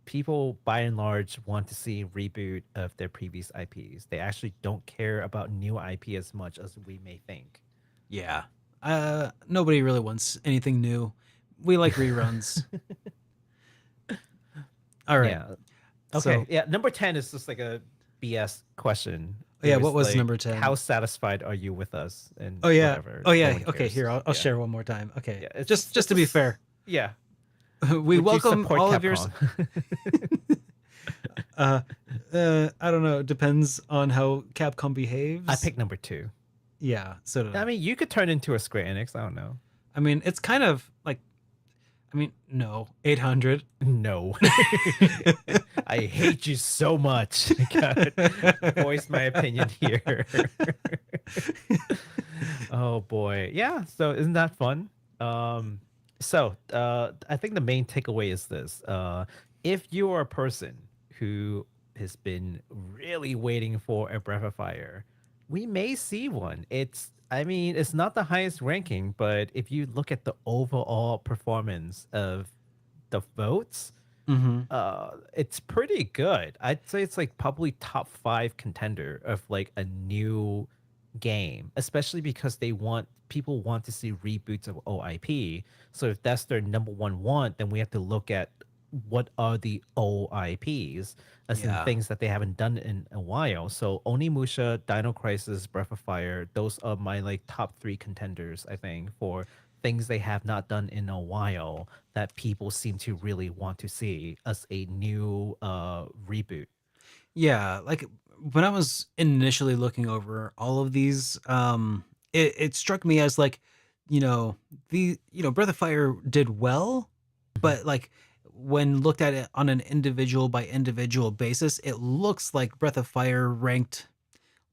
people by and large want to see reboot of their previous IPs. They actually don't care about new IP as much as we may think. yeah. Nobody really wants anything new. We like reruns. All right. Yeah. Okay. So- yeah. Number 10 is just like a BS question. Yeah, It what was like, number 10? How satisfied are you with us? And Oh yeah. whatever. Oh yeah. No one Okay, cares. here I'll Yeah. share one more time. Okay. Yeah, it's just to be fair, Yeah. we Would you welcome support all of yours. Capcom? I don't know. It depends on how Capcom behaves. I picked number 2. Yeah. So did I. I mean, you could turn into a Square Enix. I don't know. I mean, it's kind of like, no, 800. No. I hate you so much. I gotta voice my opinion here. Oh boy. Yeah. So isn't that fun? I think the main takeaway is this. If you are a person who has been really waiting for a Breath of Fire, we may see one. It's not the highest ranking, but if you look at the overall performance of the votes, it's pretty good. I'd say it's like probably top 5 contender of like a new game, especially because people want to see reboots of OIP. So if that's their number 1 want, then we have to look at what are the OIPs as in things that they haven't done in a while. So Onimusha, Dino Crisis, Breath of Fire, those are my like top 3 contenders, I think, for things they have not done in a while that people seem to really want to see as a new reboot. Yeah, like when I was initially looking over all of these, it struck me as like, Breath of Fire did well, but like when looked at it on an individual by individual basis, it looks like Breath of Fire ranked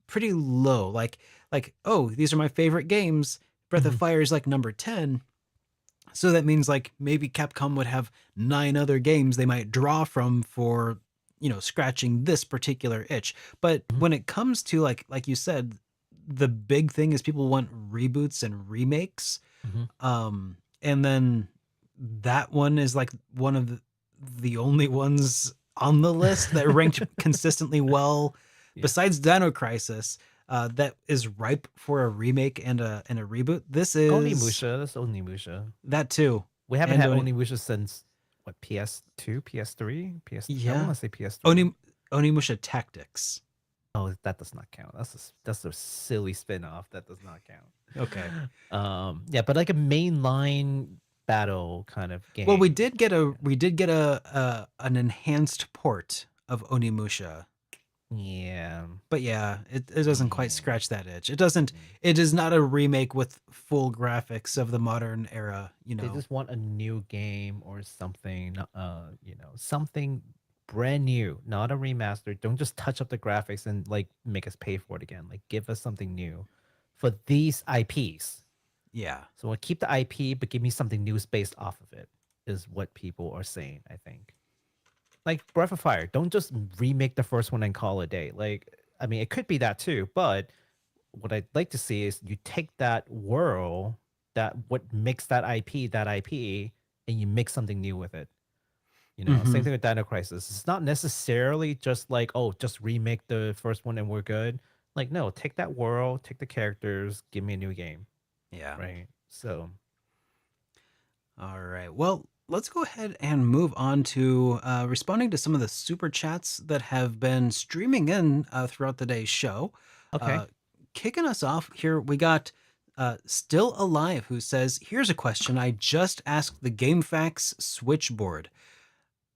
pretty low. Like, oh, these are my favorite games, Breath of Fire is like number 10. So that means like maybe Capcom would have 9 other games they might draw from for, scratching this particular itch. But when it comes to like you said, the big thing is people want reboots and remakes. And then that one is like one of the only ones on the list that ranked consistently well, besides Dino Crisis, that is ripe for a remake and a reboot. This is Onimusha. That's Onimusha. that too. We haven't had And Onimusha since what, PS2, PS3, PS. I Yeah. want to say PS3. Onimusha Tactics. Oh, that does not count. That's a silly spin-off. That does not count. Okay. Yeah, but like a mainline battle kind of game. Well, we did get an enhanced port of Onimusha. Yeah. But yeah, it doesn't quite scratch that itch. It is not a remake with full graphics of the modern era, They just want a new game or something, something brand new, not a remaster. Don't just touch up the graphics and like make us pay for it again. Like give us something new for these IPs. Yeah. So we'll keep the IP, but give me something new based off of it, is what people are saying, I think. Like Breath of Fire, don't just remake the first one and call it a day. Like, I mean, it could be that too, but what I'd like to see is you take that world, that what makes that IP, and you make something new with it. Same thing with Dino Crisis. It's not necessarily just like, oh, just remake the first one and we're good. Like, no, take that world, take the characters, give me a new game. Yeah. Right. So, All right. Well, let's go ahead and move on to responding to some of the super chats that have been streaming in throughout the day's show. okay. Kicking us off here, we got Still Alive, who says, here's a question I just asked the GameFAQs switchboard.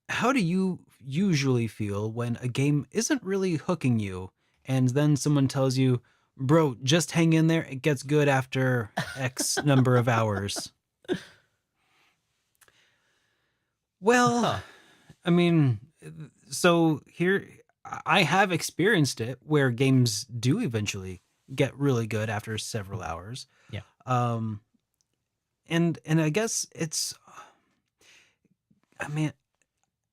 How do you usually feel when a game isn't really hooking you and then someone tells you, bro, just hang in there, it gets good after X number of hours? Well, Huh. I mean, so here I have experienced it where games do eventually get really good after several hours. Yeah. And I guess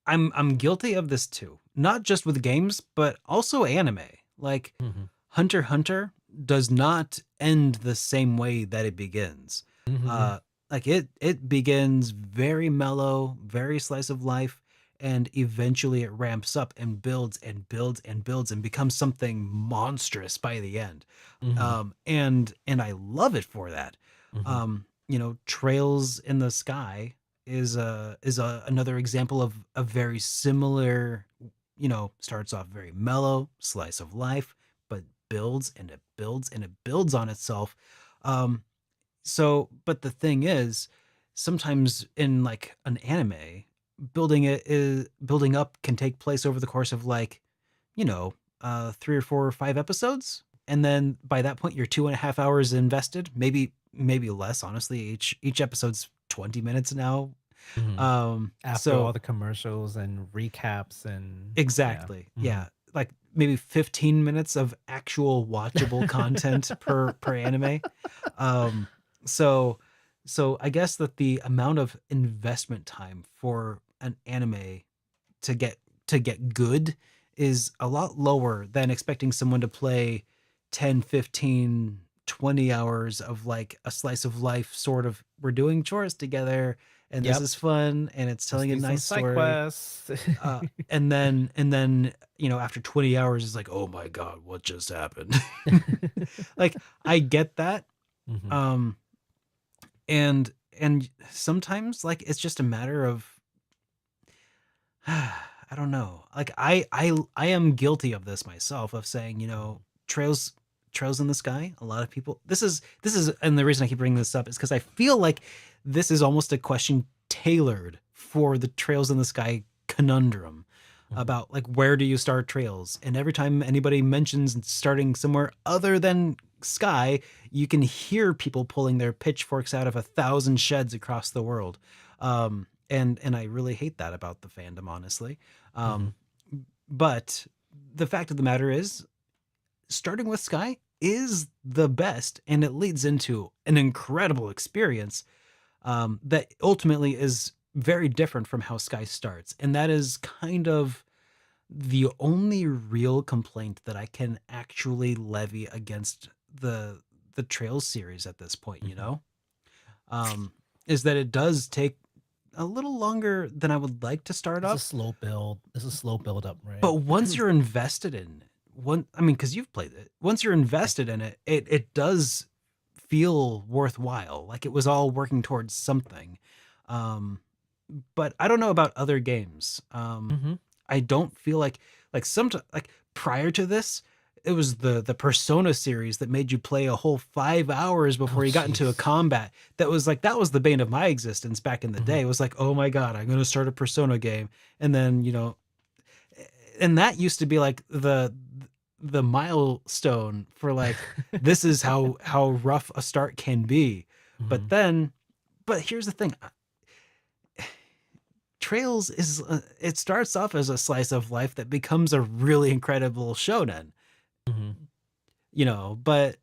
I'm guilty of this too. Not just with games, but also anime. Like Hunter x Hunter does not end the same way that it begins. Like it begins very mellow, very slice of life, and eventually it ramps up and builds and builds and builds and becomes something monstrous by the end. And I love it for that. Trails in the Sky is another example of a very similar, starts off very mellow, slice of life, but builds and it builds and it builds on itself. But the thing is, sometimes in like an anime, building up can take place over the course of 3 or 4 or 5 episodes. And then by that point, you're 2.5 hours invested, maybe less, honestly. Each episode's 20 minutes now. After all the commercials and recaps and exactly. Yeah. Like maybe 15 minutes of actual watchable content per anime. So I guess that the amount of investment time for an anime to get good is a lot lower than expecting someone to play 10, 15, 20 hours of like a slice of life sort of, we're doing chores together and this is fun and it's telling a nice side story. quests. And then after 20 hours it's like, oh my god, what just happened? Like I get that. And sometimes like it's just a matter of I don't know. Like I am guilty of this myself, of saying, trails in the sky. A lot of people, this is, and the reason I keep bringing this up is because I feel like this is almost a question tailored for the Trails in the Sky conundrum about like, where do you start Trails? And every time anybody mentions starting somewhere other than Sky, you can hear people pulling their pitchforks out of 1,000 sheds across the world. And I really hate that about the fandom, honestly. But the fact of the matter is, starting with Sky is the best, and it leads into an incredible experience that ultimately is very different from how Sky starts. And that is kind of the only real complaint that I can actually levy against the Trails series at this point, you Mhm. know? Is that it does take a little longer than I would like to start It's a up, slow build. It's a slow build up, right? but once you're invested in it, I mean, because you've played it, once you're invested in it, it does feel worthwhile. Like it was all working towards something. Um, but I don't know about other games. Hmm. I don't feel like some like prior to this, it was the Persona series that made you play a whole 5 hours Oh, before you got into a jeez. combat. That was like that was the bane of my existence back in the Hmm. day. It was like, oh my god, I'm gonna start a Persona game, and then and that used to be like the milestone for like this is how rough a start can be. But Hmm. then, but here's the thing. Trails is it starts off as a slice of life that becomes a really incredible shonen, Hmm. but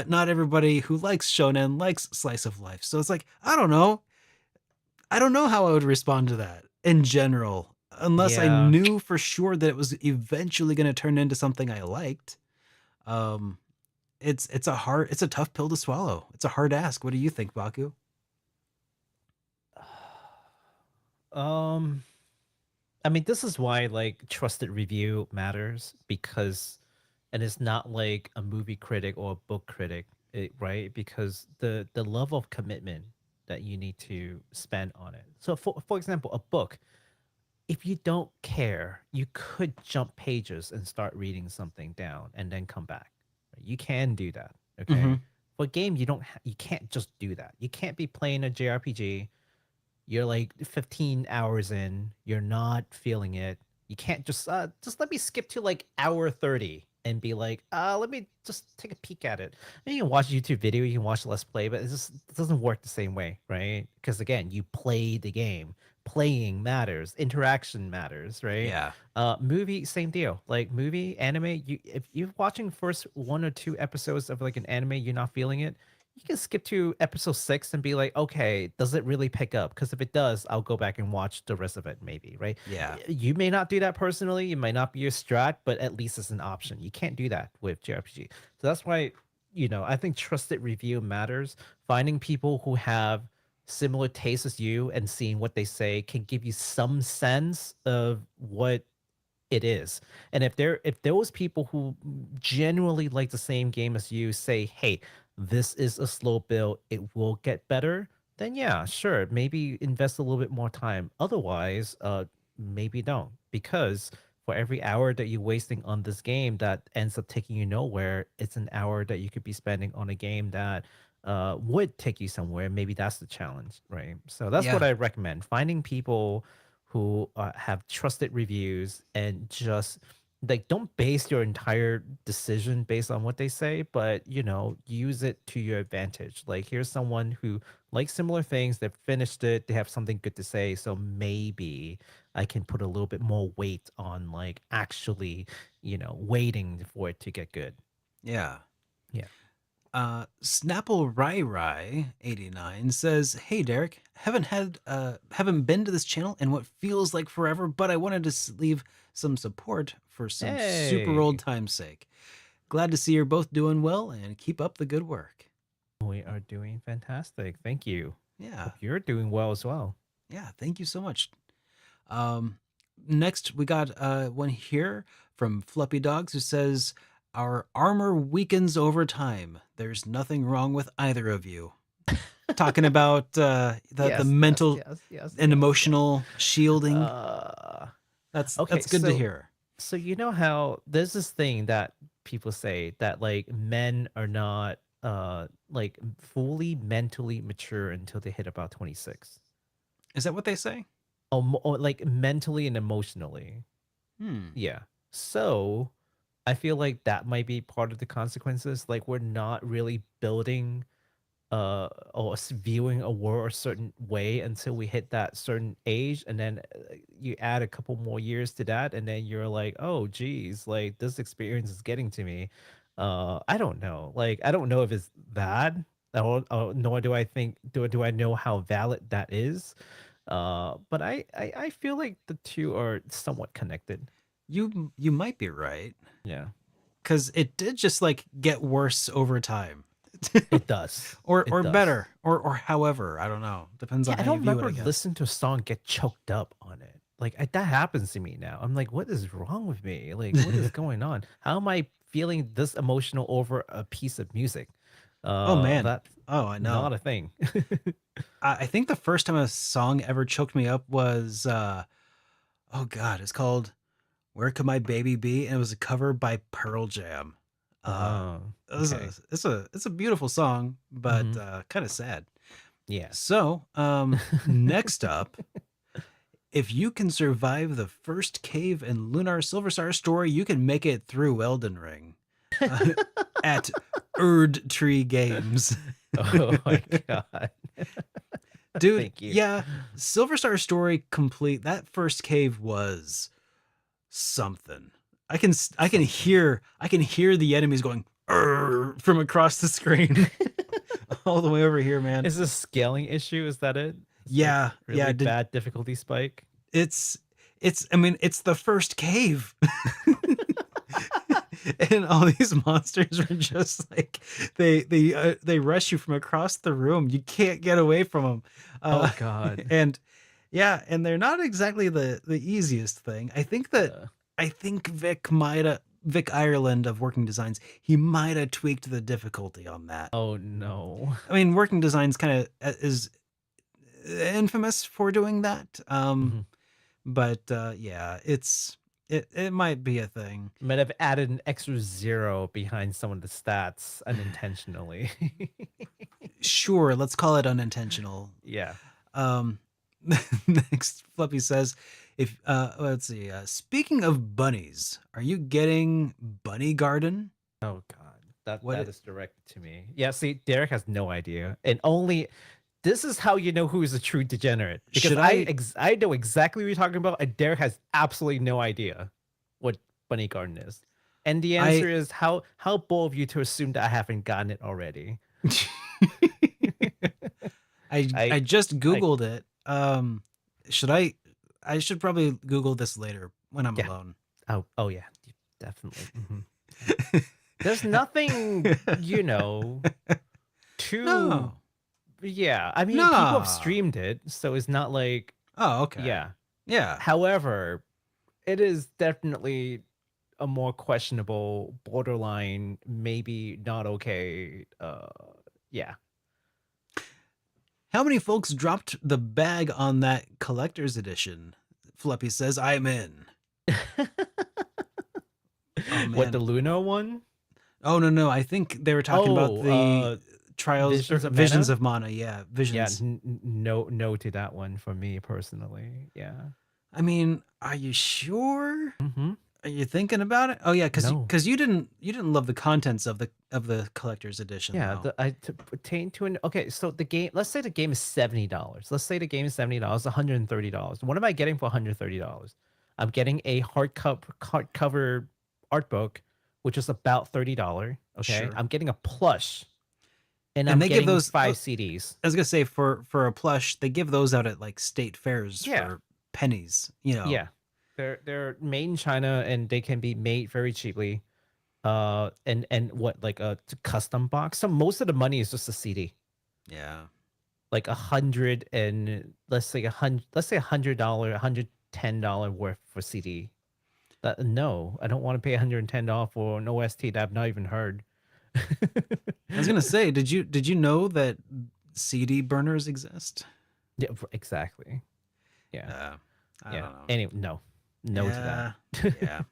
not everybody who likes shonen likes slice of life. So it's like, I don't know. I don't know how I would respond to that in general unless I Yeah. knew for sure that it was eventually going to turn into something I liked. Um it's a tough pill to swallow. It's a hard ask. What do you think, Baku? Um, I mean, this is why like trusted review matters because, and it's not like a movie critic or a book critic, right? Because the level of commitment that you need to spend on it. So, for example, a book, if you don't care, you could jump pages and start reading something down and then come back. You can do that. Mm-hmm. Okay. For a game, you can't just do that. You can't be playing a JRPG. You're like 15 hours in, you're not feeling it. You can't just let me skip to like hour 30 and be like, let me just take a peek at it. And you can watch a YouTube video, you can watch Let's Play, but it doesn't work the same way, right? Because again, you play the game. Playing matters, interaction matters, right? Yeah. Movie, same deal. Like movie, anime, if you're watching first 1 or 2 episodes of like an anime, you're not feeling it, you can skip to episode 6 and be like, okay, does it really pick up? Because if it does, I'll go back and watch the rest of it, maybe, right? Yeah. You may not do that personally. It might not be your strat, but at least it's an option. You can't do that with JRPG. So that's why, I think trusted review matters. Finding people who have similar tastes as you and seeing what they say can give you some sense of what it is. And if those people who genuinely like the same game as you say, "Hey, this is a slow build, it will get better," then yeah, sure, maybe invest a little bit more time. Otherwise, maybe don't, because for every hour that you're wasting on this game that ends up taking you nowhere, it's an hour that you could be spending on a game that would take you somewhere. Maybe that's the challenge, right? So that's what Yeah. I recommend: finding people who have trusted reviews and just like don't base your entire decision based on what they say, but use it to your advantage. Like, here's someone who likes similar things, they've finished it, they have something good to say, so maybe I can put a little bit more weight on like actually waiting for it to get good. Yeah. Yeah. Snapple Rai Rai 89 says, "Hey Derek, haven't been to this channel in what feels like forever, but I wanted to leave some support for some super old Hey, time's sake. Glad to see you're both doing well and keep up the good work." we are doing fantastic, thank you. Yeah. Hope you're doing well as well. Yeah, thank you so much. Um, Next, we got one here from Fluffy Dogs who says, "Our armor weakens over time. There's nothing wrong with either of you." Talking about the Yes, yes, mental yes, yes, and yes, yes. emotional shielding. Uh, okay, That's good to so hear. you know how there's this thing that people say that like men are not like fully mentally mature until they hit about 26. Is that what they say? Oh, like mentally and emotionally. Hmm. Yeah. So I feel like that might be part of the consequences. Like, we're not really building or viewing a world a certain way until we hit that certain age, and then you add a couple more years to that, and then you're like, oh geez, like this experience is getting to me. I don't know. Like, I don't know if it's bad. Nor do I think do I know how valid that is. But I feel like the two are somewhat connected. You might be right, Yeah, because it did just like get worse over time. it does. or It does. better, or however, I don't know. Depends Yeah, on I how you don't view it, remember I guess. listening to a song get choked up on it. Like that happens to me now. I'm like, what is wrong with me? Like, what is going on? How am I feeling this emotional over a piece of music? Oh man. That's Oh, I know. not a thing. I think the first time a song ever choked me up was oh god, it's called "Where Could My Baby Be," and it was a cover by Pearl Jam. Oh, okay. It's a beautiful song, but Mhm. kind of sad. Yeah. So, next up, if you can survive the first cave in Lunar Silver Star story, you can make it through Elden Ring at Erdtree Games. Oh my god. Dude, Thank you. yeah, Silver Star story complete. That first cave was something. I can hear the enemies going "Arr!" from across the screen all the way over here, man. Is this a scaling issue? Is that it? It's like Yeah, really yeah. bad difficulty spike. It's I mean, it's the first cave. And all these monsters are just like they rush you from across the room. You can't get away from them. Oh god. And yeah, and they're not exactly the easiest thing. Uh, I think Vic Ireland of Working Designs, he might have tweaked the difficulty on that. oh no. I mean, Working Designs kind of is infamous for doing that. Mhm. But yeah, it might be a thing. Might have added an extra 0 behind some of the stats unintentionally. Sure, let's call it unintentional. Yeah. Um, next, Fluffy says, if let's see. Speaking of bunnies, are you getting Bunny Garden? Oh god. That What that it- is directed to me. Yeah, see, Derek has no idea. And only this is how you know who is a true degenerate. Because Should I know exactly what you're talking about, and Derek has absolutely no idea what Bunny Garden is. And the answer is how bold of you to assume that I haven't gotten it already. I just Googled it. Should I? I should probably Google this later when I'm Yeah. alone. Oh yeah, definitely. Mhm. There's nothing, too. No. Yeah, I mean, people have No. streamed it, so it's not like Oh, okay. yeah. Yeah. However, it is definitely a more questionable, borderline, maybe not okay. Yeah. How many folks dropped the bag on that collector's edition? Fluffy says, I'm in. Oh, What, the man. Luna one? Oh, no. I think they were talking about the trials, Visions of Mana. Yeah, Yeah, Visions. no to that one for me personally. Yeah. I mean, are you sure? Mm-hmm. Are you thinking about it? Oh yeah, No. because you didn't love the contents of the collector's edition. Yeah, though. to pertain to an okay. So the game, let's say the game is $70. Let's say the game is $70, $130. What am I getting for $130? I'm getting a hardcover art book, which is about $30. Okay, Sure. I'm getting a plush, and And I'm they give getting those- 5 CDs. I was gonna say for a plush, they give those out at like state fairs Yeah. for pennies. You know. Yeah, they're made in China and they can be made very cheaply. And what, like a custom box. So most of the money is just a CD. Yeah. Like let's say $100, $110 worth for CD. No, I don't want to pay $110 for an OST that I've not even heard. I was gonna say, did you know that CD burners exist? Yeah, exactly. Yeah. I Yeah. don't know. Anyway, no to that. Yeah.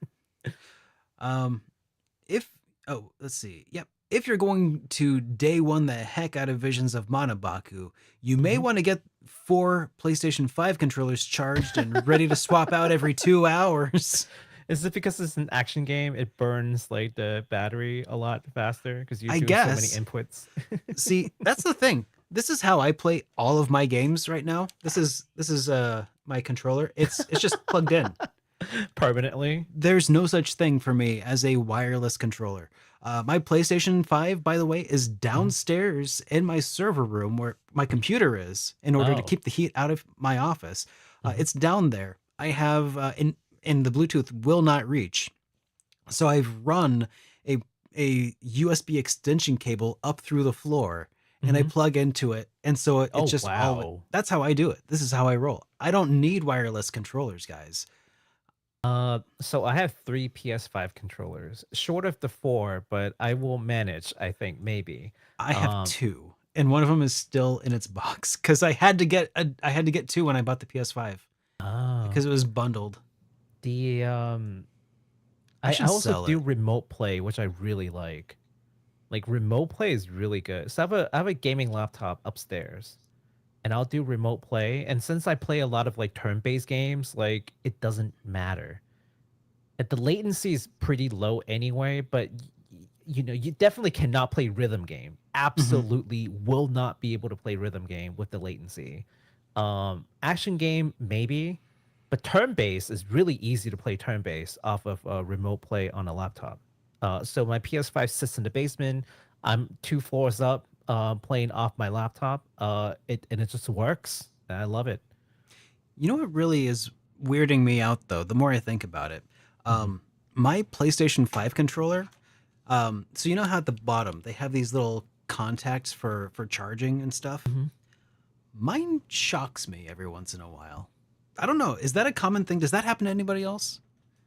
Let's see. Yep. If you're going to day one the heck out of Visions of Mana Baku, you may Mhm. want to get 4 PlayStation 5 controllers charged and ready to swap out every 2 hours. Is it because it's an action game? It burns like the battery a lot faster because you're I doing guess. so many inputs. See, that's the thing. This is how I play all of my games right now. This is my controller. It's just plugged in. Permanently. There's no such thing for me as a wireless controller. My PlayStation 5, by the way, is downstairs in my server room where my computer is in order to Oh. keep the heat out of my office. Mhm. It's down there. I have and the Bluetooth will not reach. So I've run a USB extension cable up through the floor and I Mhm. plug into it. And so it Oh, just all wow. that's how I do it. This is how I roll. I don't need wireless controllers, guys. So I have 3 PS5 controllers, short of the 4, but I will manage, I think, maybe. I have Um, two, and one of them is still in its box because I had to get two when I bought the PS5 oh, because it was bundled. the I I should also sell do it. remote play, which I really like. Like remote play is really good. So I have a gaming laptop upstairs, and I'll do remote play. And since I play a lot of like turn-based games, like it doesn't matter. The latency is pretty low anyway, but you definitely cannot play rhythm game. Mhm. Absolutely will not be able to play rhythm game with the latency. Action game maybe, but turn based is really easy to play turn based off of remote play on a laptop. So my PS5 sits in the basement. I'm 2 floors up, playing off my laptop. It just works. And I love it. You know what really is weirding me out though, the more I think about it? Mhm. Um, my PlayStation 5 controller, so you know how at the bottom they have these little contacts for charging and stuff? Mhm. Mine shocks me every once in a while. I don't know. Is that a common thing? Does that happen to anybody else?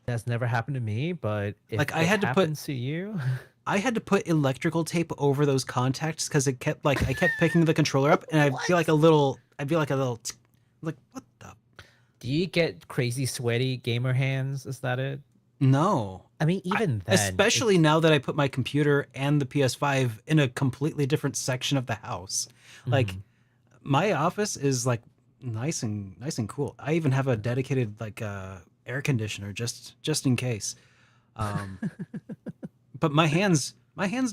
That's never happened to me, but if Like it happens to you, I had to put electrical tape over those contacts because it kept like I kept picking the controller up and I'd be like a little like what the do you get crazy sweaty gamer hands? Is that it? no. I mean, even then, Especially it's now that I put my computer and the PS5 in a completely different section of the house. Like mhm. my office is like nice and cool. I even have a dedicated like air conditioner just in case. Um, but my hands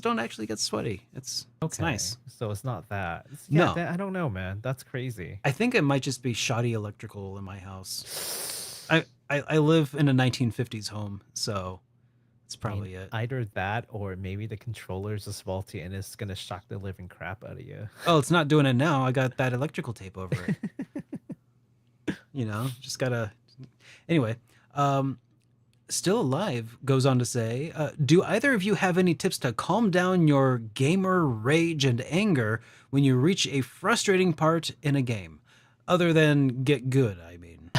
don't actually get sweaty. It's Okay, nice. so it's not that. Yeah, No, I don't know, man. That's crazy. I think it might just be shoddy electrical in my house. I live in a 1950s home, so it's I mean, probably it. either that or maybe the controller's just faulty and it's gonna shock the living crap out of you. Oh, it's not doing it now. I got that electrical tape over it. You know, just gotta. Anyway, um, Still Alive goes on to say, do either of you have any tips to calm down your gamer rage and anger when you reach a frustrating part in a game? Other than get good, I mean.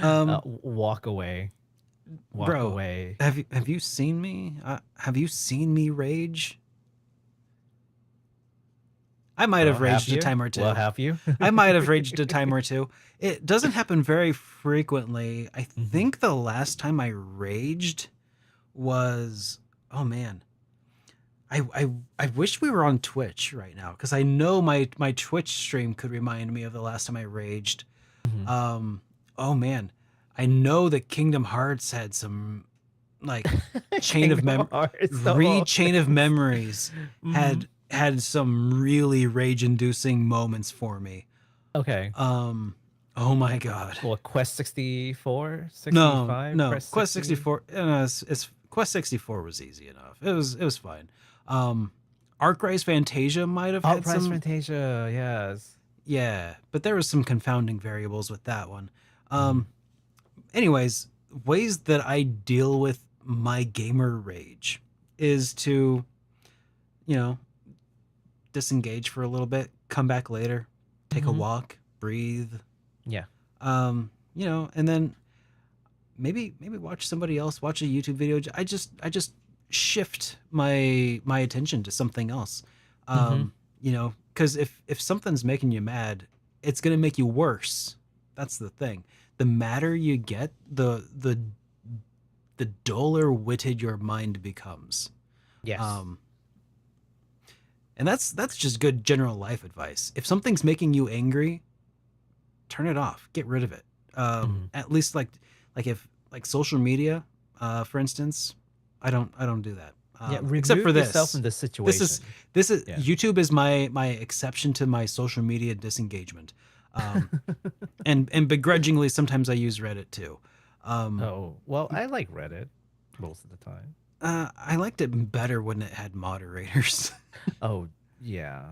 Um, Walk away. Walk Bro, away. have you seen me? Have you seen me rage? I might Well, have have raged a you? time or two. Well, have you? I might have raged a time or two. It doesn't happen very frequently. I Mhm. think the last time I raged was oh man. I wish we were on Twitch right now because I know my Twitch stream could remind me of the last time I raged. Mhm. Oh man. I know that Kingdom Hearts had some like Kingdom Hearts. Oh, chain of memories mhm. had some really rage inducing moments for me. Okay. Oh my god. Well, Quest 64, No, 65, no. Quest Quest 60. 64 it's Quest 64 was easy enough. It was fine. Um Arc-Rise Fantasia might have Oh, had Price some Fantasia, yes. yeah, but there was some confounding variables with that one. Mhm. Anyways, ways that I deal with my gamer rage is to, you know, disengage for a little bit, come back later, take a Mhm. walk, breathe, Yeah. you know, and then maybe watch somebody else, watch a YouTube video. I just shift my attention to something else. Mhm. You know, because if something's making you mad, it's gonna make you worse. That's the thing. The madder you get, the duller witted your mind becomes. Yes. Um, and that's just good general life advice. If something's making you angry, turn it off. Get rid of it. Mhm. At least like if like social media, for instance, I don't do that. Yeah, Except for remove yourself from the situation. this is Yeah. YouTube is my exception to my social media disengagement. Um, and begrudgingly sometimes I use Reddit too. Um, Oh, well, I like Reddit. most of the time. I liked it better when it had moderators. Oh yeah,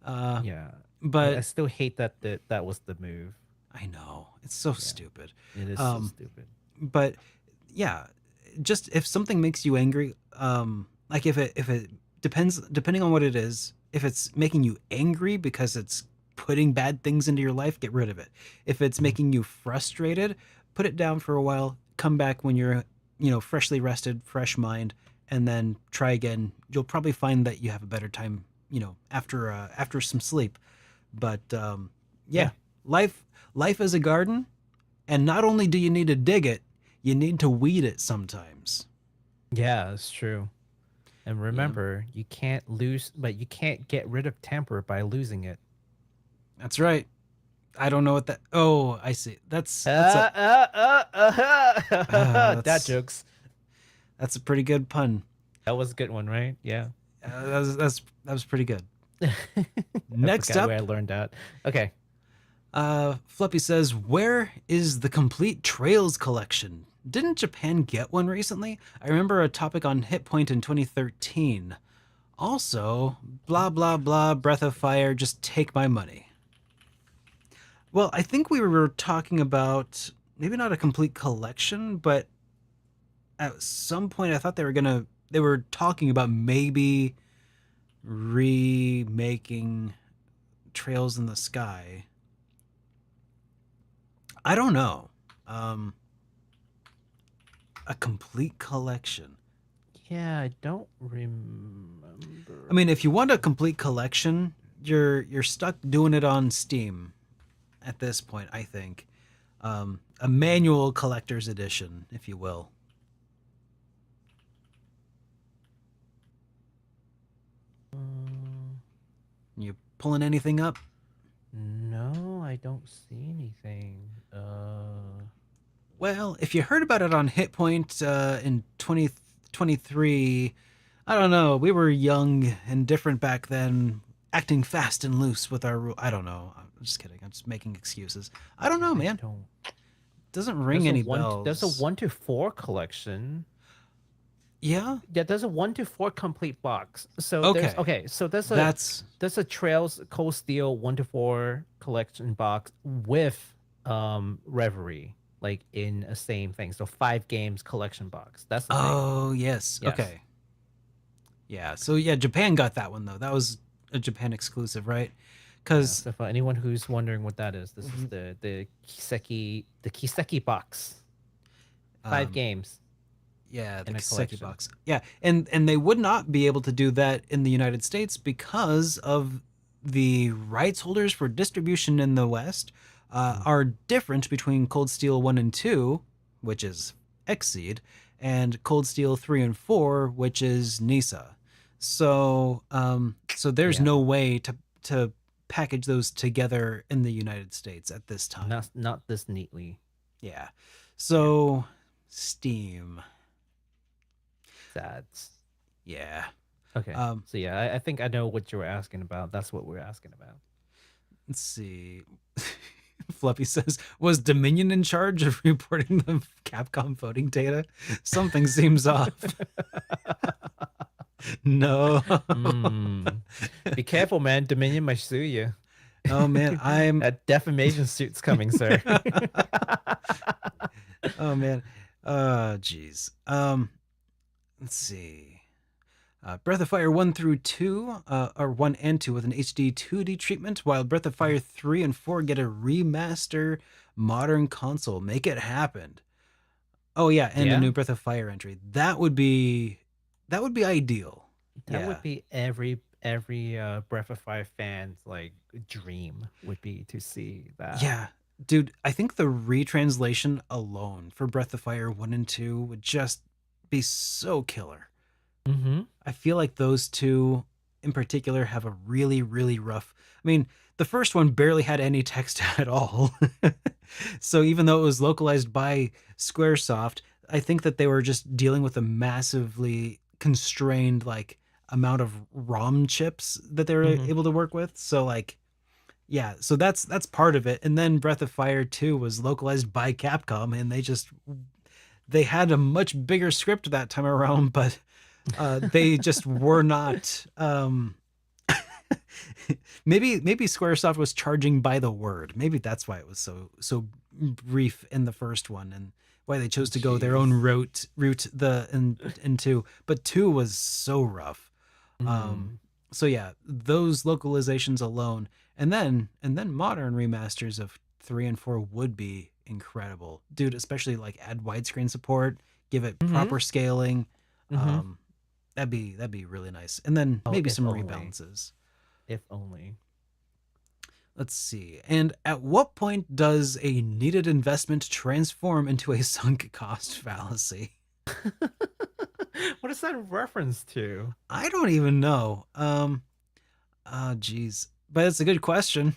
Uh, yeah. I but still hate that was the move. I know it's so stupid. It is so Um, stupid. but yeah, just if something makes you angry, like if it depending on what it is, if it's making you angry because it's putting bad things into your life, get rid of it. If it's making you frustrated, put it down for a while, come back when you're, freshly rested, fresh mind, and then try again. You'll probably find that you have a better time, after some sleep. But yeah, Yeah. life is a garden, and not only do you need to dig it, you need to weed it sometimes. Yeah, it's true. And remember, you can't lose, but you can't get rid of temper by losing it. That's right. I don't know what that. Oh, I see. That's That that's jokes. that's a pretty good pun. That was a good one, right? Yeah. That was pretty good. I Next forgot up, where I learned that. Okay. Fluppy says, "Where is the complete Trails collection? Didn't Japan get one recently? I remember a topic on HitPoint in 2013. Also, blah blah blah. Breath of Fire. Just take my money." Well, I think we were talking about maybe not a complete collection, but at some point I thought they were talking about maybe remaking Trails in the Sky. I don't know. A complete collection. Yeah, I don't remember. I mean, if you want a complete collection, you're stuck doing it on Steam at this point, I think. A manual collector's edition, if you will. You pulling anything up? No, I don't see anything. Well, if you heard about it on HitPoint in 2023, I don't know. We were young and different back then, acting fast and loose with our rule. I don't know. I'm just kidding. I'm just making excuses. I don't know, I man. don't. Doesn't ring any bells. There's a 1 to 4 collection. Yeah. Yeah, there's a 1 to 4 complete box. So Okay. So there's a Trails Cold Steel 1 to 4 collection box with Reverie, like in a same thing. So 5 games collection box. That's the thing. Oh, yes. Yes. Okay. Yeah. So yeah, Japan got that one though. That was a Japan exclusive, right? Yeah, Because so for anyone who's wondering what that is, this is the Kiseki box. 5 games. yeah, the in a Kiseki collection. box. Yeah, and they would not be able to do that in the United States because of the rights holders for distribution in the West are different between Cold Steel 1 and 2, which is Exceed, and Cold Steel 3 and 4, which is Nisa. So so there's Yeah. no way to package those together in the United States at this time. Not this neatly. Yeah. So Steam. Sad. Yeah. Okay. So yeah, I think I know what you were asking about. That's what we're asking about. Let's see. Fluffy says, "Was Dominion in charge of reporting the Capcom voting data? Something seems off." No. Be careful, man. Dominion might sue you. Oh man, I'm A defamation suit's coming, sir. oh man. Geez. Let's see. Breath of Fire 1 through 2, or 1 and 2 with an HD 2D treatment, while Breath of Fire 3 and 4 get a remaster modern console. Make it happen. Oh yeah, and Yeah. a new Breath of Fire entry. That would be ideal. That Yeah. would be every Breath of Fire fan's like dream would be to see that. Yeah. Dude, I think the retranslation alone for Breath of Fire 1 and 2 would just be so killer. Mm-hmm. I feel like those two in particular have a really, really rough. I mean, the first one barely had any text at all. So even though it was localized by Squaresoft, I think that they were just dealing with a massively constrained like amount of ROM chips that they were Mhm. able to work with. So like yeah, so that's part of it. And then Breath of Fire 2 was localized by Capcom and they just they had a much bigger script that time around, but they just were not. Maybe Squaresoft was charging by the word. Maybe that's why it was so brief in the first one, and why they chose to go their own route in two. But two was so rough. So yeah, those localizations alone, and then modern remasters of 3 and 4 would be incredible, dude. Especially like add widescreen support, give it proper scaling. That'd be really nice. And then maybe some rebalances. If only. Let's see. And at what point does a needed investment transform into a sunk cost fallacy? What is that a reference to? I don't even know. Geez. But it's a good question.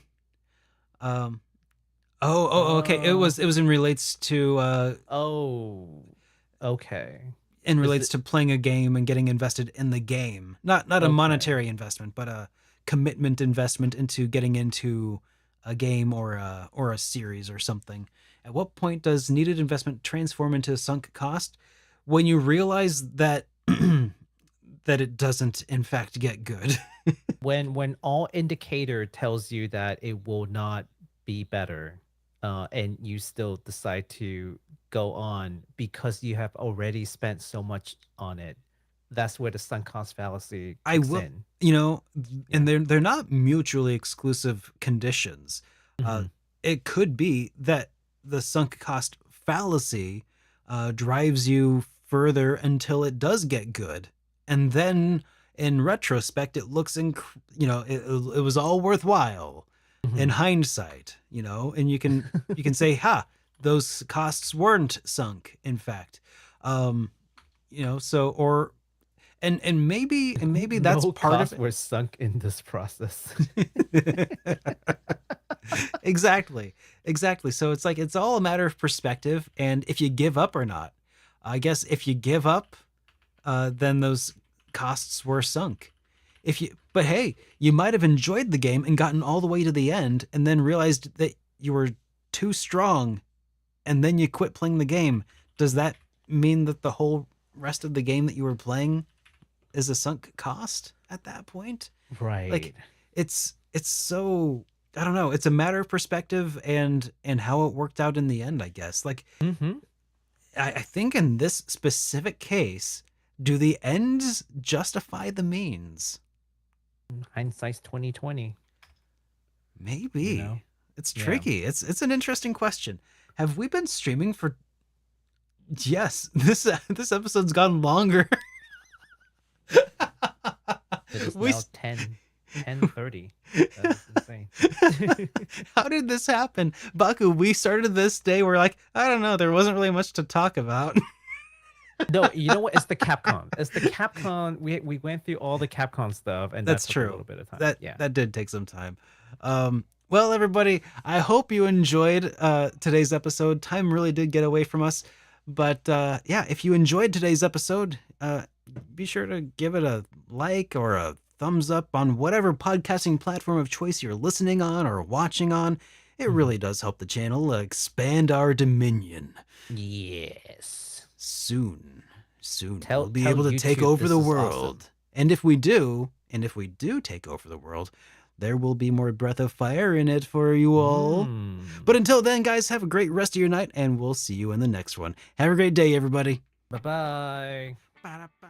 Okay. It was in relates to Okay. in relates to playing a game and getting invested in the game. Not a monetary investment, but a commitment investment into getting into a game or a series or something. At what point does needed investment transform into sunk cost? When you realize that that it doesn't in fact get good. when all indicator tells you that it will not be better, and you still decide to go on because you have already spent so much on it, that's where the sunk cost fallacy kicks in. And they're not mutually exclusive conditions. It could be that the sunk cost fallacy drives you further until it does get good, and then in retrospect it looks it was all worthwhile in hindsight, and you can say, those costs weren't sunk in fact. And maybe that's No part of costs it. were sunk in this process. Exactly. So it's like, it's all a matter of perspective, and if you give up or not. I guess if you give up, then those costs were sunk. But hey, you might have enjoyed the game and gotten all the way to the end and then realized that you were too strong, and then you quit playing the game. Does that mean that the whole rest of the game that you were playing is a sunk cost at that point? Right. Like, it's so, I don't know. It's a matter of perspective and how it worked out in the end, I guess. Like, I think in this specific case, do the ends justify the means? Hindsight's 2020. Maybe. It's tricky. It's an interesting question. Have we been streaming for? Yes, this episode's gone longer. It is now 10:30. That's insane. How did this happen? Baku, we started this day, we're like, I don't know, there wasn't really much to talk about. No, you know what? It's the Capcom. It's the Capcom. We went through all the Capcom stuff, and That's that took true. a little bit of time. That did take some time. Well, everybody, I hope you enjoyed today's episode. Time really did get away from us. But if you enjoyed today's episode, be sure to give it a like or a thumbs up on whatever podcasting platform of choice you're listening on or watching on. It really does help the channel expand our dominion. Yes. Soon, Tell- we'll be tell able to take YouTube over this the is world. awesome. And if we do take over the world, there will be more Breath of Fire in it for you all. But until then, guys, have a great rest of your night, and we'll see you in the next one. Have a great day, everybody. Bye-bye. Ba-da-ba.